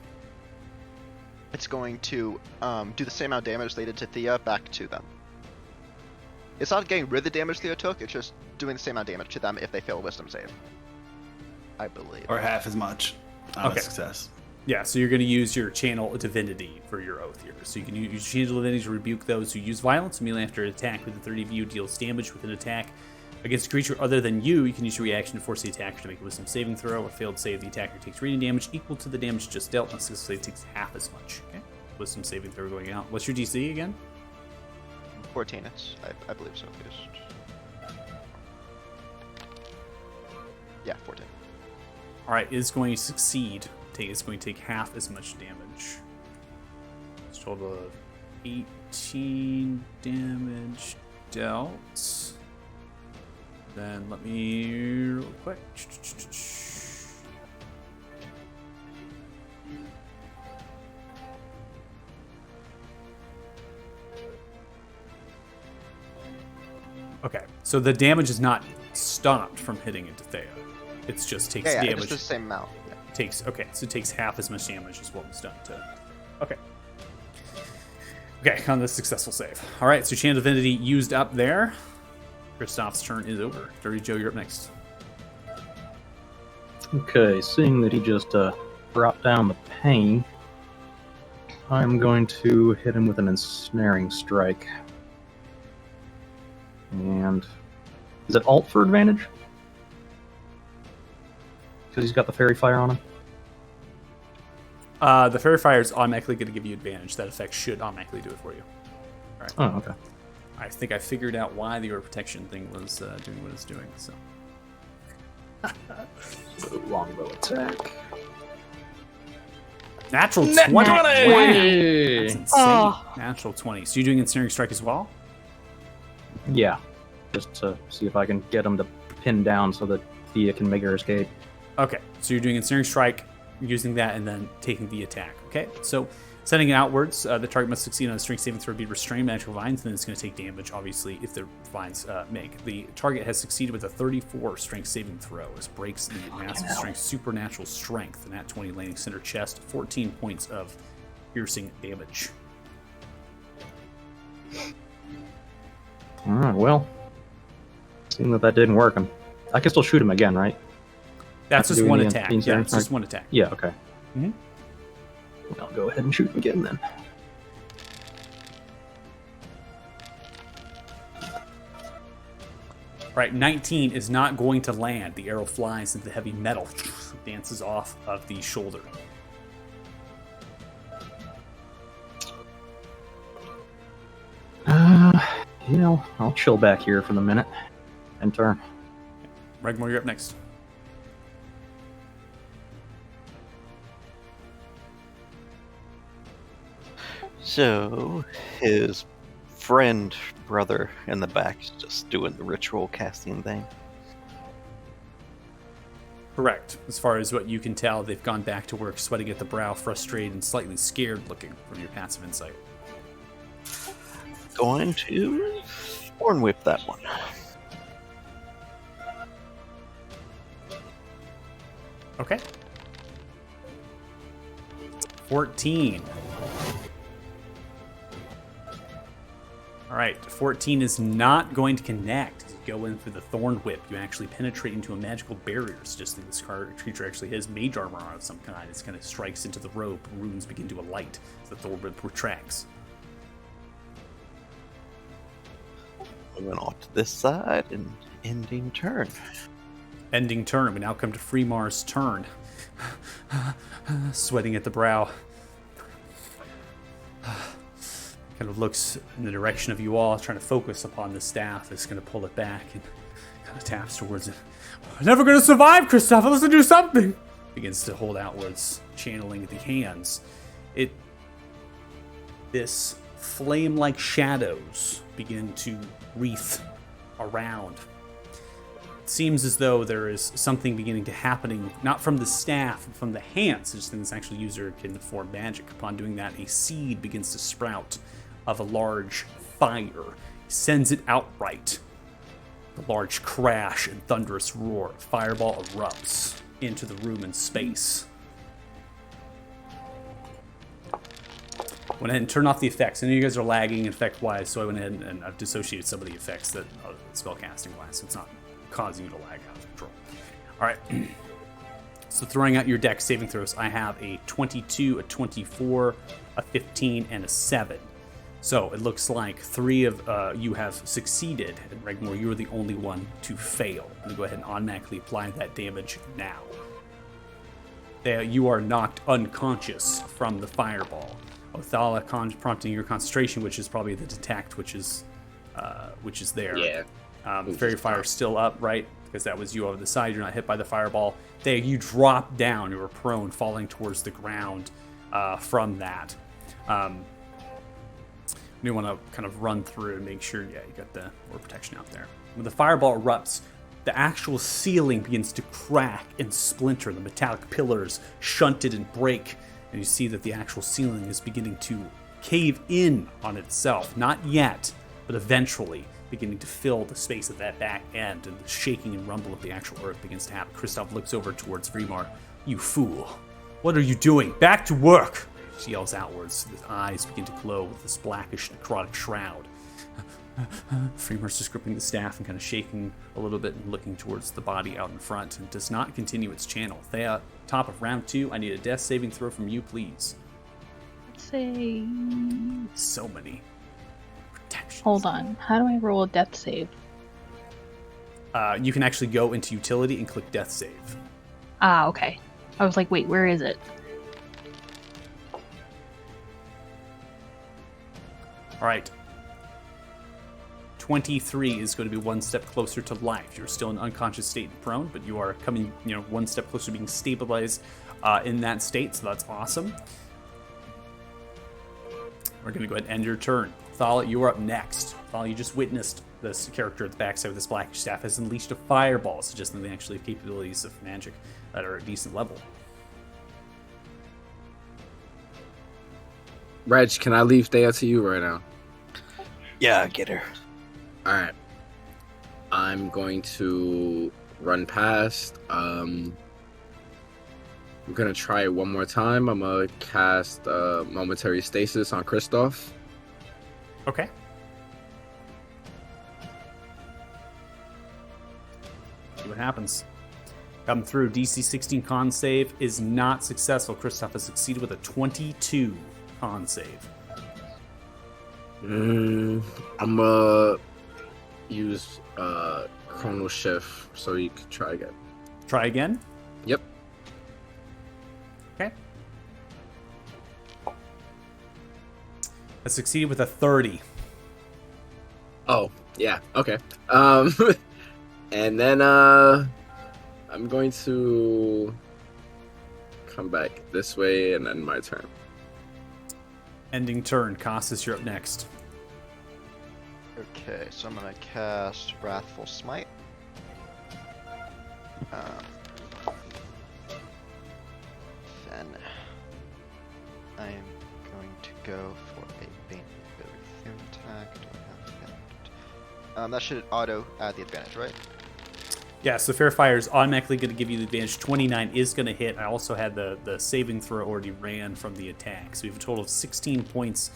S4: It's going to do the same amount of damage they did to Thea back to them. It's not getting rid of the damage Thea took, it's just doing the same amount of damage to them if they fail a wisdom save. I believe.
S2: Or half as much on a success.
S1: Yeah, so you're going to use your Channel Divinity for your oath here. So you can use Channel Divinity to rebuke those who use violence. Immediately after an attack within 30 of you deals damage with an attack against a creature other than you. You can use your reaction to force the attacker to make a wisdom saving throw. A failed save, the attacker takes radiant damage equal to the damage just dealt. And a successful save takes half as much. Okay, wisdom saving throw going out. What's your DC again?
S4: 14, I believe so. Yeah, 14.
S1: All right, is going to succeed. It's going to take half as much damage. It's a total of 18 damage dealt. Then let me real quick. Okay, so the damage is not stopped from hitting into Thea. It's just takes damage.
S4: It's the same amount. Yeah.
S1: So it takes half as much damage as what was done to. Okay. Okay, on this successful save. All right, so Channel Divinity used up there. Kristoff's turn is over. Dirty Joe, you're up next.
S6: Okay, seeing that he just brought down the pain, I'm going to hit him with an ensnaring strike. And is it alt for advantage? Because he's got the fairy fire on him.
S1: The fairy fire is automatically going to give you advantage. That effect should automatically do it for you. All right.
S6: Oh, okay.
S1: I think I figured out why the aura protection thing was doing what it's doing. So.
S6: Longbow attack.
S1: Natural 20.
S6: 20!
S1: Wow. That's insane.
S5: Oh.
S1: Natural 20. So you're doing ensnaring strike as well?
S6: Yeah, just to see if I can get him to pin down so that Thea can make her escape.
S1: Okay, so you're doing ensnaring strike, using that, and then taking the attack. Okay, so sending it outwards, the target must succeed on a strength saving throw, be restrained by magical vines, and then it's going to take damage, obviously, if the vines make. The target has succeeded with a 34 strength saving throw, as breaks the massive strength, supernatural strength, and at 20 landing center chest, 14 points of piercing damage.
S6: Alright, well, seeing that didn't work, I can still shoot him again, right?
S1: That's just
S6: Do
S1: one
S6: any
S1: attack.
S6: beans
S1: Yeah,
S6: there?
S1: it's just one attack.
S6: Yeah, okay.
S1: Mhm.
S6: I'll go ahead and shoot him again then.
S1: Right, 19 is not going to land. The arrow flies into the heavy metal, dances off of the shoulder.
S6: I'll chill back here for the minute and turn.
S1: Regmore, you're up next.
S8: So, his brother in the back is just doing the ritual casting thing.
S1: Correct. As far as what you can tell, they've gone back to work, sweating at the brow, frustrated and slightly scared looking from your passive insight.
S8: Going to Thorn Whip that one.
S1: Okay. 14. All right, 14 is not going to connect. As you go in for the Thorn Whip, you actually penetrate into a magical barrier. Suggesting this creature actually has mage armor on of some kind. It kind of strikes into the rope. Runes begin to alight as the Thorn Whip retracts.
S8: Moving off to this side and ending turn.
S1: Ending turn. We now come to Freemar's turn. Sweating at the brow. Kind of looks in the direction of you all, trying to focus upon the staff. Is going to pull it back and kind of taps towards it. We're never going to survive, Christopher. Let's do something. Begins to hold outwards, channeling the hands. This flame-like shadows begin to wreath around. It seems as though there is something beginning to happening, not from the staff, but from the hands. Just think this actual user can form magic. Upon doing that, a seed begins to sprout of a large fire. He sends it outright. A large crash and thunderous roar. Fireball erupts into the room and space. Went ahead and turned off the effects. I know you guys are lagging effect-wise, so I went ahead and I've dissociated some of the effects that spellcasting-wise, so it's not causing you to lag out of control. All right. So throwing out your dex saving throws, I have a 22, a 24, a 15, and a 7. So it looks like 3 of you have succeeded, and Regmore, you are the only one to fail. I'm going to go ahead and automatically apply that damage now. You are knocked unconscious from the fireball. Othala prompting your concentration, which is probably the detect, which is there.
S3: Yeah.
S1: Fairy Fire still up, right? Because that was you over the side. You're not hit by the fireball. You drop down. You were prone, falling towards the ground from that. You want to kind of run through and make sure, you got the more protection out there. When the fireball erupts, the actual ceiling begins to crack and splinter. The metallic pillars shunted and break. And you see that the actual ceiling is beginning to cave in on itself. Not yet, but eventually beginning to fill the space at that back end, and the shaking and rumble of the actual earth begins to happen. Kristoff looks over towards Fremar. You fool. What are you doing? Back to work! She yells outwards. His eyes begin to glow with this blackish necrotic shroud. Freemar's just gripping the staff and kind of shaking a little bit and looking towards the body out in front, and does not continue its channel. Thea, top of round 2, I need a death saving throw from you, please.
S5: Let's say...
S1: So many protections.
S5: Hold on. How do I roll a death save?
S1: You can actually go into utility and click death save.
S5: Ah, okay. I was like, wait, where is it?
S1: All right. 23 is going to be one step closer to life. You're still in unconscious state and prone, but you are coming, one step closer to being stabilized in that state, so that's awesome. We're going to go ahead and end your turn. Thala, you are up next. Thala, you just witnessed this character at the backside of this black staff has unleashed a fireball, suggesting they actually have capabilities of magic that are at a decent level.
S3: Reg, can I leave Thea to you right now?
S8: Yeah, get her.
S3: Alright. I'm going to run past. I'm going to try it one more time. I'm going to cast Momentary Stasis on Kristoff.
S1: Okay. See what happens. Come through. DC 16 con save is not successful. Kristoff has succeeded with a 22 con save.
S3: I'm gonna use Chrono Shift so you can try again.
S1: Try again?
S3: Yep.
S1: Okay. I succeeded with a 30.
S3: Oh, yeah, okay. And then I'm going to come back this way and then my turn.
S1: Ending turn. Costas, you're up next.
S4: Okay, so I'm gonna cast Wrathful Smite. Then I am going to go for a Bane Thin attack. Do I have that? That should auto add the advantage, right?
S1: Yeah, so Fair Fire is automatically going to give you the advantage. 29 is going to hit. I also had the saving throw already ran from the attack. So we have a total of 16 points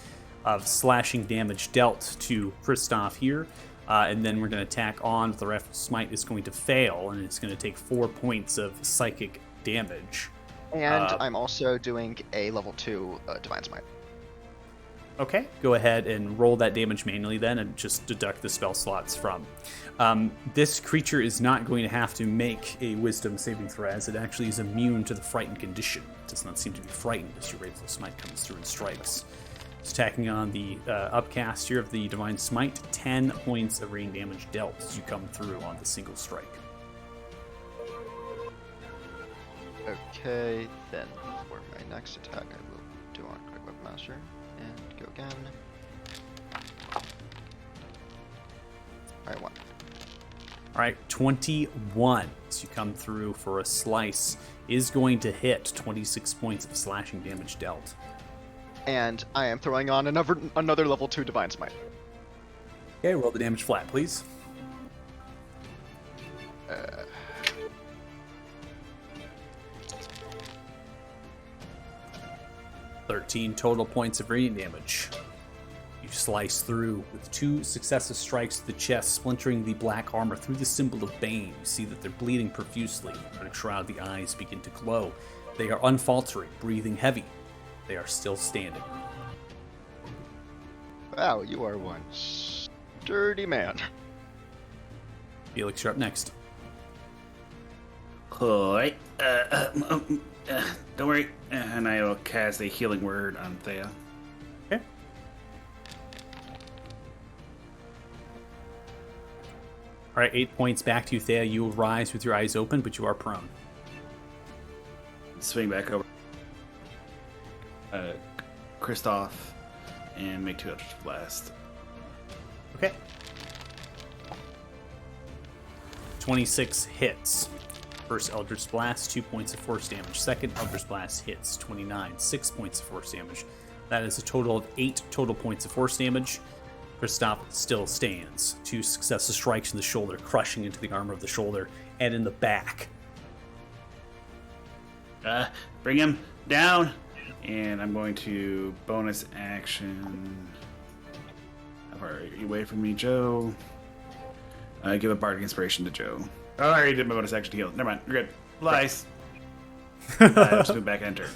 S1: of slashing damage dealt to Kristoff here. And then we're going to attack on. The Wrathful Smite is going to fail, and it's going to take 4 points of psychic damage.
S4: And I'm also doing a level 2 Divine Smite.
S1: Okay, go ahead and roll that damage manually then and just deduct the spell slots from. This creature is not going to have to make a wisdom saving throw, as it actually is immune to the frightened condition. It does not seem to be frightened as your Wrathful Smite comes through and strikes. It's attacking on the upcast here of the Divine Smite, 10 points of rain damage dealt as you come through on the single strike.
S4: Okay, then for my next attack, I will do on Great Weapon Master and go again. Alright, 1.
S1: All right, 21 as you come through for a slice is going to hit 26 points of slashing damage dealt.
S4: And I am throwing on another level 2 Divine Smite.
S1: Okay, roll the damage flat, please. 13 total points of radiant damage. You slice through with 2 successive strikes to the chest, splintering the black armor through the symbol of Bane. You see that they're bleeding profusely. Under shroud, the eyes begin to glow. They are unfaltering, breathing heavy. They are still standing.
S4: Wow, you are one sturdy man.
S1: Felix, you're up next.
S2: Alright. Don't worry. And I will cast a healing word on Thea.
S1: Okay. All right, 8 points back to you, Thea. You will rise with your eyes open, but you are prone.
S2: Swing back over. Kristoff, and make 2 Eldritch Blast.
S1: Okay. 26 hits. First Eldritch Blast, 2 points of force damage. Second Eldritch Blast hits, 29, 6 points of force damage. That is a total of 8 total points of force damage. Kristoff still stands. 2 successive strikes in the shoulder, crushing into the armor of the shoulder and in the back.
S2: Bring him down. And I'm going to bonus action. How far are you away from me, Joe? Give a Bardic Inspiration to Joe. Oh, I already did my bonus action to heal. Never mind. You're good. Lies. Just move back and turn.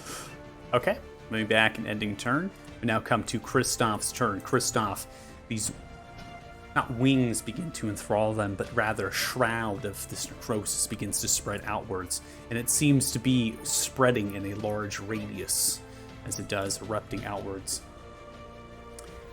S1: Okay. Moving back and ending turn. We now come to Kristoff's turn. Kristoff, these not wings begin to enthrall them, but rather a shroud of this necrosis begins to spread outwards, and it seems to be spreading in a large radius as it does, erupting outwards.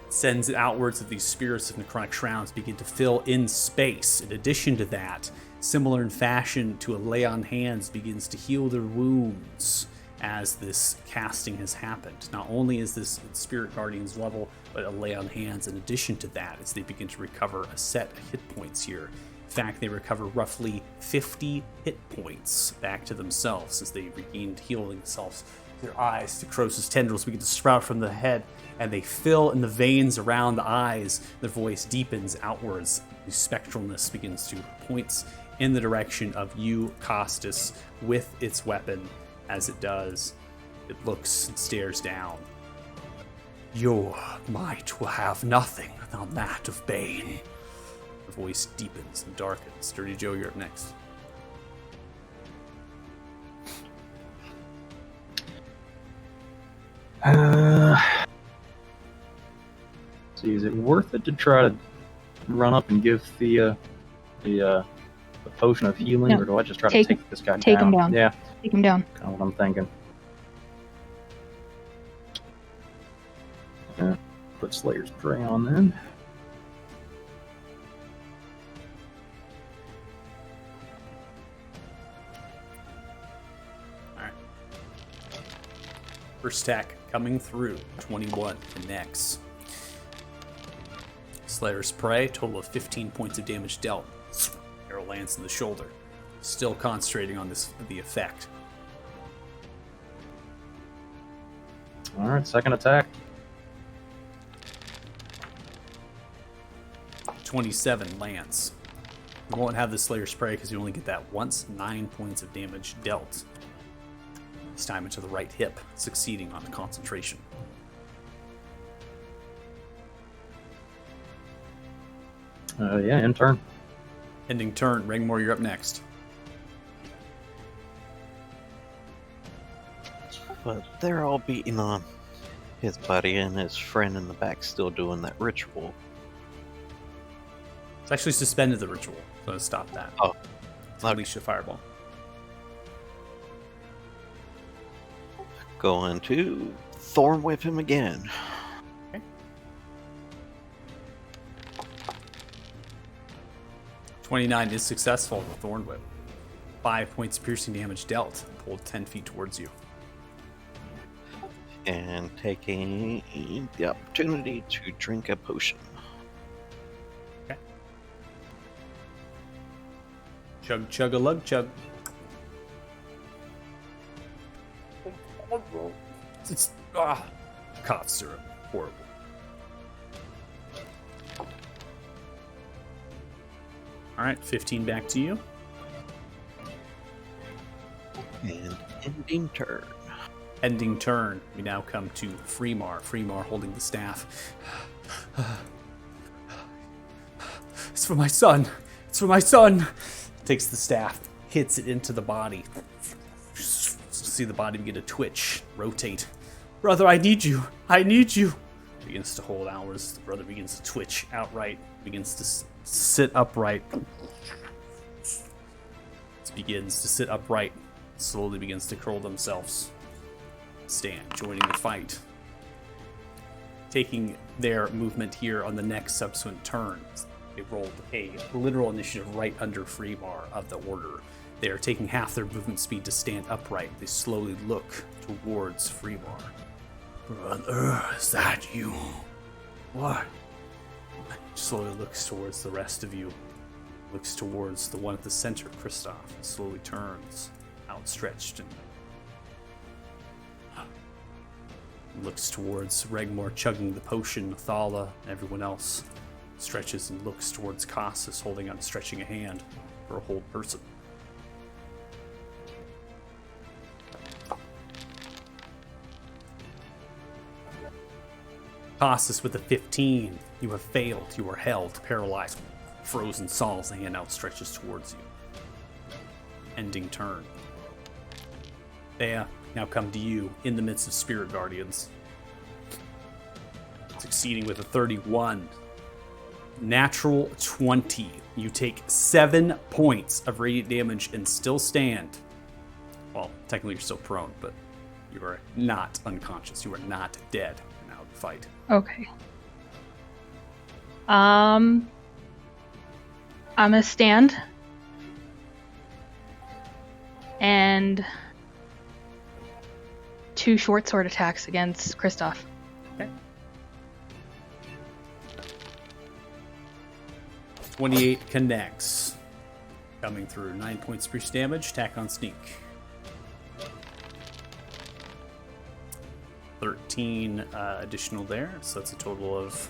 S1: It sends it outwards as these spirits of necrotic shrouds begin to fill in space. In addition to that, similar in fashion to a lay on hands begins to heal their wounds as this casting has happened. Not only is this Spirit Guardian's level, but a lay on hands in addition to that as they begin to recover a set of hit points here. In fact, they recover roughly 50 hit points back to themselves as they regained healing themselves. Their eyes, the necrosis tendrils begin to sprout from the head, and they fill in the veins around the eyes. Their voice deepens outwards. The spectralness begins to point in the direction of you, Costas, with its weapon. As it does, it looks and stares down. Your might will have nothing on that of Bane. The voice deepens and darkens. Dirty Joe, you're up next.
S6: See, is it worth it to try to run up and give the potion of healing,
S5: No.
S6: or do I just try
S5: Take-
S6: to take this guy
S5: take him down.
S6: Yeah,
S5: Take him down.
S6: kind of what I'm thinking. Yeah, put Slayer's Prey on then.
S1: First attack coming through. 21 connects. Slayer's Prey, total of 15 points of damage dealt. Arrow lands in the shoulder. Still concentrating on the effect.
S6: Alright, second attack.
S1: 27 lands. You won't have the Slayer's Prey because you only get that once. 9 points of damage dealt. This time into the right hip, succeeding on the concentration.
S6: Yeah, in turn.
S1: Ending turn. Regmore, you're up next.
S8: But they're all beating on his buddy and his friend in the back still doing that ritual.
S1: It's actually suspended the ritual, so stop that.
S8: Oh.
S1: It's unleash a fireball.
S8: Going to Thorn Whip him again.
S1: Okay. 29 is successful with Thorn Whip. 5 points of piercing damage dealt. Pulled 10 feet towards you.
S8: And taking the opportunity to drink a potion.
S1: Okay. Chug, chug, a lug, chug. It's cough syrup. Horrible. All right, 15 back to you.
S8: And ending turn.
S1: Ending turn. We now come to Freemar. Freemar holding the staff. It's for my son. It's for my son. Takes the staff, hits it into the body. See the body begin to twitch, rotate. Brother, I need you. I need you. Begins to hold hours. The brother begins to twitch outright. Begins to sit upright. Begins to sit upright. Slowly begins to curl themselves. Stand, joining the fight. Taking their movement here on the next subsequent turn. They rolled a literal initiative right under Freemar of the order. They are taking half their movement speed to stand upright. They slowly look towards Freemar. Brother, is that you? What? Slowly looks towards the rest of you. Looks towards the one at the center, Kristoff. Slowly turns, outstretched, and looks towards Regmore chugging the potion, Thala, and everyone else. Stretches and looks towards Cassus holding out, stretching a hand for a whole person. Cassus with a 15. You have failed. You are held, paralyzed, frozen. Saul's hand outstretches towards you. Ending turn. Thea, now come to you in the midst of Spirit Guardians. Succeeding with a 31. Natural 20. You take 7 points of radiant damage and still stand. Well, technically you're still prone, but you are not unconscious. You are not dead. Now the fight.
S5: Okay. I'm gonna stand. And 2 short sword attacks against Kristoff.
S1: Okay. 28 connects. Coming through. 9 points of piercing damage. Attack on sneak. 13 additional there. So that's a total of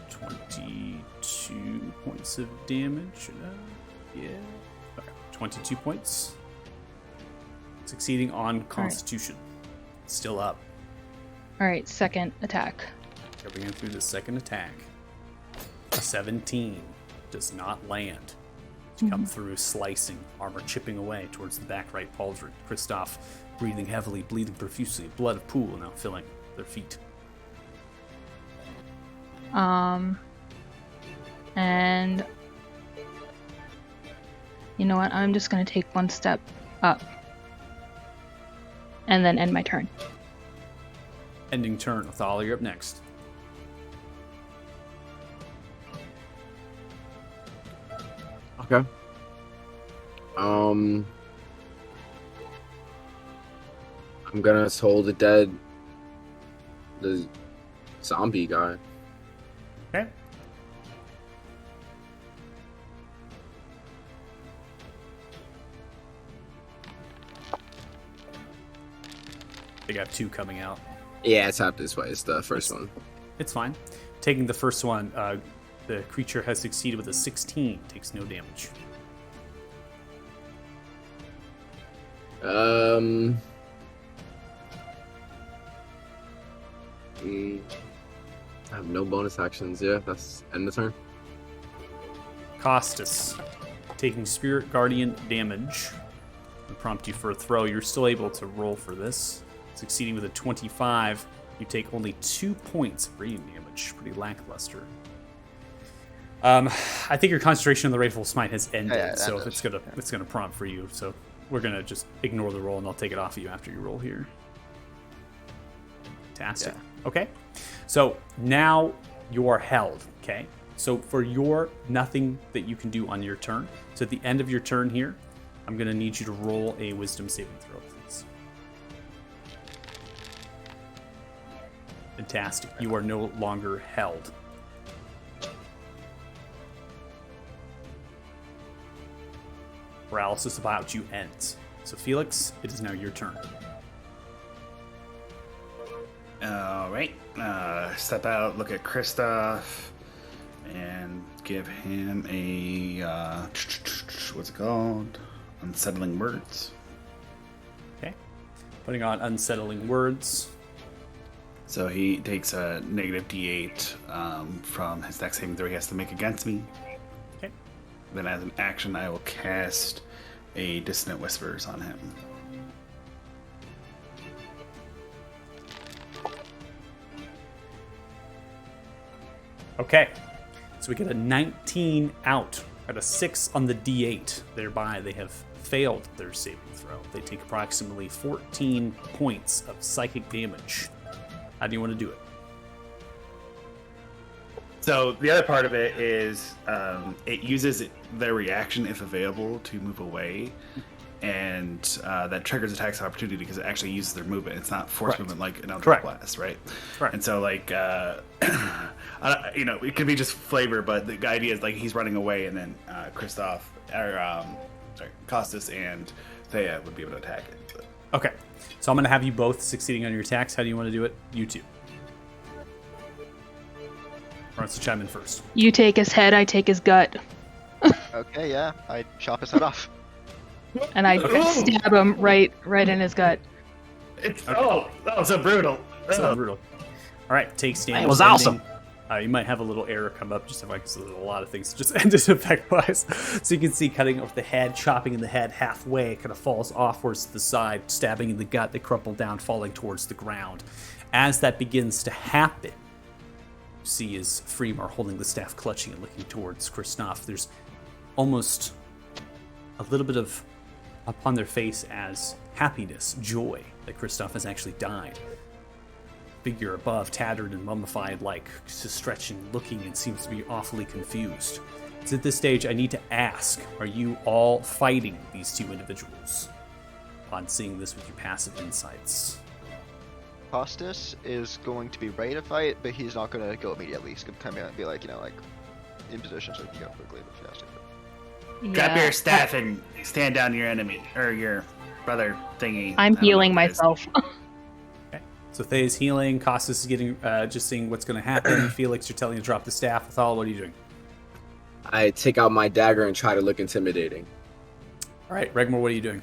S1: 22 points of damage. Yeah. Okay. 22 points. Succeeding on Constitution. Still up.
S5: Alright, second attack.
S1: Coming in through the second attack. 17 does not land. Come through, slicing, armor chipping away towards the back right pauldron. Kristoff breathing heavily, bleeding profusely. Blood of pool now filling their feet.
S5: And you know what? I'm just gonna take 1 step up. And then end my turn.
S1: Ending turn. Othala, you're up next.
S3: Okay. I'm gonna toll the zombie guy.
S1: Okay. They got 2 coming out.
S3: Yeah, it's happened this way. It's the first one.
S1: It's fine. Taking the first one, the creature has succeeded with a 16. Takes no damage.
S3: I have no bonus actions. Yeah, that's end the turn.
S1: Costas, taking Spirit Guardian damage. I'll prompt you for a throw. You're still able to roll for this. Succeeding with a 25, you take only 2 points of radiant damage. Pretty lackluster. I think your concentration on the Rageful Smite has ended,
S4: Yeah,
S1: so
S4: that
S1: if
S4: does.
S1: it's gonna prompt for you. So we're gonna just ignore the roll, and I'll take it off of you after you roll here. Fantastic. Okay, so now you are held. Okay, so for your nothing that you can do on your turn. So at the end of your turn here, I'm gonna need you to roll a Wisdom saving throw, please. Fantastic. You are no longer held. Paralysis about you ends. So Felix, it is now your turn.
S2: All right. Step out, look at Kristoff, and give him a what's it called? Unsettling words.
S1: Okay. Putting on unsettling words.
S2: So he takes a negative D8 from his dex saving throw he has to make against me.
S1: Okay.
S2: Then, as an action, I will cast a Dissonant Whispers on him.
S1: Okay. So we get a 19 out at a 6 on the D8. Thereby, they have failed their saving throw. They take approximately 14 points of psychic damage. How do you want to do it?
S2: So the other part of it is it uses their reaction, if available, to move away. And that triggers attacks of opportunity because it actually uses their movement. It's not force movement like an Eldritch Blast, right?
S1: Right.
S2: And so, like, it could be just flavor, but the idea is like he's running away, and then Costas and Thea would be able to attack it. But.
S1: Okay. So I'm going to have you both succeeding on your attacks. How do you want to do it? You two. Or let's chime in first.
S5: You take his head, I take his gut,
S4: Okay, yeah. I chop his head off.
S5: and I stab him right in his gut.
S2: It's so brutal.
S1: So brutal. All right, takes damage.
S6: It was
S1: ending.
S6: awesome.
S1: You might have a little error come up, just like so there's a lot of things just ended effect-wise. So you can see cutting off the head, chopping in the head halfway, it kind of falls offwards to the side, stabbing in the gut, they crumple down, falling towards the ground. As that begins to happen, you see as Freemar holding the staff, clutching and looking towards Kristoff. There's almost a little bit of upon their face as happiness, joy that Kristoff has actually died. Figure above, tattered and mummified, like just stretching, looking, and seems to be awfully confused. So at this stage, I need to ask, are you all fighting these two individuals? Upon seeing this with your passive insights.
S4: Costas is going to be ready to fight, but he's not going to go immediately. He's going to come in and be like, in position so he can go quickly if he has to.
S2: Grab your staff and stand down your enemy, or your brother thingy.
S5: I'm healing myself.
S1: So Thea is healing, Costas is getting, just seeing what's going to happen. Felix, you're telling him to drop the staff. Athal, what are you doing?
S3: I take out my dagger and try to look intimidating.
S1: All right, Regmore, what are you doing?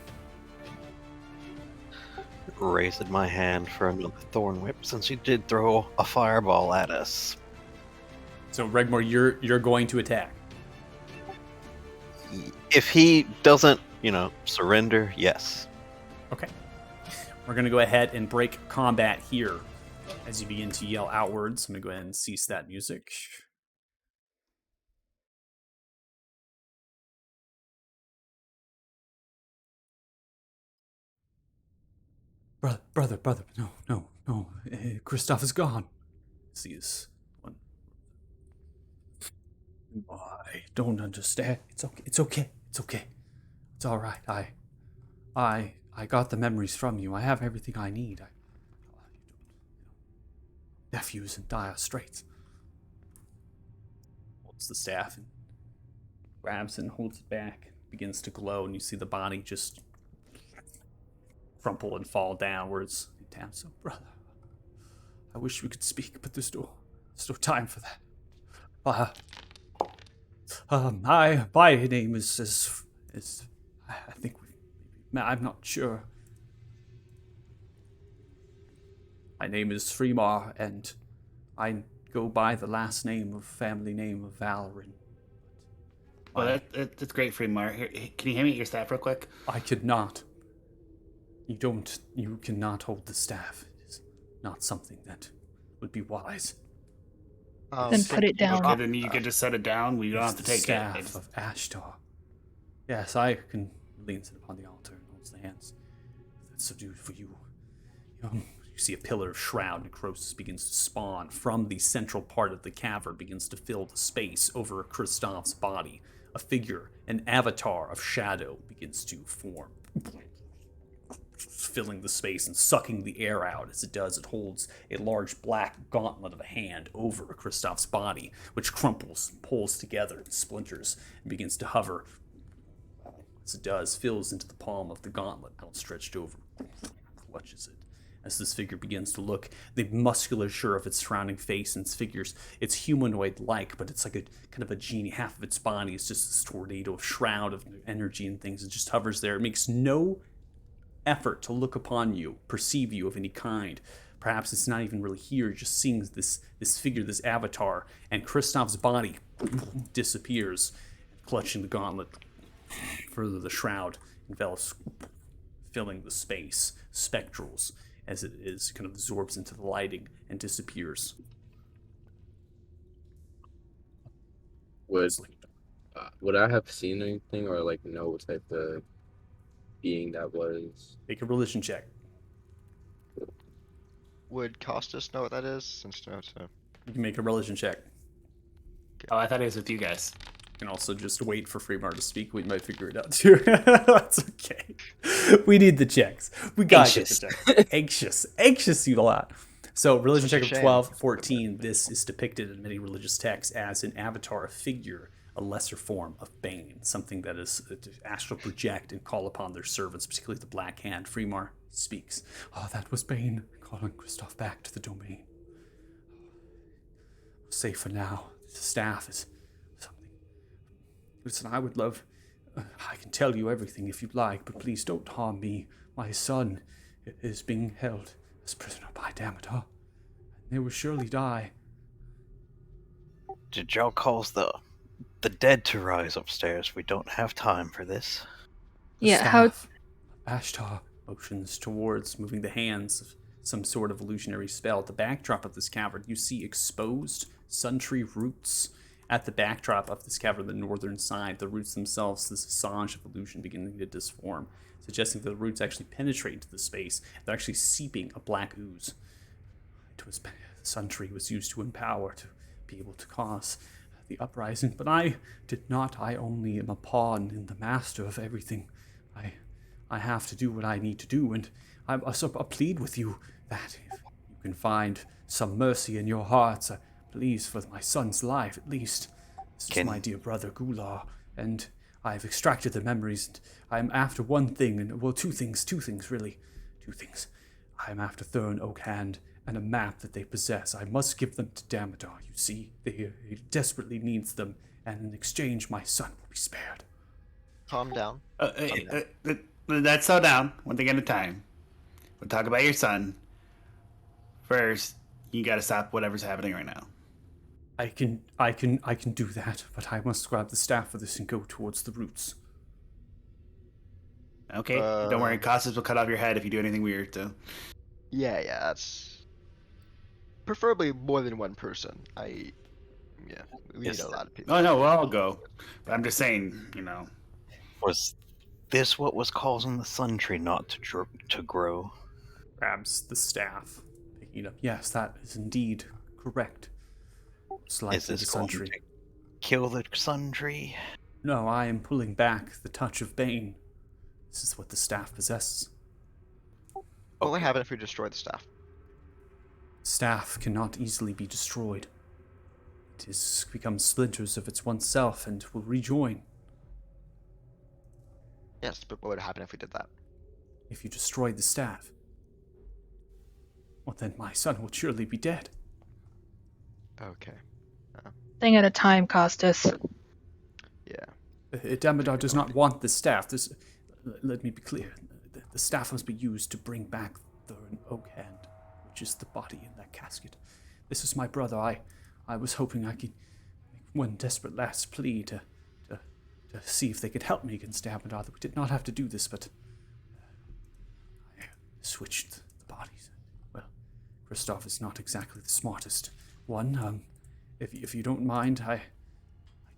S8: Raised my hand for another thorn whip since he did throw a fireball at us.
S1: So Regmore, you're going to attack.
S8: If he doesn't, surrender, yes.
S1: Okay. We're going to go ahead and break combat here as you begin to yell outwards. I'm going to go ahead and cease that music. Brother, no. Kristoff is gone. Sees one. I don't understand. It's okay. It's all right. I I got the memories from you. I have everything I need. Nephew's in dire straits. Holds the staff and grabs it and holds it back. Begins to glow, and you see the body just crumple and fall downwards. Damn, so brother, I wish we could speak, but there's no time for that. My name is I think I'm not sure. My name is Fremar, and I go by the last family name of Valorin.
S2: Well, that's great, Fremar. Here, can you hand me your staff real quick?
S1: I could not. You cannot hold the staff. It is not something that would be wise.
S5: Then put it down.
S2: Okay, then you can just set it down. We don't have to take
S1: staff
S2: it.
S1: of Ashtar. Yes, I can leans it upon the altar and holds the hands. That's subdued for you. You see a pillar of shroud necrosis begins to spawn from the central part of the cavern, begins to fill the space over Kristoff's body. A figure, an avatar of shadow, begins to form, filling the space and sucking the air out. As it does, it holds a large black gauntlet of a hand over Kristoff's body, which crumples, pulls together, and splinters, and begins to hover. As it does, fills into the palm of the gauntlet, outstretched over, clutches it. As this figure begins to look, the musculature of its surrounding face and its figures, it's humanoid-like, but it's like a kind of a genie. Half of its body is just this tornado of shroud of energy and things. It just hovers there. It makes no effort to look upon you, perceive you of any kind. Perhaps it's not even really here, just seeing this figure, this avatar, and Kristoff's body disappears, clutching the gauntlet. Further, the shroud envelops, filling the space, spectrals, as it is kind of absorbs into the lighting and disappears.
S3: Would I have seen anything or like know what type of being that was?
S1: Make a religion check.
S4: Would Costas know what that is? Since no, so
S1: You can make a religion check.
S2: Oh, I thought it was with you guys.
S1: You can also just wait for Fremar to speak. We might figure it out too. That's okay. We need the checks. We got to get the checks. Anxious, you lot. So, religion check of 12, 14. This is depicted in many religious texts as an avatar, a figure, a lesser form of Bane, something that is to astral project and call upon their servants, particularly the Black Hand. Fremar speaks. Oh, that was Bane, calling Kristoff back to the domain. Safe for now. The staff is something. Listen, I would love. I can tell you everything if you'd like, but please don't harm me. My son is being held as prisoner by Damodar, and they will surely die.
S8: Did y'all cause the dead to rise upstairs? We don't have time for this.
S5: Yeah, how...
S1: Ashtar motions towards moving the hands of some sort of illusionary spell. At the backdrop of this cavern, you see exposed sun-tree roots. At the backdrop of this cavern, the northern side, the roots themselves, this assange of illusion beginning to disform, suggesting that the roots actually penetrate into the space. They're actually seeping a black ooze. The sun-tree was used to empower, to be able to cause the uprising, but I did not. I only am a pawn in the master of everything. I have to do what I need to do, and I plead with you that if you can find some mercy in your hearts, please, for my son's life at least. This is my dear brother Gular, and I've extracted the memories, and I'm after one thing, and well, two things really. I'm after Thurn Oakhand and a map that they possess. I must give them to Damodar, you see. He desperately needs them, and in exchange my son will be spared.
S4: calm down.
S2: Let's slow down, one thing at a time. We'll talk about your son. First, you gotta stop whatever's happening right now.
S1: I can do that, but I must grab the staff for this and go towards the roots.
S2: Okay, don't worry, Costas will cut off your head if you do anything weird, so.
S4: Yeah, that's preferably more than one person. We need a lot of people.
S2: Oh no, we'll all go. But I'm just saying,
S8: Was this what was causing the sun tree not to grow?
S1: Grabs the staff, picking it up. Yes, that is indeed correct.
S8: Is this going to kill the sun tree?
S1: No, I am pulling back the touch of Bane. This is what the staff possesses.
S4: What would happen if we destroy the staff?
S1: Staff cannot easily be destroyed. It has become splinters of its one self and will rejoin.
S4: Yes, but what would happen if we did that?
S1: If you destroy the staff, well, then my son will surely be dead.
S4: Okay.
S5: Thing at a time, Costas.
S4: Yeah.
S1: Damodar does not want the staff. Let me be clear. The staff must be used to bring back Thurin Oakhand, which is the body in that casket. This is my brother. I was hoping I could make one desperate last plea to see if they could help me against Damodar. We did not have to do this, but I switched the bodies. Well, Christoph is not exactly the smartest one. If you don't mind, I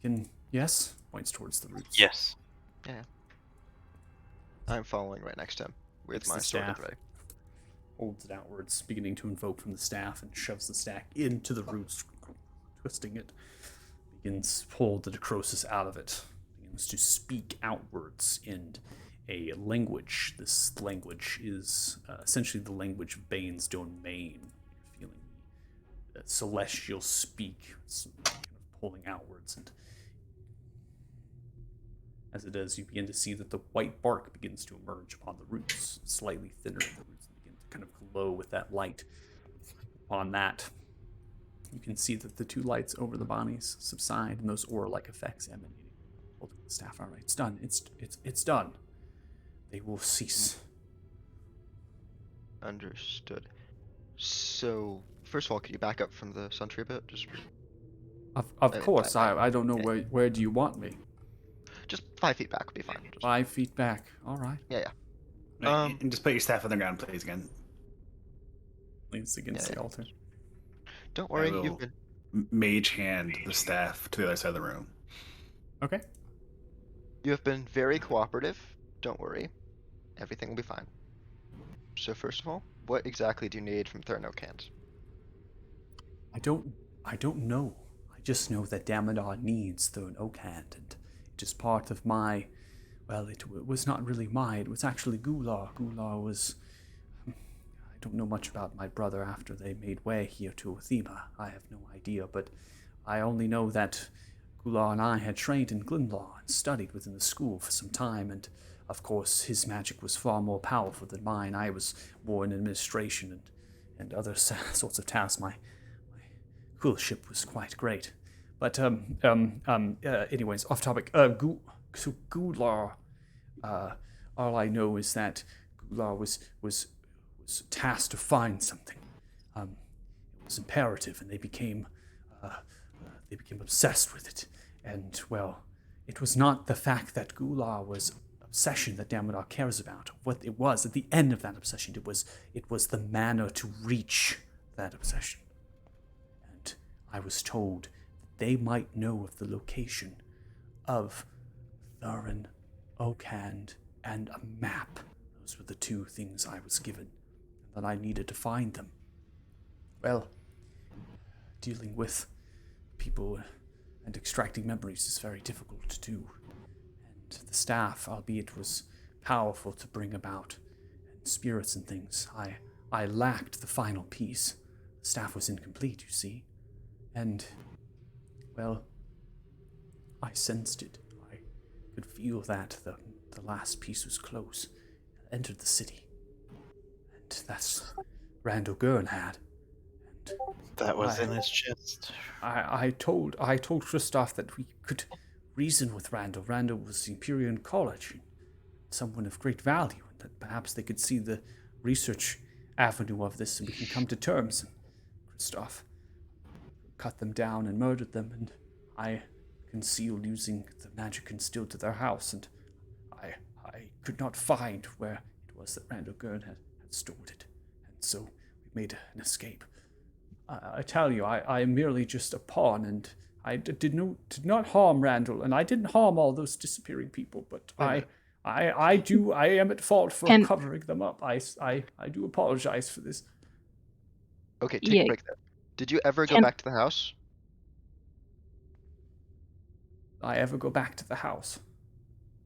S1: can... Yes? Points towards the roots.
S8: Yes.
S4: Yeah. I'm following right next to him with
S1: Takes
S4: my
S1: the
S4: sword at
S1: staff.
S4: the ready.
S1: Holds it outwards, beginning to invoke from the staff, and shoves the staff into the roots, twisting it. Begins to pull the necrosis out of it. Begins to speak outwards in a language. This language is essentially the language of Bane's domain. You're feeling the celestial speak, it's kind of pulling outwards, and as it does, you begin to see that the white bark begins to emerge upon the roots, slightly thinner. The roots begin to kind of glow with that light. Upon that, you can see that the two lights over the bodies subside, and those aura-like effects emanating. Holding the staff. All right, it's done. It's done. They will cease.
S4: Understood. So, first of all, could you back up from the sentry a bit? Just
S1: Of course. I don't know
S4: yeah.
S1: where do you want me?
S4: Just 5 feet back would be fine. Just,
S1: 5 feet back. All right.
S4: yeah.
S2: And just put your staff on the ground, please, again.
S1: Leans against
S4: Yeah,
S1: the altar.
S4: Don't worry,
S2: I will
S4: you've been
S2: mage hand the staff to the other side of the room.
S1: Okay.
S4: you have been very cooperative. Don't worry, everything will be fine. So first of all, what exactly do you need from Thernocant?
S1: I don't know. I just know that Damodar needs Thurin Oakhand, and it is part of my... Well, it was not really mine. It was actually Gular. Gular was... I don't know much about my brother after they made way here to Othema. I have no idea, but I only know that Gular and I had trained in Glimlaw and studied within the school for some time, and of course his magic was far more powerful than mine. I was more in administration and other sorts of tasks. My coolship was quite great. But, anyways, off topic. So Gular, all I know is that Gular was tasked to find something. It was imperative, and they became obsessed with it. And, well, it was not the fact that Gular was obsession that Damodar cares about. What it was, at the end of that obsession, it was the manner to reach that obsession. And I was told that they might know of the location of Thurin Oakhand and a map. Those were the two things I was given, and that I needed to find them. Well, dealing with people and extracting memories is very difficult to do. And the staff, albeit was powerful to bring about, and spirits and things, I lacked the final piece. The staff was incomplete, you see. And, well, I sensed it. I could feel that the last piece was close. I entered the city. And that's Randall Gurn had. And
S8: That was in his chest.
S1: I told Christoph that we could reason with Randall. Randall was the Imperial College, someone of great value, and that perhaps they could see the research avenue of this, and we can come to terms. And Christoph cut them down and murdered them, and I concealed using the magic instilled to their house, and I could not find where it was that Randall Gurn had stored it, and so we made an escape. I tell you, I am merely just a pawn, and I did not harm Randall, and I didn't harm all those disappearing people, but I am at fault for covering them up. I do apologize for this.
S4: Okay, take a break there. Did you ever go back to the house?
S1: I ever go back to the house?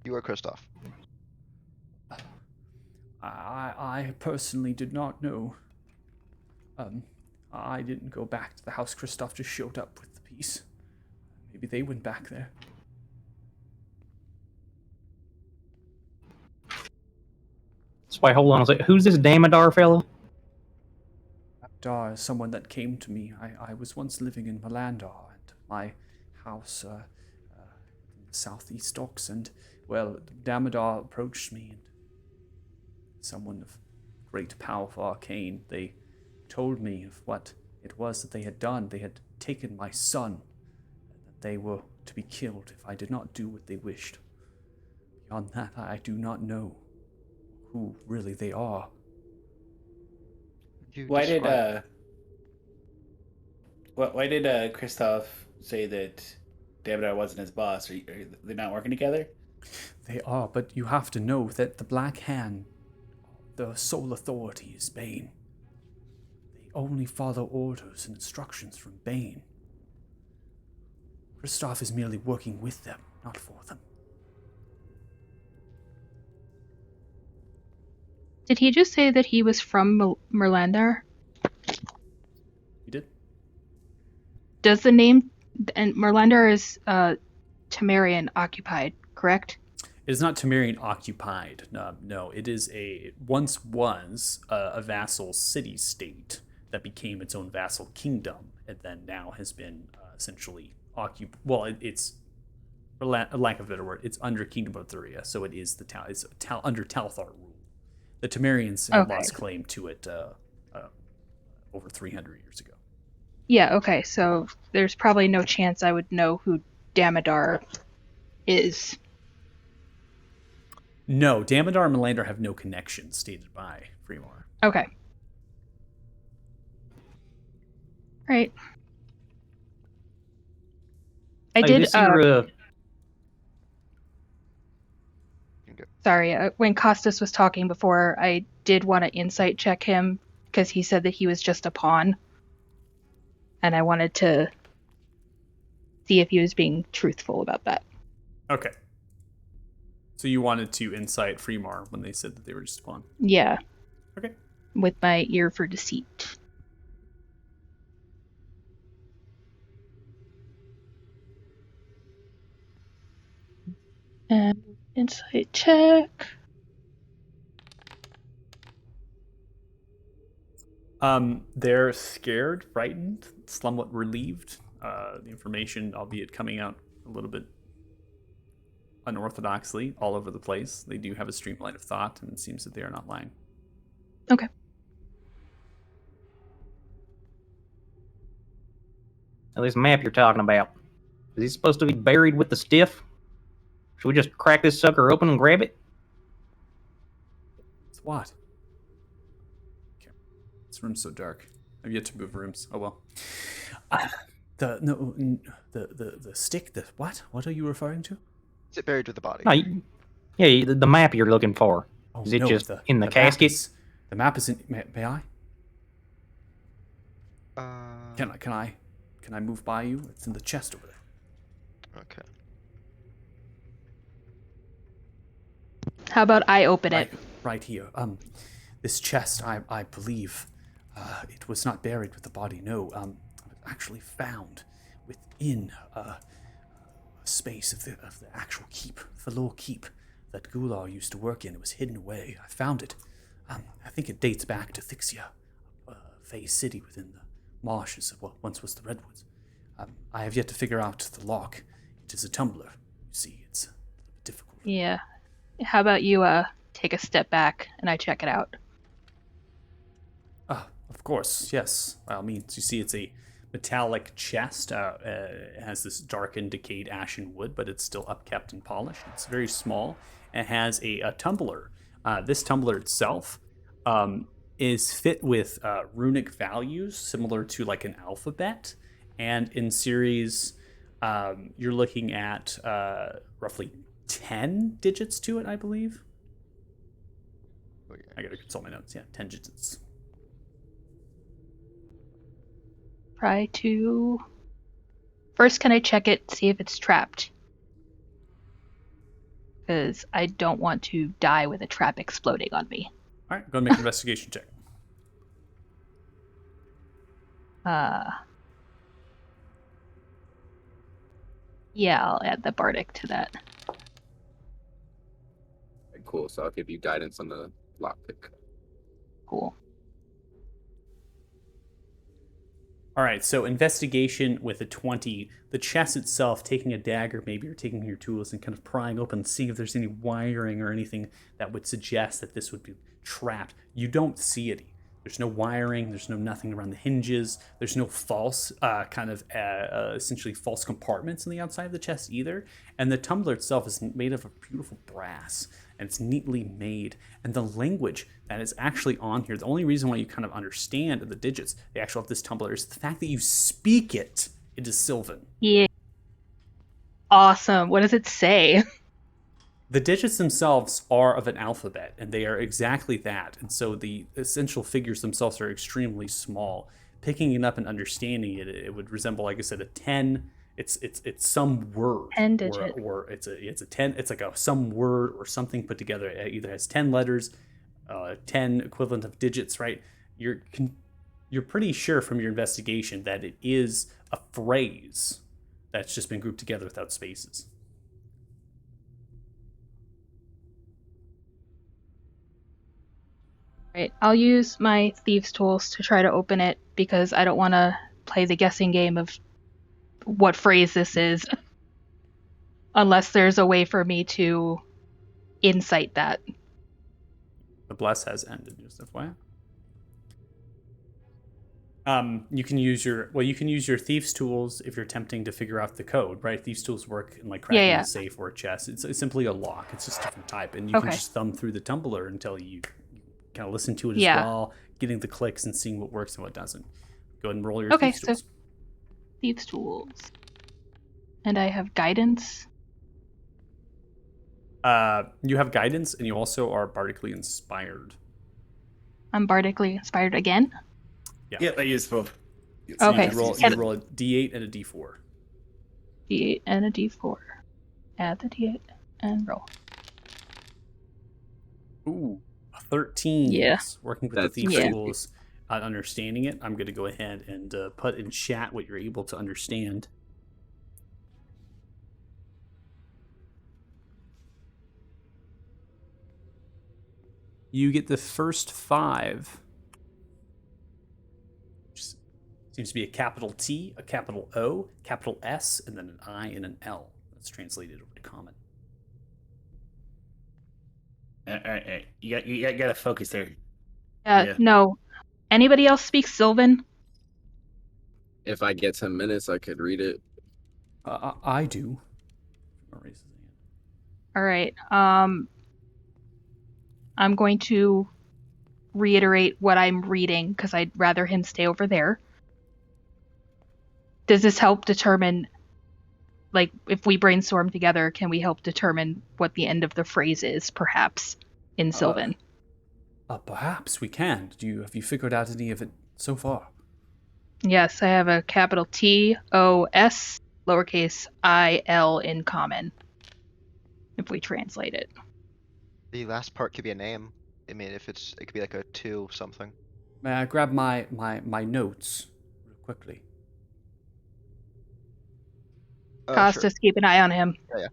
S4: You or Christoph?
S1: I personally did not know. I didn't go back to the house. Christoph just showed up with the piece. Maybe they went back there.
S6: So wait, hold on a second. Who's this Damodar fella?
S1: Dar is someone that came to me. I was once living in Melandar, and my house in the southeast docks, and, well, Damodar approached me, and someone of great power for arcane, they told me of what it was that they had done. They had taken my son, and that they were to be killed if I did not do what they wished. Beyond that, I do not know who really they are.
S2: Why did Christoph say that Damodar wasn't his boss? Are they not working together?
S1: They are, but you have to know that the Black Hand, the sole authority, is Bane. They only follow orders and instructions from Bane. Christoph is merely working with them, not for them.
S5: Did he just say that he was from Merlandar?
S1: You did?
S5: Does the name... And Merlandar is Temerian occupied, correct?
S1: It is not Temerian occupied. No, it is it once was a vassal city-state that became its own vassal kingdom, and then now has been essentially occupied. Well, it's, for lack of a better word, it's under Kingdom of Thuria, so it is the town. It's under Talthar rule. The Temerians had lost claim to it over 300 years ago.
S5: Yeah, okay, so there's probably no chance I would know who Damodar is.
S1: No, Damodar and Melandar have no connection stated by Fremar.
S5: Okay. Right. I did. Sorry, when Costas was talking before, I did want to insight check him because he said that he was just a pawn, and I wanted to see if he was being truthful about that.
S1: Okay. So you wanted to insight Fremar when they said that they were just a pawn?
S5: Yeah.
S1: Okay.
S5: With my ear for deceit. And insight check.
S1: They're scared, frightened, somewhat relieved. The information, albeit coming out a little bit unorthodoxly all over the place. They do have a streamline of thought, and it seems that they are not lying.
S5: Okay.
S6: Now, this map you're talking about, is he supposed to be buried with the stiff? Should we just crack this sucker open and grab it?
S1: It's what? Okay. This room's so dark. I've yet to move rooms. Oh well. The stick. The what? What are you referring to?
S4: Is it buried with the body?
S6: No, the map you're looking for.
S1: Oh,
S6: Is it
S1: no,
S6: just in the casket?
S1: The map is in. May I? Can I move by you? It's in the chest over there.
S4: Okay.
S5: How about I open it?
S1: Right here. This chest, I believe, it was not buried with the body. No. It was actually found within a space of the actual keep, the lower keep that Gular used to work in. It was hidden away. I found it. I think it dates back to Thixia, Fae City within the marshes of what once was the Redwoods. I have yet to figure out the lock. It is a tumbler. You see, it's a little bit difficult.
S5: Yeah. How about you take a step back and I check it out?
S1: Of course, yes. By all means. You see, it's a metallic chest. It has this darkened, decayed ashen wood, but it's still upkept and polished. It's very small. It has a tumbler. This tumbler itself is fit with runic values, similar to like an alphabet. And in series, you're looking at roughly 10 digits to it, I believe.
S4: Okay.
S1: I gotta consult my notes. Yeah, 10 digits.
S5: Try to... First, can I check it, see if it's trapped? Because I don't want to die with a trap exploding on me.
S1: All right, go and make an investigation check.
S5: Yeah, I'll add the bardic to that.
S3: Cool. So I'll give you guidance on the lockpick.
S5: Cool.
S1: All right, so investigation with a 20. The chest itself, taking a dagger, maybe you're taking your tools and kind of prying open, seeing if there's any wiring or anything that would suggest that this would be trapped. You don't see any. There's no wiring. There's no nothing around the hinges. There's no false essentially false compartments on the outside of the chest either. And the tumbler itself is made of a beautiful brass, and it's neatly made. And the language that is actually on here, the only reason why you kind of understand the digits, the actual of this tumbler, is the fact that you speak it. It is Sylvan.
S5: Yeah. Awesome. What does it say?
S1: The digits themselves are of an alphabet, and they are exactly that. And so the essential figures themselves are extremely small. Picking it up and understanding it, it would resemble, like I said, a 10. It's some word,
S5: 10 digit.
S1: or it's a 10. It's like some word or something put together. It either has 10 letters, 10 equivalent of digits, right? You're pretty sure from your investigation that it is a phrase that's just been grouped together without spaces.
S5: Right. I'll use my thieves' tools to try to open it because I don't want to play the guessing game of what phrase this is unless there's a way for me to insight that.
S1: The bless has ended, just FYI. You can use your thieves' tools if you're attempting to figure out the code, right? Thieves' tools work in like cracking a safe or a chest. It's simply a lock. It's just a different type, and you can just thumb through the tumbler until you kind of listen to it as well, getting the clicks and seeing what works and what doesn't. Go ahead and roll your thieves' tools.
S5: Thieves' tools, and I have guidance.
S1: You have guidance, and you also are bardically inspired.
S5: I'm bardically inspired again.
S2: Yeah, I use both.
S1: So
S5: okay,
S1: you roll a D8 and a D4.
S5: D8 and a D4. Add the D8 and roll.
S1: Ooh, a 13.
S5: Yeah.
S1: Working with the thieves' tools, understanding it. I'm going to go ahead and put in chat what you're able to understand. You get the first 5. Seems to be a capital T, a capital O, capital S, and then an I and an L. That's translated over to common.
S2: All right. You got to focus there.
S5: No. Anybody else speak Sylvan?
S3: If I get 10 minutes, I could read it.
S1: I do.
S5: All right. I'm going to reiterate what I'm reading because I'd rather him stay over there. Does this help determine, like, if we brainstorm together, can we help determine what the end of the phrase is, perhaps, in Sylvan?
S1: Perhaps we can. Have you figured out any of it so far?
S5: Yes, I have a capital T, O, S, lowercase I, L in common, if we translate it.
S4: The last part could be a name. I mean, it could be like a 2 something.
S1: May I grab my notes real quickly?
S5: Costas,
S4: sure.
S5: keep an eye on him.
S4: Yeah.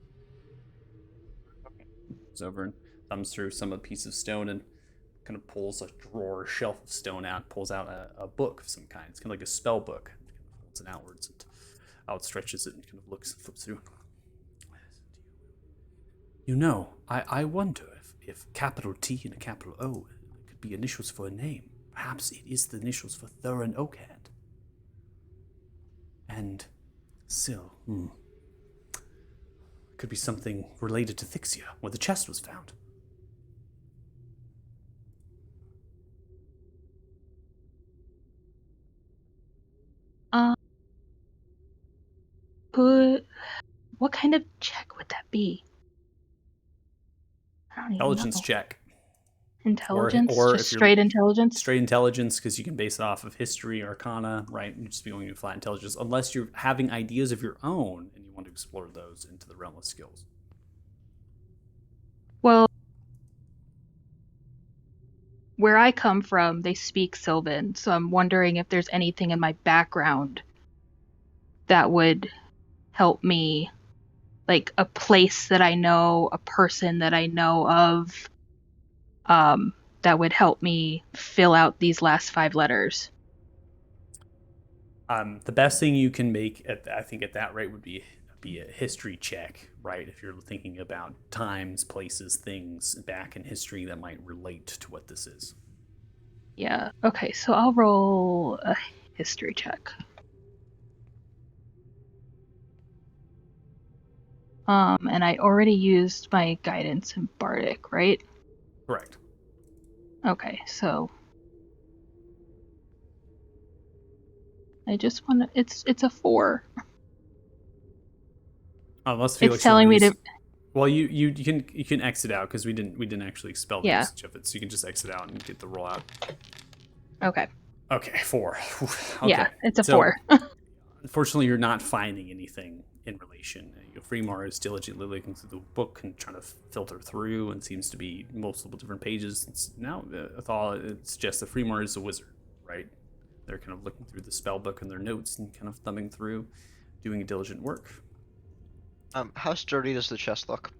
S1: Goes over and thumbs through some of the piece of stone and kind of pulls a drawer, shelf of stone out, pulls out a book of some kind. It's kind of like a spell book. Kind of holds it outwards and outstretches it and kind of looks and flips through. You know, I wonder if capital T and a capital O could be initials for a name. Perhaps it is the initials for Thurin Oakhand. And Syl, could be something related to Thixia, where the chest was found.
S5: What kind of check would that be? I don't even
S1: Intelligence
S5: know.
S1: check.
S5: Intelligence?
S1: Or
S5: just
S1: if
S5: straight intelligence?
S1: Straight intelligence, because you can base it off of history, arcana, right? And just be going to flat intelligence, unless you're having ideas of your own and you want to explore those into the realm of skills.
S5: Well, where I come from, they speak Sylvan, so I'm wondering if there's anything in my background that would help me, like a place that I know, a person that I know of, that would help me fill out these last 5 letters.
S1: The best thing you can make, I think, at that rate would be a history check, right? If you're thinking about times, places, things back in history that might relate to what this is.
S5: Yeah, okay, so I'll roll a history check. And I already used my guidance in Bardic, right?
S1: Correct.
S5: Okay, so I just want to. It's a 4.
S1: Unless Felix
S5: It's telling me to.
S1: Well, you can exit out because we didn't actually spell the
S5: Yeah.
S1: usage of it, so you can just exit out and get the roll out.
S5: Okay.
S1: Okay, 4. Okay.
S5: Yeah, it's a
S1: So,
S5: 4.
S1: Unfortunately, you're not finding anything in relation. Freemar is diligently looking through the book and trying to filter through, and seems to be multiple different pages. Now, Athal, it suggests that Freemar is a wizard, right? They're kind of looking through the spell book and their notes and kind of thumbing through, doing diligent work.
S4: How sturdy does the chest look?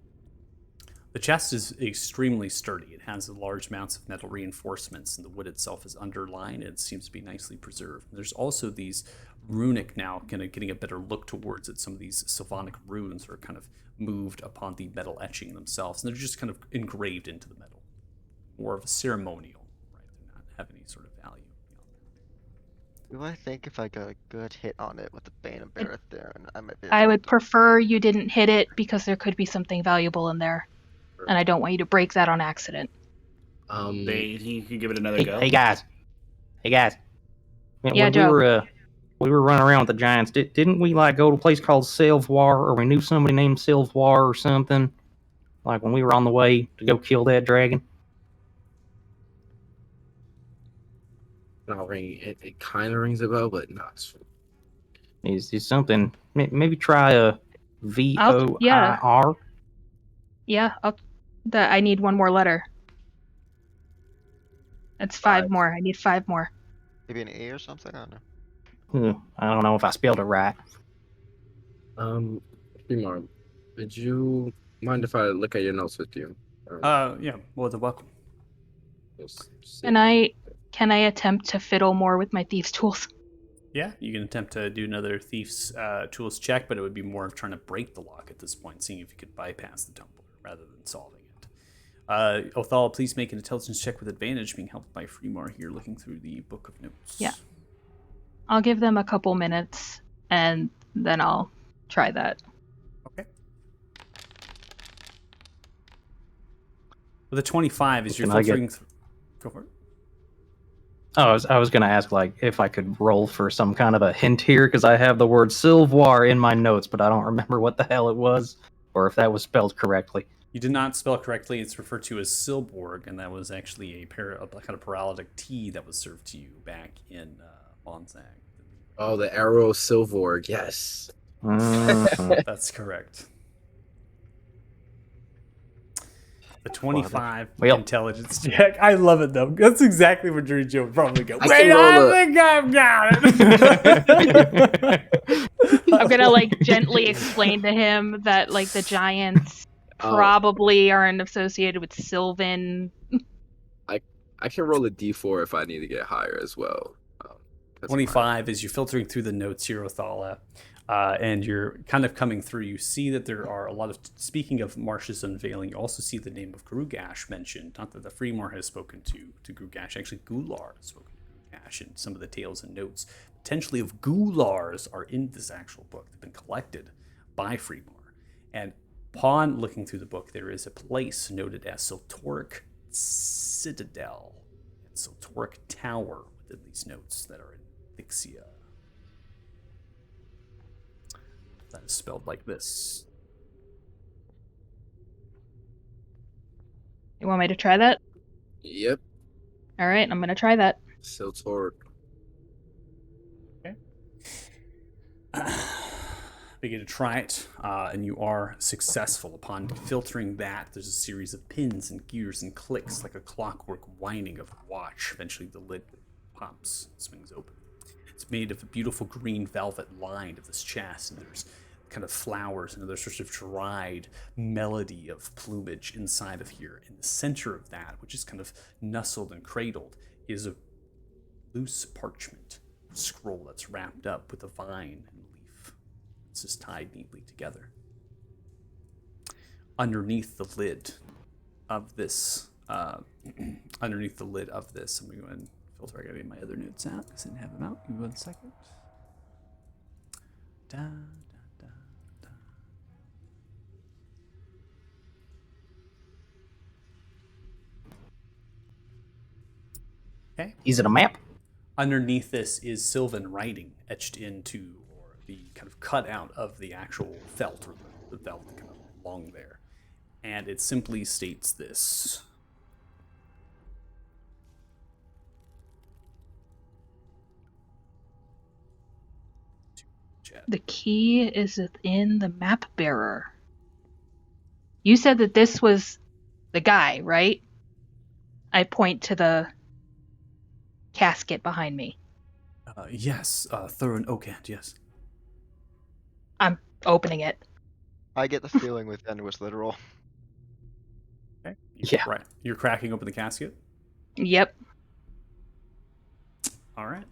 S1: The chest is extremely sturdy. It has large amounts of metal reinforcements, and the wood itself is underlined, and it seems to be nicely preserved. There's also these runic now, kind of getting a better look towards it. Some of these Sylvanic runes are kind of moved upon the metal etching themselves, and they're just kind of engraved into the metal. More of a ceremonial, right? They not have any sort of value beyond that.
S4: Do I think if I got a good hit on it with the Bane of Bareth there, and I might be
S5: I
S4: able
S5: would
S4: to-
S5: prefer you didn't hit it because there could be something valuable in there, and I don't want you to break that on accident.
S2: You can give it another go.
S6: Hey guys.
S5: Yeah,
S6: when
S5: Joe.
S6: we were running around with the giants, didn't we like go to a place called Sylvar, or we knew somebody named Sylvar or something? Like when we were on the way to go kill that dragon?
S3: Not ring. It kind of rings a bell, but not.
S6: Is something? Maybe try a VOIR.
S5: Yeah, I need one more letter. That's 5 more. I need 5 more.
S4: maybe an A or something. I don't know.
S6: I don't know if I spelled it right.
S3: Freemar, would you mind if I look at your notes with you?
S1: Yeah, well, the welcome.
S5: Can I attempt to fiddle more with my thieves' tools?
S1: Yeah, you can attempt to do another thief's tools check, but it would be more of trying to break the lock at this point, seeing if you could bypass the tumbler rather than solving it. Othal, please make an intelligence check with advantage, being helped by Freemar here, looking through the book of notes.
S5: Yeah. I'll give them a couple minutes, and then I'll try that.
S1: Okay. With a 25, as you're filtering through... Go for it.
S6: Oh, I was going to ask, like, if I could roll for some kind of a hint here, because I have the word Sylvar in my notes, but I don't remember what the hell it was, or if that was spelled correctly.
S1: You did not spell correctly. It's referred to as Silborg, and that was actually a kind of paralytic tea that was served to you back in Monzag.
S3: Oh, the arrow Silvorg, yes.
S1: That's correct. The 25 intelligence check. I love it, though. That's exactly what Drew Joe would probably go. Wait, I think I've got it.
S5: I'm gonna like gently explain to him that like the giants probably aren't associated with Sylvan.
S3: I can roll a d4 if I need to get higher as well.
S1: 25 as you're filtering through the notes here, Othala, and you're kind of coming through. You see that there are a lot of, speaking of Marsh's unveiling, you also see the name of Grugash mentioned. Not that the Freemar has spoken to Grugash, actually Gular has spoken to Grugash, and some of the tales and notes potentially of Gulars are in this actual book. They've been collected by Freemar. And upon looking through the book, there is a place noted as Siltoric Citadel and Siltoric Tower within these notes that are in Thixia. That is spelled like this.
S5: You want me to try that?
S3: Yep.
S5: All right, I'm gonna try that.
S3: Siltoric.
S1: Okay. begin to try it, and you are successful. Upon filtering that, there's a series of pins and gears and clicks like a clockwork winding of a watch. Eventually, the lid pops, swings open. It's made of a beautiful green velvet lined of this chest, and there's kind of flowers and other sorts of dried melody of plumage inside of here. In the center of that, which is kind of nestled and cradled, is a loose parchment scroll that's wrapped up with a vine and leaf. It's just tied neatly together. Underneath the lid of this, I'm going to go ahead and filter. I gotta get my other notes out because I didn't have them out. Give me 1 second. Da, da, da, da. Okay.
S6: Is it a map?
S1: Underneath this is Sylvan writing etched into, or the kind of cut out of the actual felt, or the felt kind of along there. And it simply states this.
S5: The key is within the map bearer. You said that this was the guy, right? I point to the casket behind me.
S1: Yes, Thurin Oakand, yes.
S5: I'm opening it.
S4: I get the feeling with end was literal.
S1: Okay.
S6: Yeah.
S1: Right. You're cracking open the casket?
S5: Yep.
S1: All right.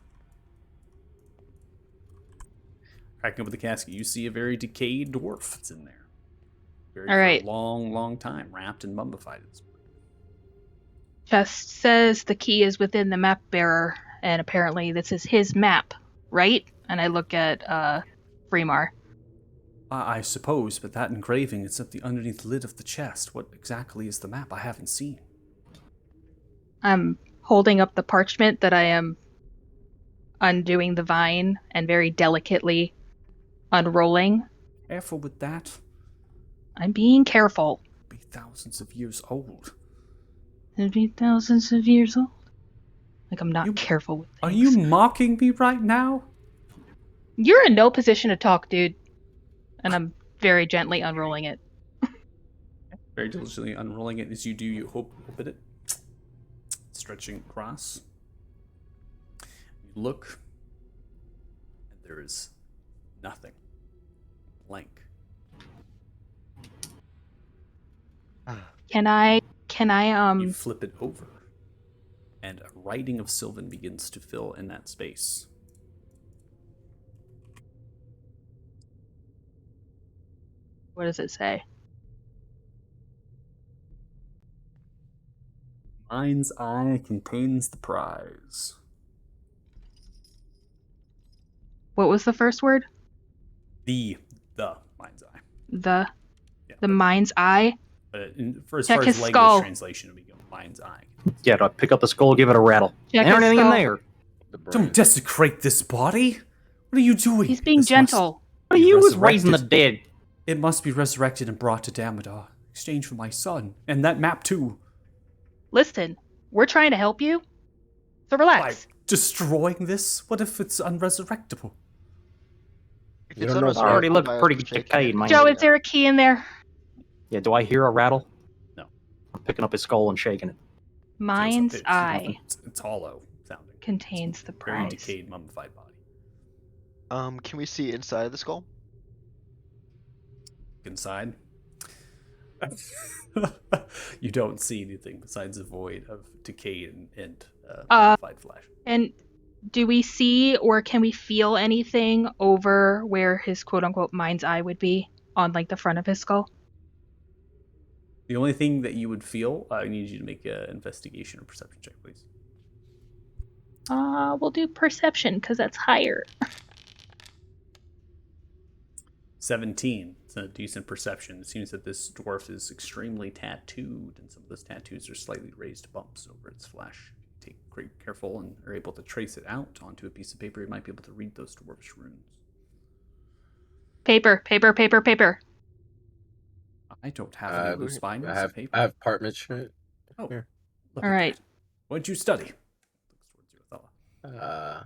S1: Cracking open the casket, you see a very decayed dwarf that's in there. Buried
S5: All right.
S1: for a long, long time, wrapped and mummified.
S5: Chest says the key is within the map bearer, and apparently this is his map, right? And I look at Fremar.
S1: I suppose, but that engraving is at the underneath lid of the chest. What exactly is the map? I haven't seen.
S5: I'm holding up the parchment that I am undoing the vine and very delicately unrolling.
S1: Careful with that.
S5: I'm being careful.
S1: Be thousands of years old.
S5: It'd be thousands of years old. Like I'm not careful with things.
S1: Are you mocking me right now?
S5: You're in no position to talk, dude. And I'm very gently unrolling it.
S1: Very diligently unrolling it. As you do, you open it. Stretching across. You look, and there is nothing. Blank.
S5: Can I
S1: You flip it over, and a writing of Sylvan begins to fill in that space.
S5: What does it say?
S1: Mind's eye contains the prize.
S5: What was the first word?
S1: The mind's eye.
S5: The
S1: Yeah,
S5: mind's eye?
S1: for as
S5: Check
S1: far
S5: his
S1: as language
S5: skull.
S1: translation, it would be mind's eye.
S6: Yeah, do I pick up the skull, give it a rattle?
S5: Check
S6: Ain't
S5: his
S6: anything in
S5: skull.
S6: there.
S3: The brain.
S1: Don't desecrate this body. What are you doing?
S5: He's being
S1: This
S5: gentle.
S6: What are
S1: be
S6: you was raising the
S1: resurrected.
S6: dead?
S1: It must be resurrected and brought to Damodar. Exchange for my son. And that map too.
S5: Listen, we're trying to help you. So
S1: By
S5: relax.
S1: destroying this? What if it's unresurrectable?
S4: If
S3: You
S4: it's
S3: don't know,
S6: It already
S4: unresurrectable
S6: looked
S4: by us
S6: pretty
S4: shaking
S6: decayed,
S4: it,
S6: man.
S5: Joe, is there a key in there?
S6: Yeah, do I hear a rattle?
S1: No.
S6: I'm picking up his skull and shaking it.
S5: Mind's
S1: Feels like
S5: eye
S1: it's hollow sounding.
S5: contains the
S1: Very
S5: prize.
S1: decayed, mummified body.
S4: Can we see inside of the skull?
S1: Inside. You don't see anything besides a void of decay and mummified flesh.
S5: And do we see or can we feel anything over where his quote-unquote mind's eye would be on like the front of his skull?
S1: The only thing that you would feel, I need you to make an investigation or perception check, please.
S5: We'll do perception because that's higher.
S1: 17. It's a decent perception. It seems that this dwarf is extremely tattooed, and some of those tattoos are slightly raised bumps over its flesh. Take great careful and are able to trace it out onto a piece of paper. You might be able to read those dwarvish runes.
S5: Paper.
S1: I don't have any of those bindings of paper.
S3: I have parchment.
S1: Oh,
S3: Here.
S1: look
S5: All
S1: at
S5: right.
S1: that. What'd you study? Looks towards you, Othello.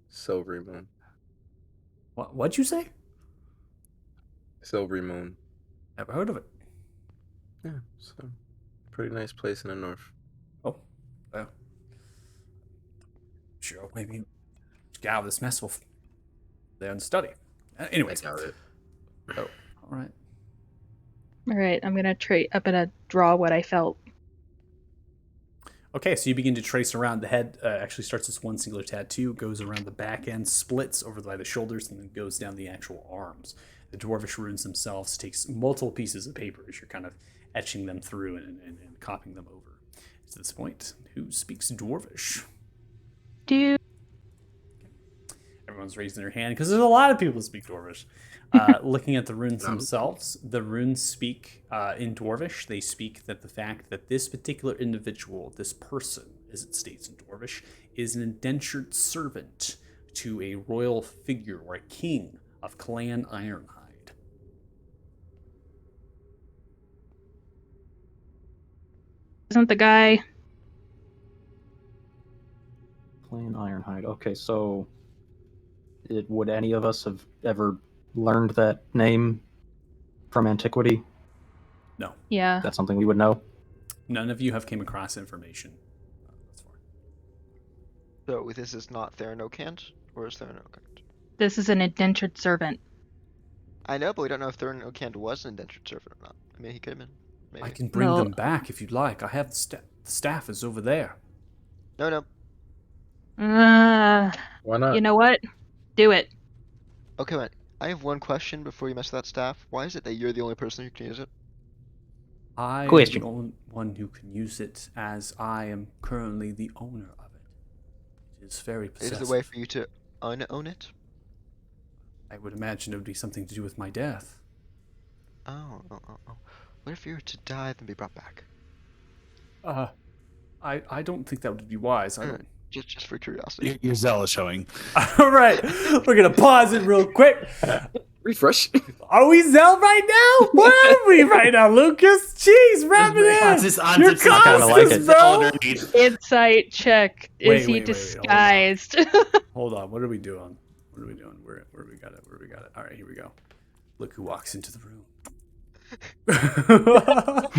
S3: Silvery moon.
S1: What'd you say?
S3: Silvery Moon.
S1: Never heard of it.
S3: Yeah, so pretty nice place in the north.
S1: Oh, well. Sure, maybe get out of this mess. We'll there and study. Anyways.
S3: I doubt it.
S1: Oh, all right.
S5: All right, I'm gonna draw what I felt.
S1: Okay, so you begin to trace around. The head actually starts as one singular tattoo, goes around the back end, splits over by the shoulders, and then goes down the actual arms. The dwarvish runes themselves takes multiple pieces of paper as you're kind of etching them through and copying them over. At this point, who speaks dwarvish?
S5: Dude.
S1: Everyone's raising their hand because there's a lot of people who speak dwarvish. Looking at the runes themselves, the runes speak in dwarvish. They speak that the fact that this particular individual, this person, as it states in dwarvish, is an indentured servant to a royal figure or a king of Clan Ironhide.
S5: Isn't the guy?
S6: Clan Ironhide. Okay, so would any of us have ever learned that name from antiquity?
S1: No.
S5: Yeah.
S6: That's something we would know.
S1: None of you have came across information. That's fine.
S4: So this is not Theranokant, or is Theranokant?
S5: This is an indentured servant.
S4: I know, but we don't know if Theranokant was an indentured servant or not. I mean, he could have been. Maybe.
S1: I can bring
S5: Well-
S1: them back if you'd like. I have the staff is over there.
S4: No.
S3: Why not?
S5: You know what? Do it.
S4: Okay, wait. I have one question before you mess with that staff. Why is it that you're the only person who can use it?
S1: I am
S6: Question.
S1: the only one who can use it, as I am currently the owner of it. It is very possessive.
S4: Is there a way for you to unown it?
S1: I would imagine it would be something to do with my death.
S4: Oh. What if you were to die then be brought back?
S1: I don't think that would be wise. I don't.
S4: Just for curiosity.
S7: Your zeal is showing.
S1: All right, we're gonna pause it real quick.
S3: Refresh.
S1: Are we Zell right now? What are we right now, Lucas? Jeez, wrap it in. You're
S6: kinda like
S1: constant,
S6: it.
S1: bro.
S5: Insight check. Is
S1: Wait,
S5: he
S1: wait, hold on.
S5: disguised?
S1: Hold on. What are we doing? Where we got it? Where we got it? All right, here we go. Look who walks into the room.
S5: Oh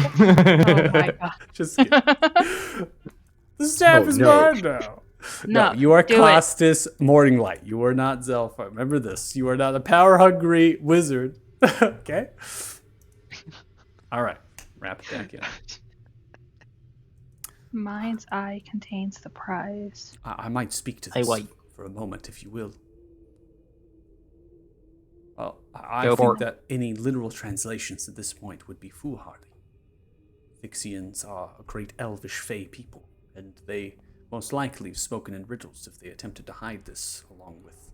S5: my god.
S1: Just kidding. The staff is mine now.
S5: No,
S1: you are
S5: do it.
S1: Costas Morning Light. You are not Zelpha. Remember this. You are not a power-hungry wizard. Okay? All right. Wrap it back in.
S5: Mind's eye contains the prize.
S1: I might speak to
S6: Hey,
S1: this
S6: wait.
S1: for a moment, if you will. Well, I
S6: Go for
S1: think
S6: it.
S1: that any literal translations at this point would be foolhardy. Fixians are a great elvish fey people, and they most likely have spoken in riddles if they attempted to hide this along with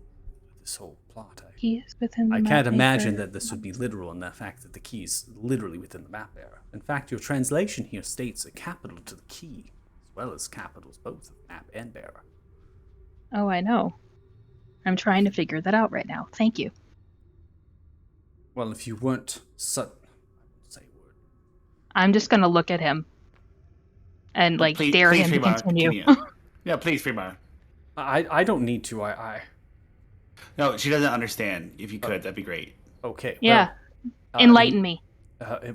S1: this whole plot.
S5: He is within the
S1: I
S5: map
S1: can't imagine
S5: maker.
S1: that this would be literal in the fact that the key is literally within the map era. In fact, your translation here states a capital to the key, as well as capitals both of map and bearer.
S5: Oh, I know. I'm trying to figure that out right now. Thank you.
S1: Well, if you weren't say a word.
S5: I'm just gonna look at him and like dare him to
S2: Fremar,
S5: continue.
S2: Yeah, please, Fremar.
S1: I don't need to. I
S2: No, she doesn't understand. If you could, that'd be great.
S1: okay.
S5: Yeah.
S1: Well,
S5: Enlighten me.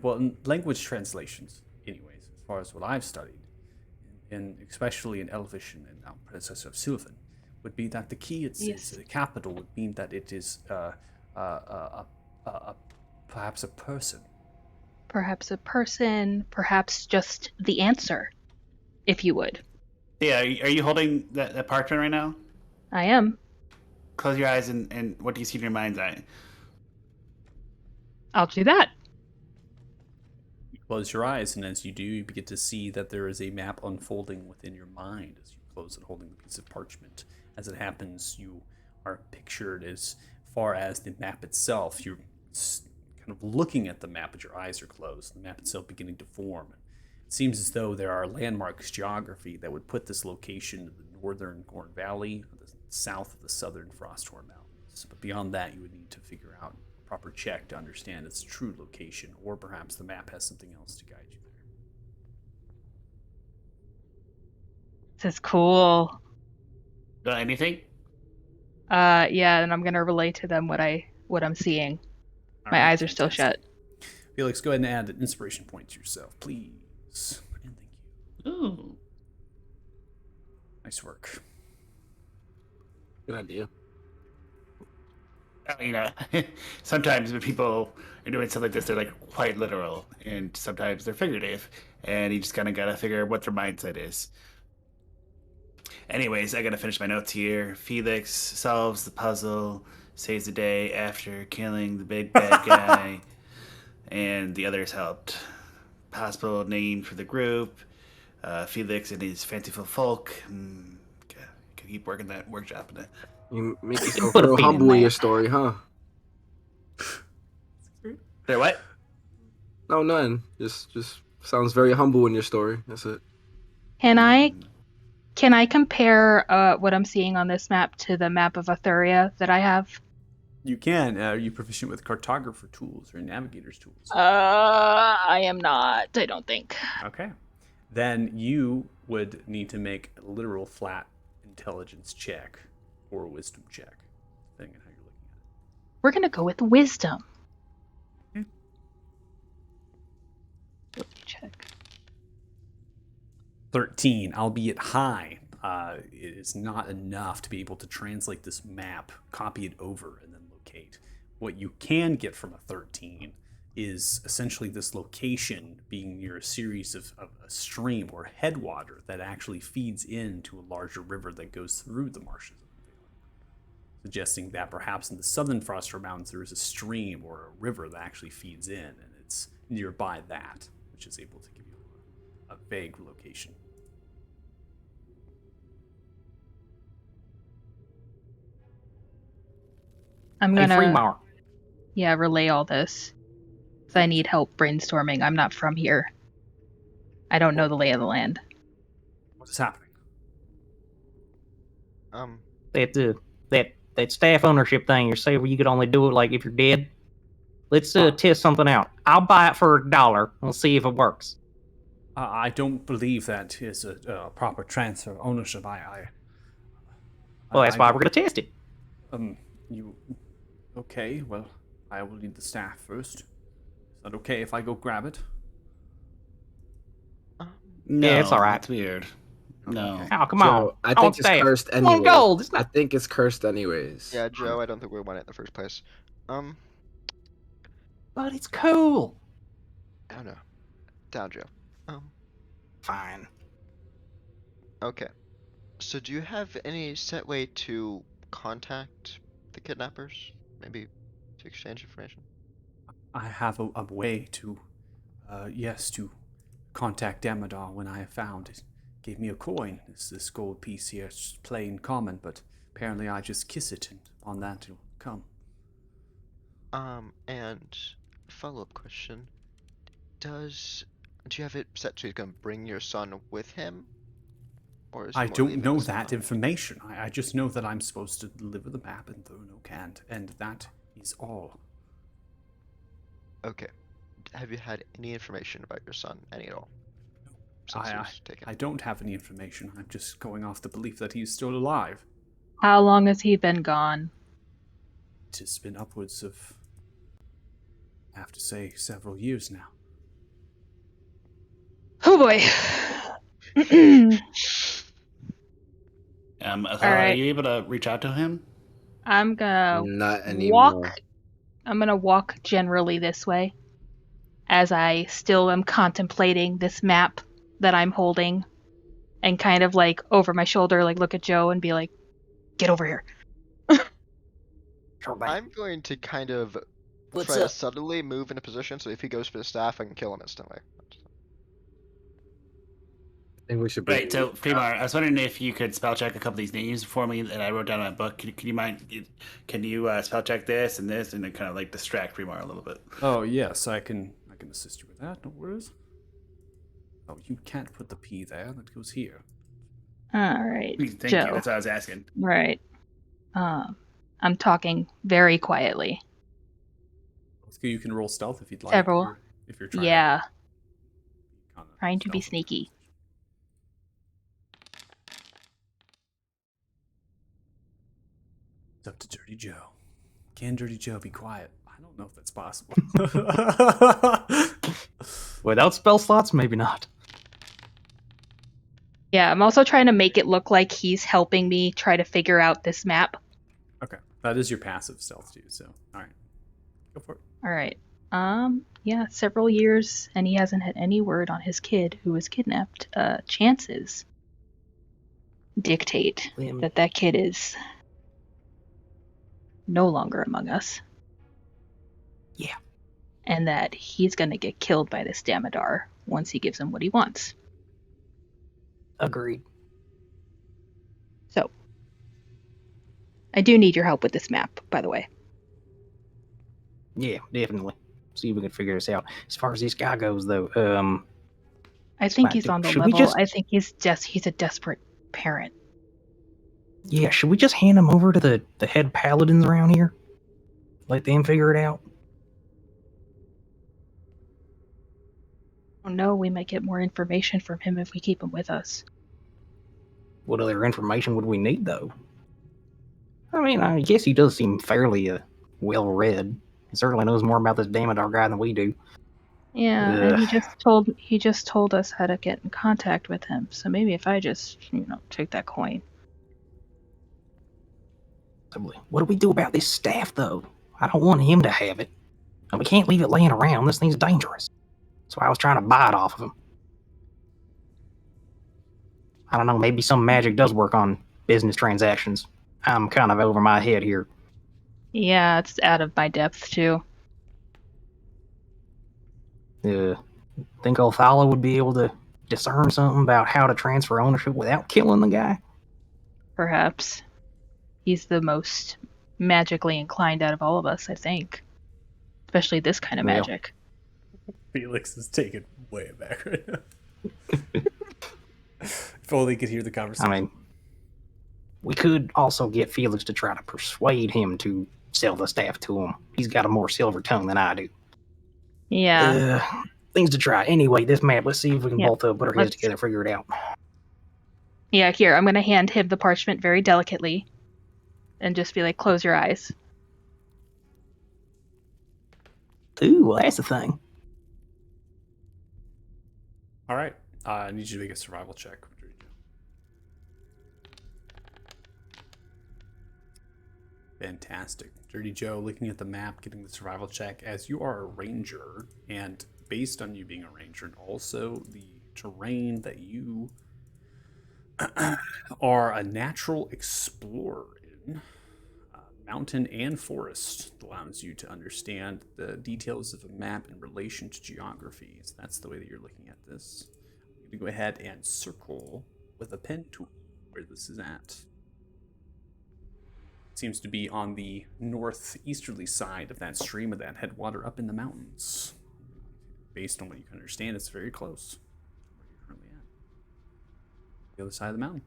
S1: Well, in language translations, anyways, as far as what I've studied, and especially in Elvish and now predecessor of Sylvan, would be that the key is a capital would mean that it is perhaps a person.
S5: Perhaps a person, perhaps just the answer, if you would.
S2: Yeah, are you holding that parchment right now?
S5: I am.
S2: Close your eyes and what do you see in your mind's eye?
S5: I'll do that.
S1: You close your eyes, and as you do, you begin to see that there is a map unfolding within your mind as you close it, holding the piece of parchment. As it happens, you are pictured as far as the map itself. You're kind of looking at the map, but your eyes are closed. The map itself beginning to form. It seems as though there are landmarks geography that would put this location in the northern Gorn Valley, or the south of the southern Frosthorn Mountains. But beyond that, you would need to figure out a proper check to understand its true location, or perhaps the map has something else to guide you there.
S5: This is cool.
S2: Anything?
S5: Yeah, and I'm gonna relay to them what I'm seeing. My eyes are still shut.
S1: Felix, go ahead and add an inspiration point to yourself, please. And thank you.
S2: Ooh.
S1: Nice work.
S3: Good idea.
S2: You know, sometimes when people are doing stuff like this, they're like quite literal, and sometimes they're figurative, and you just kind of gotta figure what their mindset is. Anyways, I gotta finish my notes here. Felix solves the puzzle, saves the day after killing the big bad guy, and the others helped. Possible name for the group: Felix and his fanciful folk. Can keep working that workshop.
S3: You make yourself
S6: Put a
S3: real
S6: pin in
S3: humble in
S6: that.
S3: your story, huh?
S2: Say what?
S3: No, none. Just sounds very humble in your story. That's it.
S5: Can I compare what I'm seeing on this map to the map of Athuria that I have?
S1: You can. Are you proficient with cartographer tools or navigator's tools?
S5: I am not. I don't think.
S1: Okay. Then you would need to make a literal flat intelligence check or a wisdom check, depending on how you're looking at it.
S5: We're gonna go with wisdom.
S1: Okay.
S5: Let me check.
S1: 13, albeit high. It is not enough to be able to translate this map, copy it over, and then locate. What you can get from a 13 is essentially this location being near a series of a stream or headwater that actually feeds into a larger river that goes through the marshes of the valley, suggesting that perhaps in the southern Frostro Mountains there is a stream or a river that actually feeds in, and it's nearby that, which is able to give you a vague location.
S5: I'm
S6: Hey,
S5: gonna
S6: Fremar.
S5: relay all this. 'Cause I need help brainstorming. I'm not from here. I don't know the lay of the land.
S1: What is happening?
S6: That staff ownership thing. You say you could only do it like if you're dead. Let's test something out. I'll buy it for $1. We'll see if it works.
S1: I don't believe that is a proper transfer of ownership.
S6: Well, that's why we're gonna test it.
S1: You okay? Well, I will need the staff first. Is that okay if I go grab it?
S2: No,
S6: Yeah, it's all right.
S2: That's weird. No.
S1: Okay.
S6: Oh, come
S3: Joe,
S6: on.
S3: I
S6: want
S3: think it's
S6: staff.
S3: cursed
S6: I want
S3: anyway.
S6: gold. It's
S3: I
S6: not.
S3: think it's cursed anyways.
S4: Yeah, Joe, I don't think we want it in the first place.
S6: But it's cool.
S4: I don't know. Down, Joe.
S6: Fine.
S4: Okay. So do you have any set way to contact the kidnappers? Maybe to exchange information?
S1: I have a way to, to contact Damodar when I have found it. Gave me a coin. This gold piece here. It's just plain common, but apparently I just kiss it, and on that it'll come.
S4: And follow-up question. Do you have it set so he's gonna bring your son with him? Or is he
S1: I
S4: more
S1: don't
S4: leaving
S1: know
S4: the son
S1: that
S4: behind?
S1: information. I just know that I'm supposed to deliver the map in Thornokant, and that is all.
S4: Okay. Have you had any information about your son, any at all? Since he was taken.
S1: I don't have any information. I'm just going off the belief that he's still alive.
S5: How long has he been gone?
S1: It has been upwards of, I have to say, several years now.
S5: Oh boy.
S2: Are
S5: right.
S2: you able to reach out to him?
S5: I'm gonna
S3: Not anymore.
S5: I'm gonna walk generally this way as I still am contemplating this map that I'm holding, and kind of like over my shoulder, like look at Joe and be like, "Get over here."
S4: I'm going to kind of try to suddenly move into position so if he goes for the staff, I can kill him instantly.
S3: I think we should.
S2: Right, so Fremar, I was wondering if you could spell check a couple of these names for me that I wrote down in my book. Can you mind? Can you spell check this, and then kind of like distract Fremar a little bit?
S1: Oh yes, I can assist you with that. No worries. Oh, you can't put the P there. That goes here.
S5: All right,
S2: Thank
S5: Joe.
S2: you. That's what I was asking.
S5: Right. I'm talking very quietly.
S1: You can roll stealth if you'd like.
S5: Several.
S1: If you're trying.
S5: Yeah.
S1: To
S5: Trying to be
S1: stealth.
S5: sneaky.
S1: It's up to Dirty Joe. Can Dirty Joe be quiet? I don't know if that's possible.
S6: Without spell slots, maybe not.
S5: Yeah, I'm also trying to make it look like he's helping me try to figure out this map.
S1: Okay, that is your passive stealth too. So, all right, go for it.
S5: All right. Yeah, several years, and he hasn't had any word on his kid who was kidnapped. Chances dictate that kid is no longer among us.
S6: Yeah.
S5: And that he's gonna get killed by this Damodar once he gives him what he wants.
S6: Agreed.
S5: So, I do need your help with this map, by the way.
S6: Yeah, definitely. See if we can figure this out. As far as this guy goes, though,
S5: I think he's on the
S6: should we
S5: level.
S6: just-
S5: I think he's a desperate parent.
S6: yeah, should we just hand him over to the head paladins around here? Let them figure it out?
S5: Oh no, we might get more information from him if we keep him with us.
S6: What other information would we need, though? I mean, I guess he does seem fairly well-read. He certainly knows more about this Damodar guy than we do.
S5: Yeah, and he just told us how to get in contact with him. So maybe if I just, take that coin.
S6: What do we do about this staff, though? I don't want him to have it. And we can't leave it laying around. This thing's dangerous. That's why I was trying to buy it off of him. I don't know, maybe some magic does work on business transactions. I'm kind of over my head here.
S5: Yeah, it's out of my depth too.
S6: Think Othala would be able to discern something about how to transfer ownership without killing the guy?
S5: Perhaps. He's the most magically inclined out of all of us, I think. Especially this kind of
S6: Well.
S5: magic.
S1: Felix is taken way back right now. If only he could hear the conversation.
S6: I mean, we could also get Felix to try to persuade him to sell the staff to him. He's got a more silver tongue than I do.
S5: Yeah.
S6: Things to try. Anyway, this map, let's see if we can
S5: Yeah,
S6: both put our heads together and figure it out.
S5: Yeah, here, I'm going to hand him the parchment very delicately. And just be like, close your eyes.
S6: Ooh, well, that's the thing.
S1: All right, I need you to make a survival check. Fantastic. Dirty Joe, looking at the map, getting the survival check. As you are a ranger, and based on you being a ranger, and also the terrain that you are a natural explorer in, mountain and forest, allows you to understand the details of a map in relation to geography. So that's the way that you're looking at this. I'm going to go ahead and circle with a pen tool where this is at. Seems to be on the northeasterly side of that stream, of that headwater up in the mountains. Based on what you can understand, it's very close to where you're currently at. The other side of the mountain.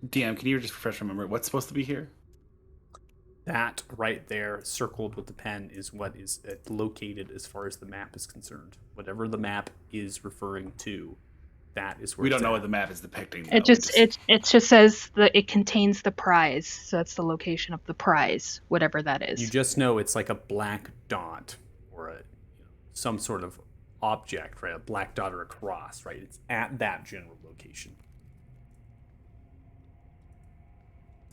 S2: DM, can you just refresh my memory? What's supposed to be here?
S1: That right there, circled with the pen, is what is located as far as the map is concerned. Whatever the map is referring to, that is where
S2: We don't
S1: it's
S2: know
S1: at.
S2: what the map is depicting.
S5: It just says that it contains the prize. So that's the location of the prize, whatever that is.
S1: You just know it's like a black dot or some sort of object, right? A black dot or a cross, right? It's at that general location.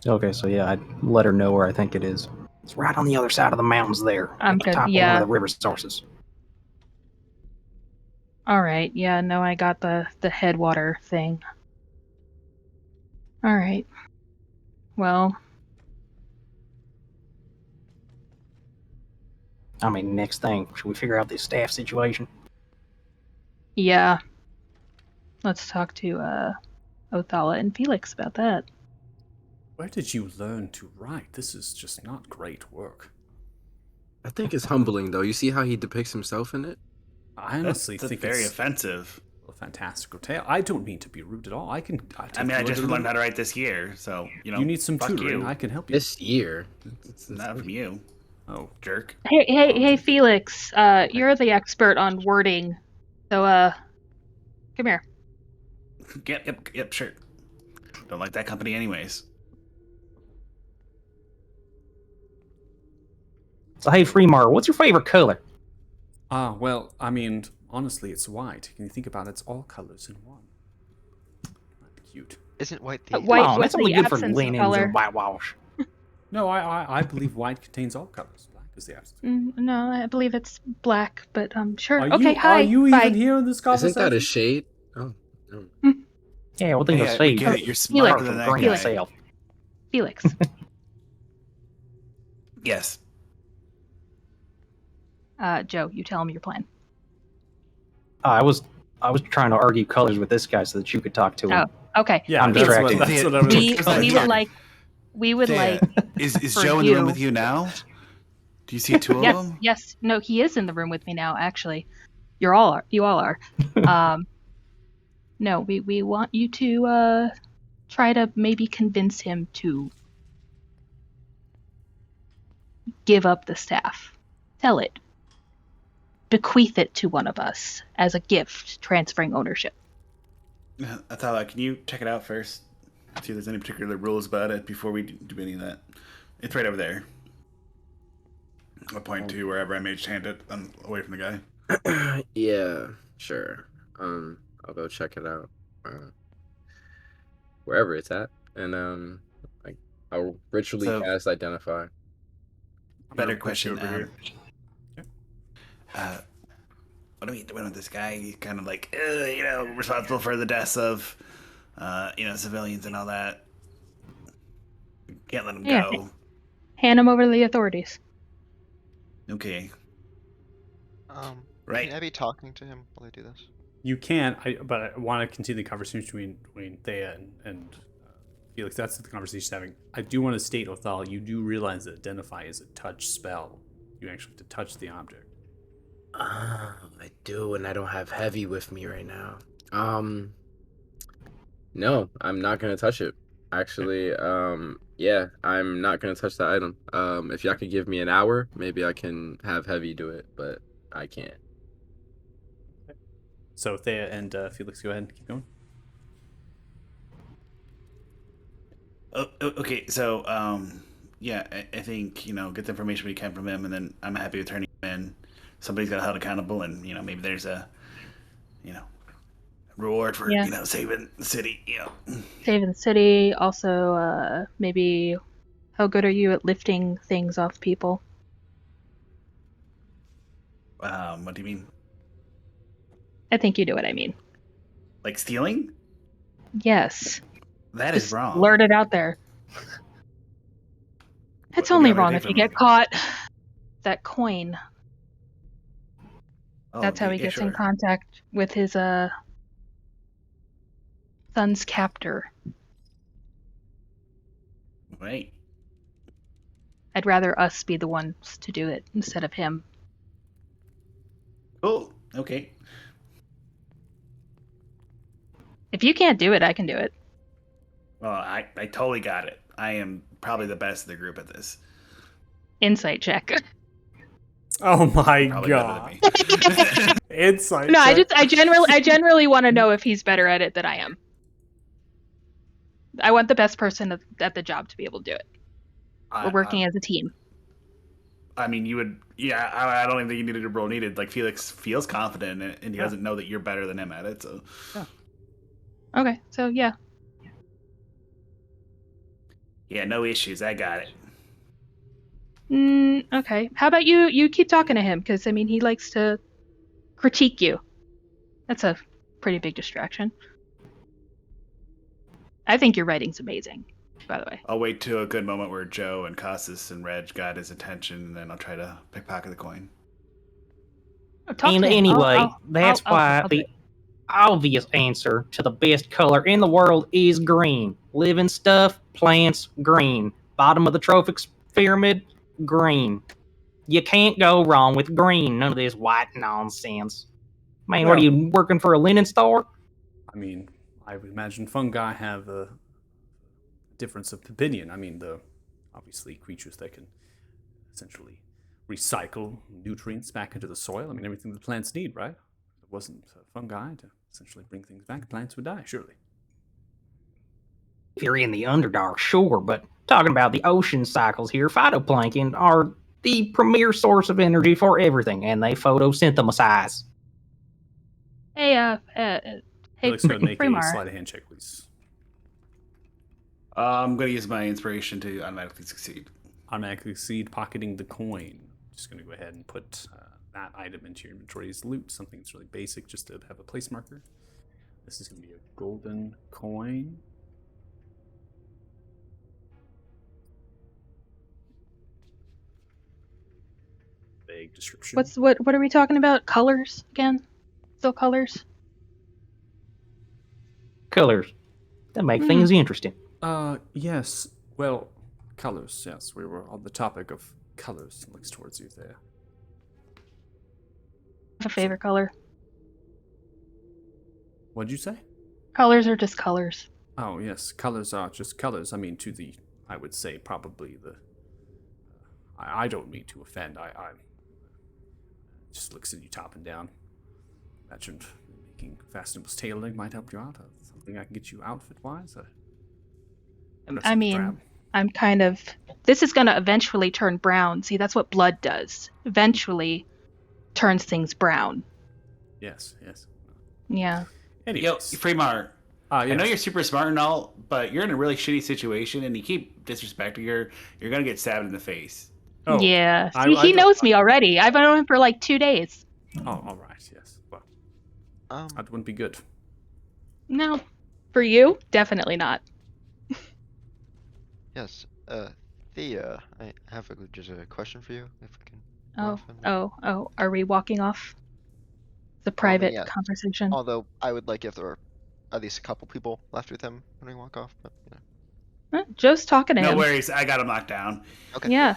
S6: Okay, so yeah, I'd let her know where I think it is. It's right on the other side of the mountains there.
S5: I'm
S6: at the
S5: good,
S6: top of one
S5: yeah.
S6: of the river sources.
S5: All right. Yeah, no, I got the headwater thing. All right. Well,
S6: I mean, next thing, should we figure out this staff situation?
S5: yeah. Let's talk to Othala and Felix about that.
S1: Where did you learn to write? This is just not great work.
S3: I think it's humbling, though. You see how he depicts himself in it?
S1: I honestly
S2: That's
S1: think
S2: very
S1: it's
S2: offensive.
S1: a fantastical tale. I don't mean to be rude at all. I
S2: just learned how to write this year, so
S1: you need some
S2: fuck
S1: tutoring.
S2: you.
S1: I can help you.
S3: This year.
S2: Not from you.
S1: Oh,
S2: Jerk.
S5: Hey, Felix. You're the expert on wording, so come here.
S2: Yep, sure. Don't like that company anyways.
S6: So hey, Fremar, what's your favorite color?
S1: Well, I mean, honestly, it's white. Can you think about it? It's all colors in one. Cute.
S4: Isn't white the
S5: White
S6: Come on,
S5: was
S6: that's only
S5: the
S6: good for
S5: absence of
S6: linens
S5: color.
S6: and whitewash.
S1: No, I believe white contains all colors. Black is the absence.
S5: No, I believe it's black, but sure.
S1: Are
S5: Okay,
S1: you,
S5: hi.
S1: Are you
S5: Bye.
S1: even here in this conversation?
S3: Isn't that a shade? Oh, no.
S6: Yeah, well, think
S2: Hey,
S6: of
S2: we
S6: shade.
S2: get it. You're
S5: Felix.
S2: smarter than
S6: From
S2: that
S6: green
S2: guy.
S6: itself.
S5: Felix.
S2: Yes.
S5: Joe, you tell him your plan.
S6: I was trying to argue colors with this guy so that you could talk to him.
S5: Oh, okay.
S1: Yeah,
S6: I'm
S1: that's
S6: distracted.
S1: what I was.
S5: We would like
S2: Is
S5: for
S2: Joe in the room
S5: you-
S2: with you now? Do you see two of them?
S5: Yes. No, he is in the room with me now, actually. You all are. No, we want you to try to maybe convince him to give up the staff. Sell it. Bequeath it to one of us as a gift, transferring ownership.
S2: Athala, can you check it out first? See if there's any particular rules about it before we do any of that. It's right over there. I'll point to wherever I mage hand it away from the guy.
S3: Yeah, sure. I'll go check it out. Wherever it's at. And I'll ritually cast identify.
S2: Better question.
S1: over here.
S2: What are we doing with this guy? He's kind of like, responsible for the deaths of, civilians and all that. Can't let him go.
S5: Hand him over to the authorities.
S2: Okay.
S4: Can I be talking to him while I do this?
S1: You can, but I want to continue the conversation between Thea and Felix. That's the conversation he's having. I do want to state, Othal, you do realize that Identify is a touch spell. You actually have to touch the object.
S3: I do, and I don't have heavy with me right now. No, I'm not gonna touch it. Actually, yeah, I'm not gonna touch the item. If y'all could give me an hour, maybe I can have heavy do it, but I can't.
S1: So Thea and Felix, go ahead and keep going.
S2: Okay, so, yeah, I think, get the information we can from him, and then I'm happy with turning him in. Somebody's got held accountable, and, maybe there's a, reward for, saving the city,
S5: Saving the city. Also, maybe how good are you at lifting things off people?
S2: What do you mean?
S5: I think you know what I mean.
S2: Like stealing?
S5: Yes.
S2: That
S5: Just
S2: is wrong.
S5: blurt it out there. It's
S2: What
S5: only
S2: do you
S5: wrong
S2: want
S5: if
S2: me
S5: you
S2: to do
S5: get caught. That coin.
S2: Oh,
S5: That's how he
S2: yeah,
S5: gets in
S2: sure.
S5: contact with his son's captor.
S2: Right.
S5: I'd rather us be the ones to do it instead of him.
S2: Cool. Okay.
S5: If you can't do it, I can do it.
S2: Well, I totally got it. I am probably the best of the group at this.
S5: Insight check.
S1: Oh my
S2: Probably
S1: god!
S2: better than me.
S1: Insight.
S5: No,
S1: check.
S5: I generally want to know if he's better at it than I am. I want the best person at the job to be able to do it. We're working as a team.
S2: I mean, you would. Yeah, I don't even think you needed a roll needed. Like Felix feels confident, and he doesn't know that you're better than him at it. So.
S5: Okay, so yeah.
S2: Yeah, no issues. I got it.
S5: Okay. How about you keep talking to him? Because, I mean, he likes to critique you. That's a pretty big distraction. I think your writing's amazing, by the way.
S2: I'll wait to a good moment where Joe and Costas and Reg got his attention, and then I'll try to pickpocket the coin.
S5: Oh, talk
S6: And
S5: to him.
S6: anyway,
S5: I'll
S6: why
S5: do
S6: the
S5: it.
S6: obvious answer to the best color in the world is green. Living stuff, plants, green. Bottom of the trophic pyramid, green. You can't go wrong with green. None of this white nonsense. Man, what are
S1: Well-
S6: you working for a linen store?
S1: I mean, I would imagine fungi have a difference of opinion. I mean, the obviously creatures that can essentially recycle nutrients back into the soil. I mean, everything the plants need, right? If it wasn't fungi to essentially bring things back, plants would die, surely.
S6: If you're in the Underdark, sure, but talking about the ocean cycles here, phytoplankton are the premier source of energy for everything, and they photosynthesize.
S5: Hey, hey,
S1: Felix, go ahead and make a
S5: Fremar.
S1: sleight of hand check, please.
S2: I'm going to use my inspiration to automatically succeed.
S1: Automatically succeed, pocketing the coin. Just going to go ahead and put that item into your inventory as loot, something that's really basic, just to have a place marker. This is going to be a golden coin. Vague description.
S5: What are we talking about? Colors again? Still colors?
S6: Colors that make things interesting.
S1: Yes. Well, colors, yes. We were on the topic of colors. Looks towards you there.
S5: A favorite color?
S1: What'd you say?
S5: Colors are just colors.
S1: Oh, yes. Colors are just colors. I mean, I would say probably the... I don't mean to offend. I just looks at you top and down. Imagine making fashionable tailoring might help you out. Something I can get you outfit-wise.
S5: I mean, I'm kind of... This is going to eventually turn brown. See, that's what blood does. Eventually turns things brown.
S1: Yes.
S5: Yeah.
S1: Anyways.
S2: Yo, Fremar,
S1: yes.
S2: I know you're super smart and all, but you're in a really shitty situation, and you keep disrespecting her. You're going to get stabbed in the face.
S1: Oh,
S5: yeah. See, he knows me already. I've known him for like 2 days.
S1: Oh, all right. Yes. Well, that wouldn't be good.
S5: No. For you, definitely not.
S4: Yes. Thea, I have just a question for you, if we can.
S5: Oh. Are we walking off? The private conversation.
S4: Although I would like if there were at least a couple people left with him when we walk off, but you know.
S5: Joe's talking to him.
S2: No worries, I got him locked down.
S4: Okay.
S5: Yeah.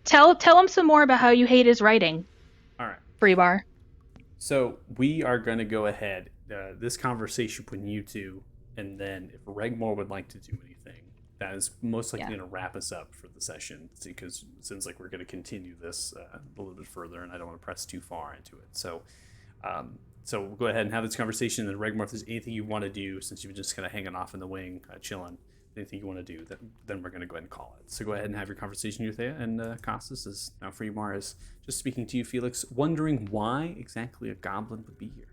S5: Tell him some more about how you hate his writing.
S1: All right.
S5: Freebar.
S1: So we are going to go ahead. This conversation between you two, and then if Regmore would like to do anything, that is most likely going to wrap us up for the session, because it seems like we're going to continue this a little bit further, and I don't want to press too far into it. So we'll go ahead and have this conversation, and Regmore, if there's anything you want to do, since you've been just kind of hanging off in the wing, chilling, anything you want to do, then we're going to go ahead and call it. So go ahead and have your conversation with Thea, and Costas is now Fremar is just speaking to you, Felix, wondering why exactly a goblin would be here.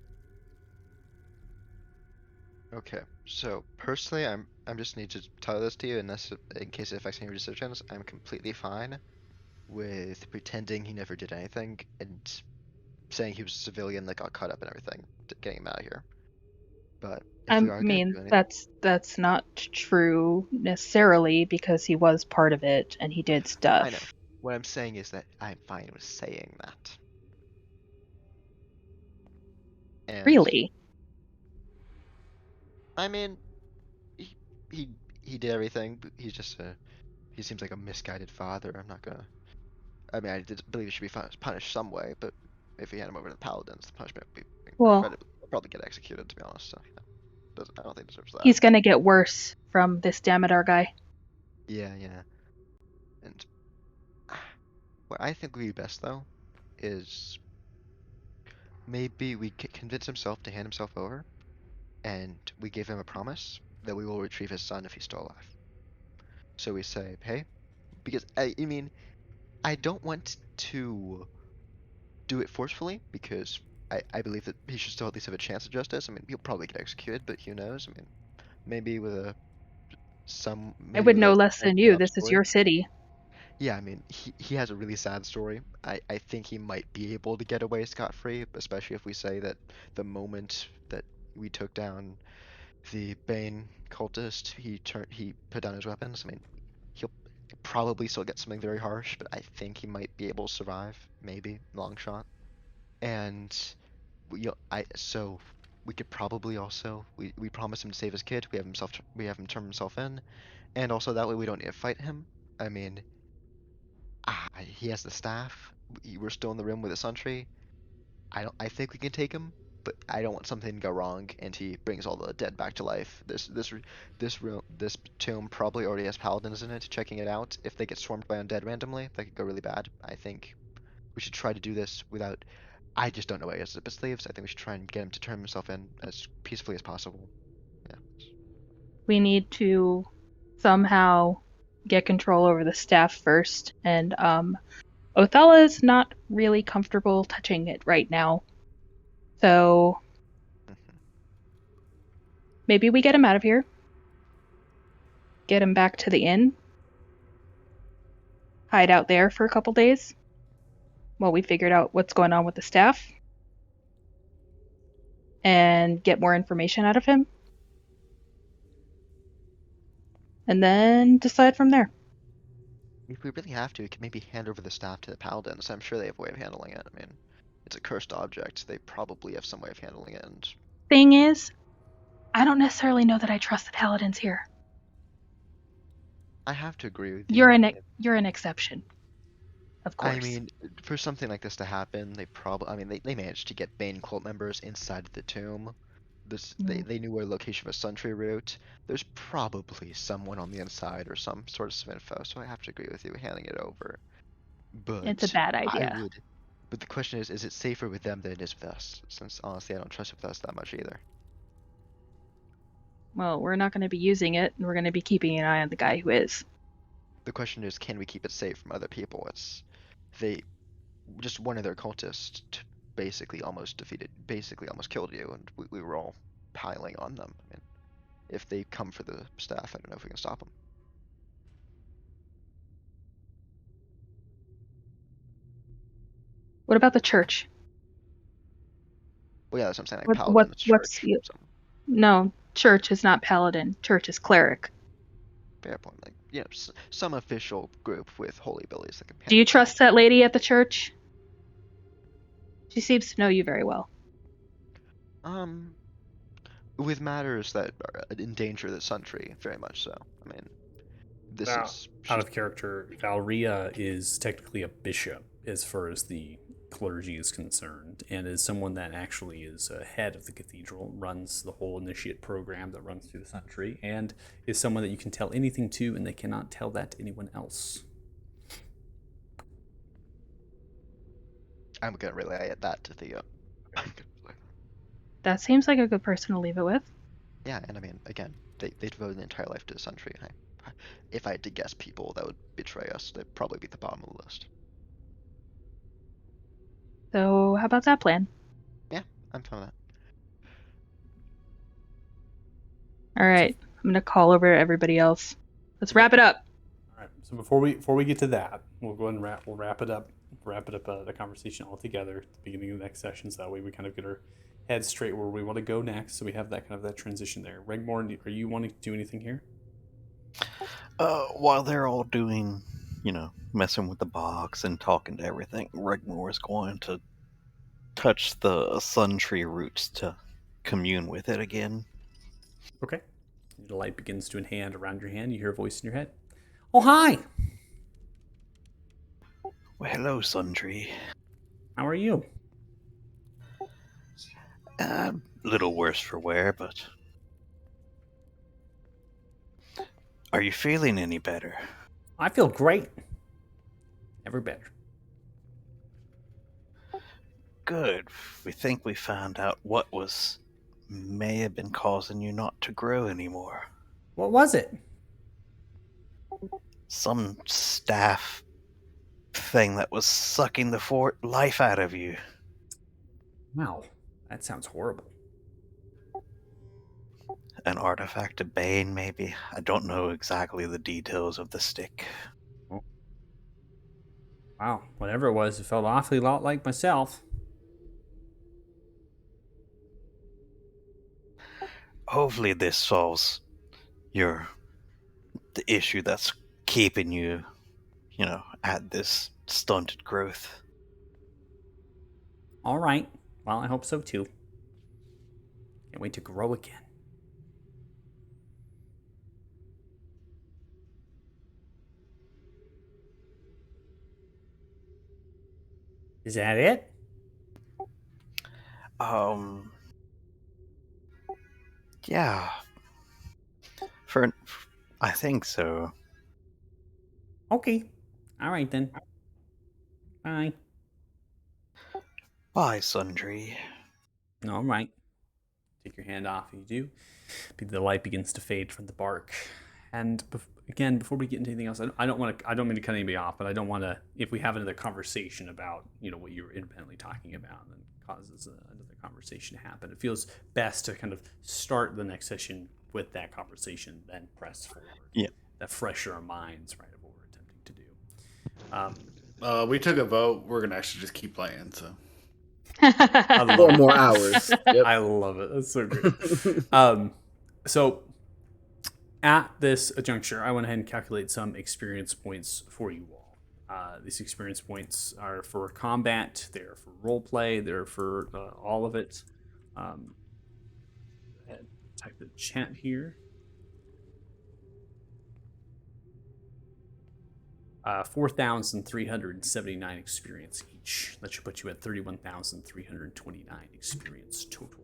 S4: Okay, so personally, I'm just need to tell this to you, unless in case it affects any of your decisions, I'm completely fine with pretending he never did anything and saying he was a civilian that got caught up in everything, getting him out of here. But
S5: I mean, that's not true necessarily, because he was part of it and he did stuff.
S4: I know. What I'm saying is that I'm fine with saying that. And
S5: really?
S4: I mean, he did everything. But he's just he seems like a misguided father. I'm not gonna. I mean, I did believe he should be punished some way, but if he had him over to the paladins, the punishment would be incredibly, probably get executed. To be honest, so I don't think he deserves that.
S5: He's gonna get worse from this Damodar guy.
S4: Yeah. And what I think would be best though is maybe we convince himself to hand himself over, and we give him a promise that we will retrieve his son if he's still alive. So we say, hey, because I mean, I don't want to do it forcefully, because I believe that he should still at least have a chance at justice. I mean, he'll probably get executed, but who knows? I mean, maybe with I
S5: would know less than you. This is your city.
S4: Yeah, I mean, he has a really sad story. I think he might be able to get away scot-free, especially if we say that the moment that we took down the Bane cultist, he put down his weapons. I mean, he'll probably still get something very harsh, but I think he might be able to survive, maybe, long shot. And so we could probably also we promise him to save his kid. We have him turn himself in, and also that way we don't need to fight him. I mean, he has the staff. We're still in the room with the sun tree. I think we can take him, but I don't want something to go wrong and he brings all the dead back to life. This tomb probably already has paladins in it. Checking it out, if they get swarmed by undead randomly, that could go really bad. I think we should try to do this without. I just don't know why he has zip sleeves. I think we should try and get him to turn himself in as peacefully as possible. Yeah.
S5: We need to somehow get control over the staff first, and Othala is not really comfortable touching it right now. So maybe we get him out of here, get him back to the inn, hide out there for a couple days while we figured out what's going on with the staff, and get more information out of him, and then decide from there.
S4: If we really have to, we could maybe hand over the staff to the paladins. I'm sure they have a way of handling it. I mean, it's a cursed object. They probably have some way of handling it. And
S5: Thing is, I don't necessarily know that I trust the paladins here.
S4: I have to agree with you.
S5: You're an exception, of course.
S4: I mean, for something like this to happen, they managed to get Bane cult members inside the tomb. They knew where the location of a sentry route. There's probably someone on the inside or some sort of info, so I have to agree with you handing it over. But
S5: It's a bad idea.
S4: But the question is it safer with them than it is with us? Since honestly, I don't trust it with us that much either.
S5: Well, we're not going to be using it, and we're going to be keeping an eye on the guy who is.
S4: The question is, can we keep it safe from other people? Just one of their cultists basically almost killed you, and we were all piling on them. I mean, if they come for the staff, I don't know if we can stop them.
S5: What about the church?
S4: Well, yeah, that's what I'm saying. Like paladin, church.
S5: No, church is not paladin. Church is cleric.
S4: Fair point. Like, some official group with holy abilities that can.
S5: Do you trust that lady at the church? She seems to know you very well.
S4: With matters that are endanger the sentry, very much so. I mean, this is
S1: out of character. Valria is technically a bishop as far as the clergy is concerned, and is someone that actually is head of the cathedral, runs the whole initiate program that runs through the century, and is someone that you can tell anything to, and they cannot tell that to anyone else.
S4: I'm gonna relay that to Theo.
S5: That seems like a good person to leave it with.
S4: Yeah, and I mean, again, they devoted their entire life to the century. If I had to guess people that would betray us, they'd probably be at the bottom of the list.
S5: So, how about that plan?
S4: Yeah, I'm fine with
S5: that. All right, I'm gonna call over everybody else. Let's wrap it up.
S1: All right. So before we get to that, we'll go ahead and wrap it up. The conversation all together at the beginning of the next session, so that way we kind of get our heads straight where we want to go next. So we have that transition there. Regmore, are you wanting to do anything here?
S8: While they're all doing, messing with the box and talking to everything, Regmore is going to touch the sun tree roots to commune with it again.
S1: Okay. The light begins to enhance around your hand. You hear a voice in your head. Oh, hi!
S8: Well, hello, Suntree.
S1: How are you?
S8: A little worse for wear, but... Are you feeling any better?
S1: I feel great. Never better.
S8: Good. We think we found out what may have been causing you not to grow anymore.
S1: What was it?
S8: Some staff thing that was sucking the life out of you.
S1: Wow, that sounds horrible.
S8: An artifact of Bane, maybe? I don't know exactly the details of the stick.
S1: Oh. Wow, whatever it was, it felt awfully a lot like myself.
S8: Hopefully this solves the issue that's keeping you, at this stunted growth.
S1: All right. Well, I hope so too. Can't wait to grow again. Is that it?
S8: Yeah. I think so.
S1: Okay. All right then. Bye.
S8: Bye, Sundry.
S1: All right. Take your hand off. You do. The light begins to fade from the bark, and again, before we get into anything else, I don't want to. I don't mean to cut anybody off, but I don't want to. If we have another conversation about what you were independently talking about, and then causes another conversation to happen, it feels best to kind of start the next session with that conversation, then press forward.
S8: Yeah.
S1: That fresher our minds, right, of what we're attempting to do.
S7: We took a vote. We're gonna actually just keep playing. So
S1: I love
S3: 4
S1: it.
S3: more hours. Yep.
S1: I love it. That's so great. So at this juncture, I went ahead and calculate some experience points for you all. These experience points are for combat. They're for role play. They're for all of it. Type the chat here. 4,379 experience each. That should put you at 31,329 experience total.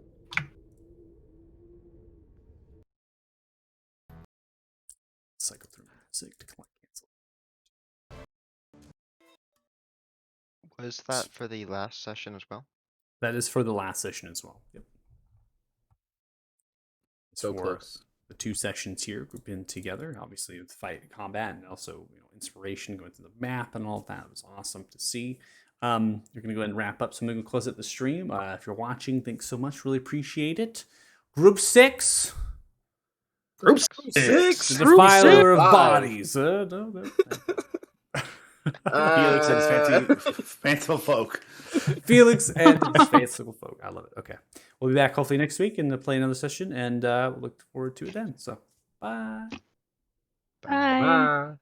S1: Cycle through music to collect cancel.
S4: Was that for the last session as well?
S1: That is for the last session as well. Yep.
S3: So
S1: for
S3: close.
S1: the 2 sessions here grouping together, obviously with fight combat and also inspiration going through the map and all of that. It was awesome to see. You're going to go ahead and wrap up, so I'm going to close out the stream. If you're watching, thanks so much. Really appreciate it. Group 6.
S3: Group 6.
S1: The Defiler of
S3: 5.
S1: Bodies. No.
S7: Felix and his fanciful folk.
S1: Felix and his fanciful folk. I love it. Okay. We'll be back hopefully next week and play another session, and we'll look forward to it then. So, bye.
S5: Bye.
S3: Bye.